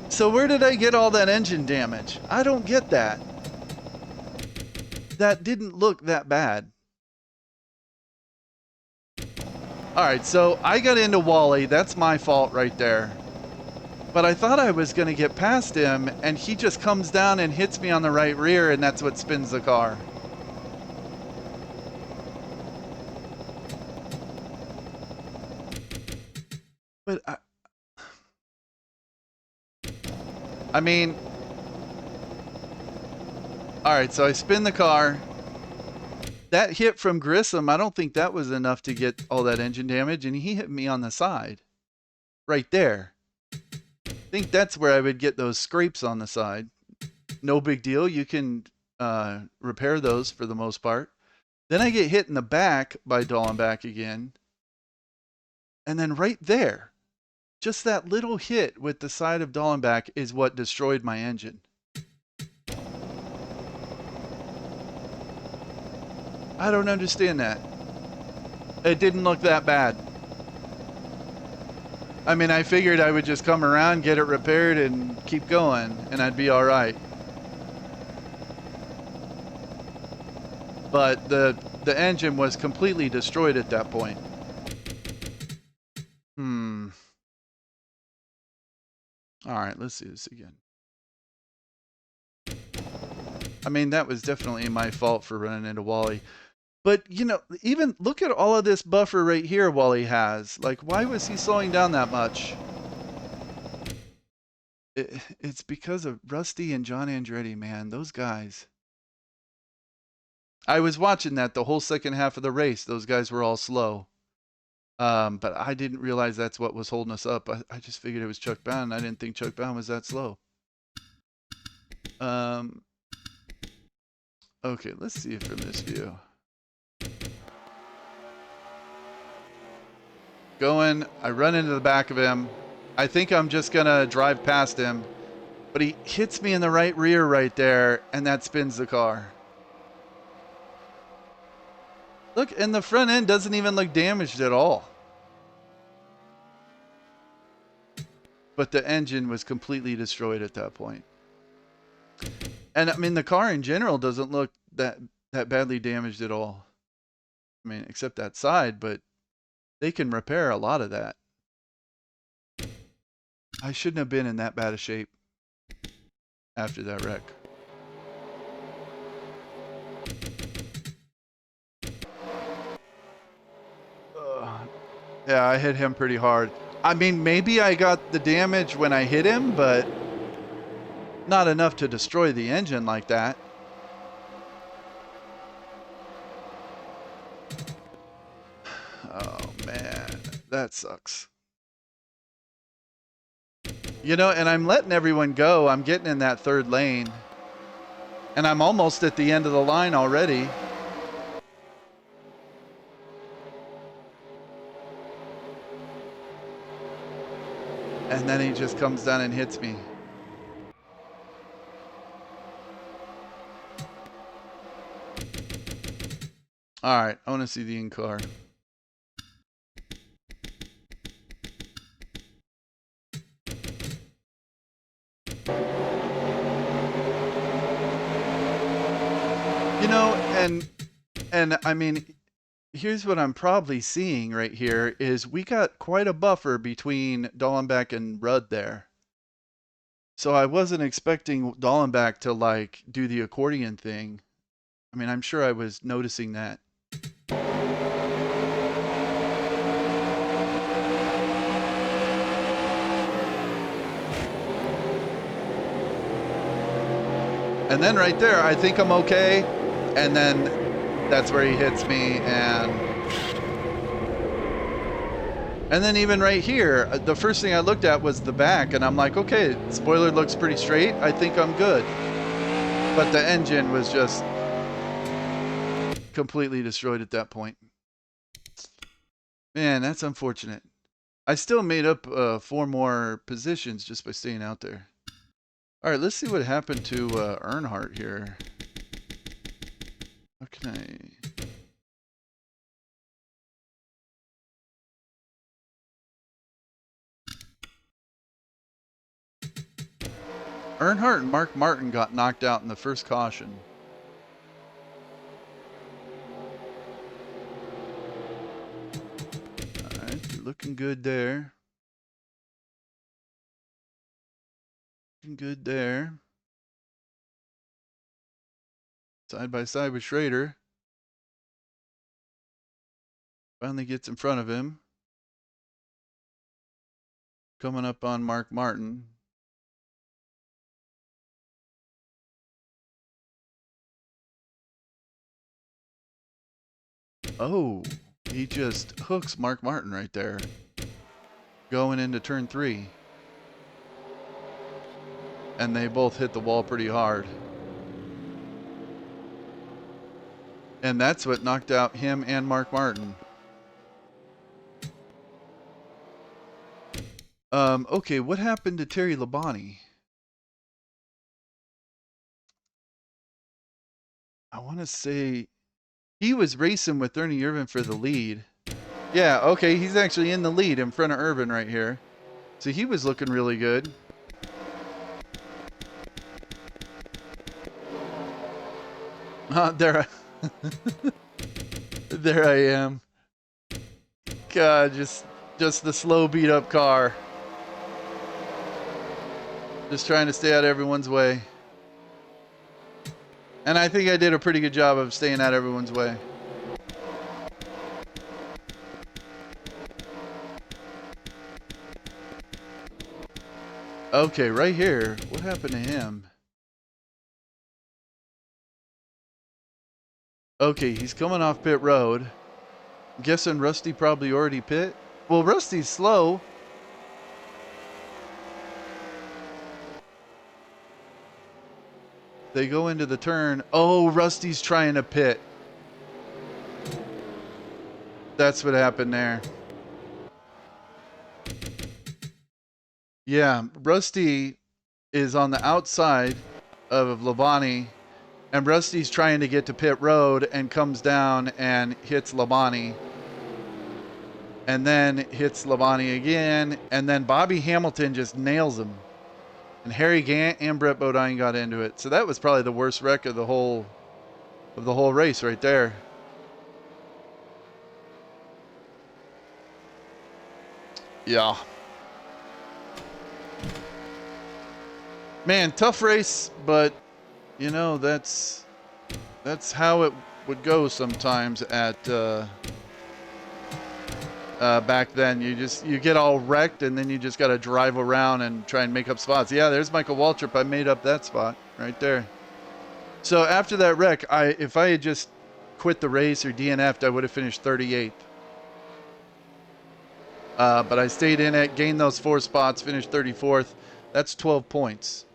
So where did I get all that engine damage? I don't get that. That didn't look that bad. All right, so I got into Wally. That's my fault right there. But I thought I was going to get past him, and he just comes down and hits me on the right rear, and that's what spins the car. But I mean, all right, so I spin the car. That hit from Grissom, I don't think that was enough to get all that engine damage, and he hit me on the side. Right there. I think that's where I would get those scrapes on the side. No big deal. You can repair those for the most part. Then I get hit in the back by Dallenbach again. And then right there, just that little hit with the side of Dallenbach is what destroyed my engine. I don't understand that. It didn't look that bad. I mean, I figured I would just come around, get it repaired, and keep going, and I'd be all right. But the engine was completely destroyed at that point. All right, let's see this again. I mean, that was definitely my fault for running into Wally. But, you know, even look at all of this buffer right here Wally has. Like, why was he slowing down that much? It's because of Rusty and John Andretti, man. Those guys. I was watching that the whole second half of the race. Those guys were all slow. But I didn't realize that's what was holding us up. I just figured it was Chuck Bound. I didn't think Chuck Bound was that slow. Okay, let's see it from this view. Going, I run into the back of him. I think I'm just gonna drive past him, but he hits me in the right rear right there, and that spins the car. Look, and the front end doesn't even look damaged at all. But the engine was completely destroyed at that point. And I mean, the car in general doesn't look that badly damaged at all. I mean, except that side, but they can repair a lot of that. I shouldn't have been in that bad a shape after that wreck. Yeah, I hit him pretty hard. I mean, maybe I got the damage when I hit him, but not enough to destroy the engine like that. Oh, man, that sucks. You know, and I'm letting everyone go. I'm getting in that third lane. And I'm almost at the end of the line already. And then he just comes down and hits me. All right, I want to see the in-car. You know, and I mean, here's what I'm probably seeing right here is we got quite a buffer between Dallenbach and Rudd there. So I wasn't expecting Dallenbach to like do the accordion thing. I mean, I'm sure I was noticing that. And then right there, I think I'm okay. And then that's where he hits me. And then even right here, the first thing I looked at was the back. And I'm like, okay, spoiler looks pretty straight. I think I'm good. But the engine was just completely destroyed at that point. Man, that's unfortunate. I still made up 4 more positions just by staying out there. All right, let's see what happened to Earnhardt here. How can I... Earnhardt and Mark Martin got knocked out in the first caution. All right, looking good there. Looking good there. Side by side with Schrader. Finally gets in front of him. Coming up on Mark Martin. Oh, he just hooks Mark Martin right there. Going into turn 3. And they both hit the wall pretty hard. And that's what knocked out him and Mark Martin. Okay, what happened to Terry Labonte? I want to say he was racing with Ernie Irvin for the lead. Yeah, okay, he's actually in the lead in front of Irvin right here. So he was looking really good. There, there I am. God, just the slow beat up car. Just trying to stay out of everyone's way. And I think I did a pretty good job of staying out of everyone's way. Okay, right here. What happened to him? Okay, he's coming off pit road. I'm guessing Rusty probably already pit. Well, Rusty's slow. They go into the turn. Oh, Rusty's trying to pit. That's what happened there. Yeah, Rusty is on the outside of Labonte, and Rusty's trying to get to pit road and comes down and hits Labonte. And then hits Labonte again, and then Bobby Hamilton just nails him. And Harry Gant and Brett Bodine got into it. So that was probably the worst wreck of the whole race right there. Yeah. Man, tough race, but you know, that's how it would go sometimes at back then. You get all wrecked and then you just got to drive around and try and make up spots. Yeah, there's Michael Waltrip. I made up that spot right there. So after that wreck, if I had just quit the race or DNF'd, I would have finished 38th. But I stayed in it, gained those 4 spots, finished 34th. That's 12 points.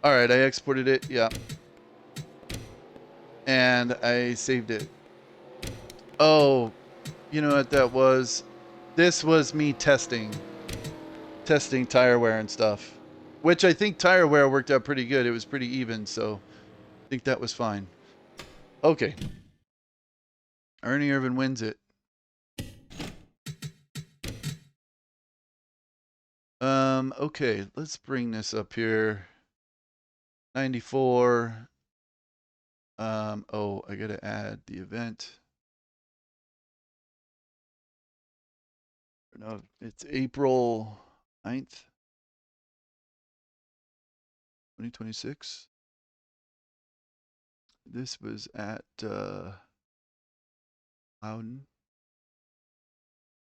All right, I exported it. Yeah. And I saved it. Oh, you know what that was? This was me testing tire wear and stuff, which I think tire wear worked out pretty good. It was pretty even, so I think that was fine. Okay. Ernie Irvin wins it. Okay, let's bring this up here. 94. Oh, I gotta add the event. No, it's April 9th, 2026. This was at Loudon.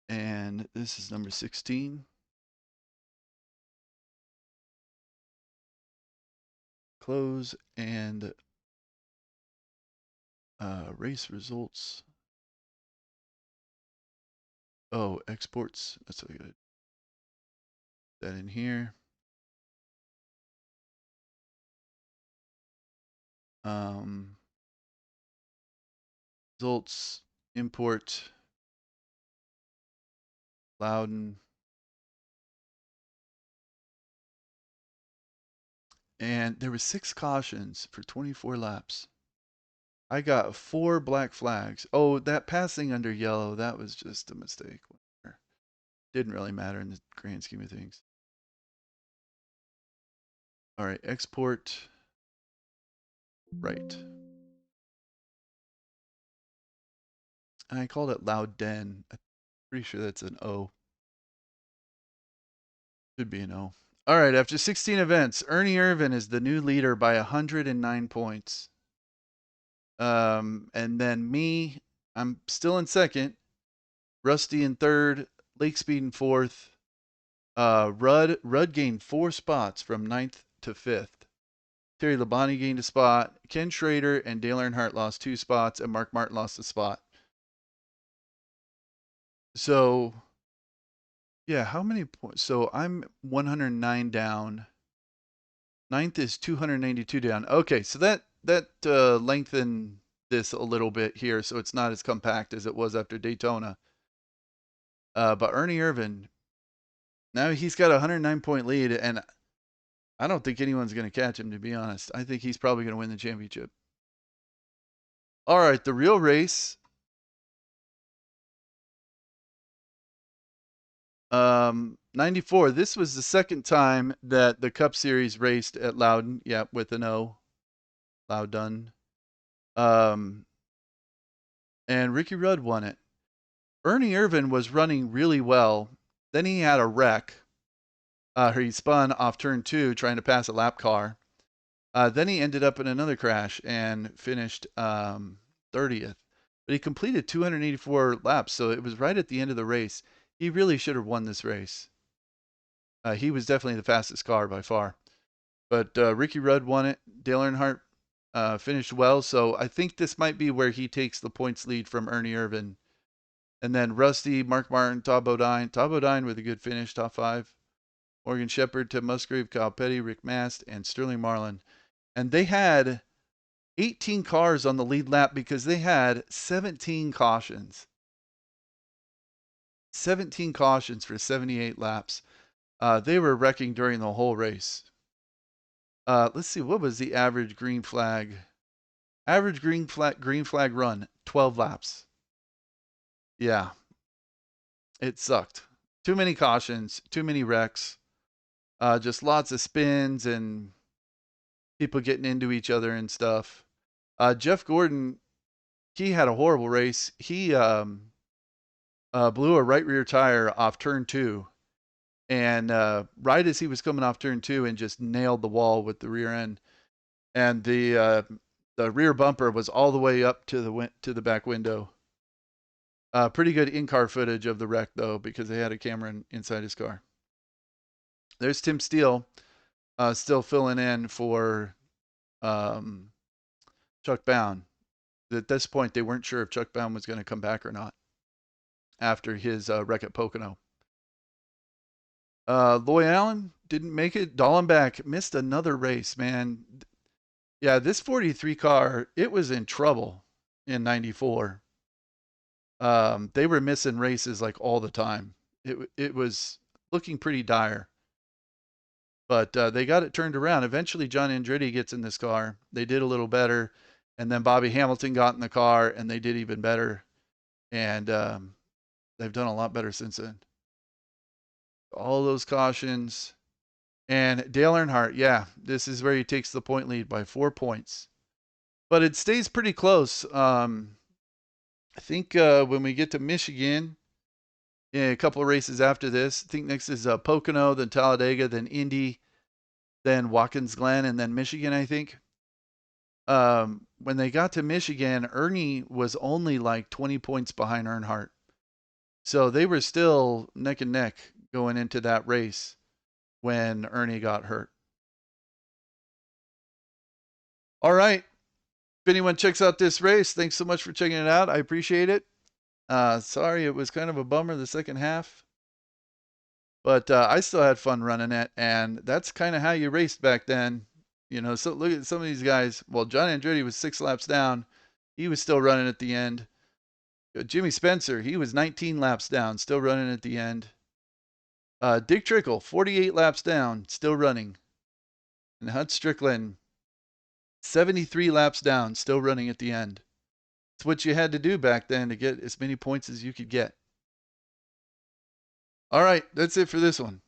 And this is number 16. Close and race results. Oh, exports. That's what I got. That in here. results, import, Loudon. And there was 6 cautions for 24 laps. I got 4 black flags. Oh, that passing under yellow, that was just a mistake. Didn't really matter in the grand scheme of things. All right, export. Right. And I called it Loudon. I'm pretty sure that's an O. Should be an O. All right, after 16 events, Ernie Irvan is the new leader by 109 points. And then me, I'm still in second. Rusty in third. Lake Speed in fourth. Rudd gained 4 spots from 9th to 5th. Terry Labonte gained a spot. Ken Schrader and Dale Earnhardt lost 2 spots, and Mark Martin lost a spot. So, yeah, how many points? So I'm 109 down. 9th is 292 down. Okay, so that lengthened this a little bit here, so it's not as compact as it was after Daytona. But Ernie Irvan, now he's got a 109-point lead, and I don't think anyone's going to catch him, to be honest. I think he's probably going to win the championship. All right, the real race. 94. This was the second time that the Cup Series raced at Loudon. Yeah, with an O. Loudon. And Ricky Rudd won it. Ernie Irvan was running really well. Then he had a wreck. He spun off turn 2 trying to pass a lap car. Then he ended up in another crash and finished 30th. But he completed 284 laps, so it was right at the end of the race. He really should have won this race. He was definitely the fastest car by far. But Ricky Rudd won it. Dale Earnhardt finished well, so I think this might be where he takes the points lead from Ernie Irvan. And then Rusty, Mark Martin, Todd Bodine. Todd Bodine with a good finish, top 5. Morgan Shepherd, Tim Musgrave, Kyle Petty, Rick Mast, and Sterling Marlin. And they had 18 cars on the lead lap because they had 17 cautions. 17 cautions for 78 laps. They were wrecking during the whole race. Let's see, what was the average green flag? Average green flag run, 12 laps. Yeah, it sucked. Too many cautions, too many wrecks, just lots of spins and people getting into each other and stuff. Jeff Gordon, he had a horrible race. He blew a right rear tire off turn 2. And right as he was coming off turn 2 and just nailed the wall with the rear end. And the rear bumper was all the way up to the back window. Pretty good in-car footage of the wreck, though, because they had a camera inside his car. There's Tim Steele still filling in for Chuck Bound. At this point, they weren't sure if Chuck Bound was going to come back or not after his wreck at Pocono. Loy Allen didn't make it. Dallenbach missed another race, man. Yeah, this 43 car, it was in trouble in 94. They were missing races like all the time. It was looking pretty dire. But they got it turned around. Eventually, John Andretti gets in this car. They did a little better. And then Bobby Hamilton got in the car, and they did even better. And they've done a lot better since then. All those cautions. And Dale Earnhardt, yeah, this is where he takes the point lead by 4 points. But it stays pretty close. I think when we get to Michigan, a couple of races after this, I think next is Pocono, then Talladega, then Indy, then Watkins Glen, and then Michigan, I think. When they got to Michigan, Ernie was only like 20 points behind Earnhardt. So they were still neck and neck going into that race when Ernie got hurt. All right. If anyone checks out this race, thanks so much for checking it out. I appreciate it. Sorry, it was kind of a bummer the second half. But I still had fun running it, and that's kind of how you raced back then. You know, so look at some of these guys. Well, John Andretti was 6 laps down. He was still running at the end. Jimmy Spencer, he was 19 laps down, still running at the end. Dick Trickle, 48 laps down, still running. And Hut Strickland, 73 laps down, still running at the end. It's what you had to do back then to get as many points as you could get. All right, that's it for this one.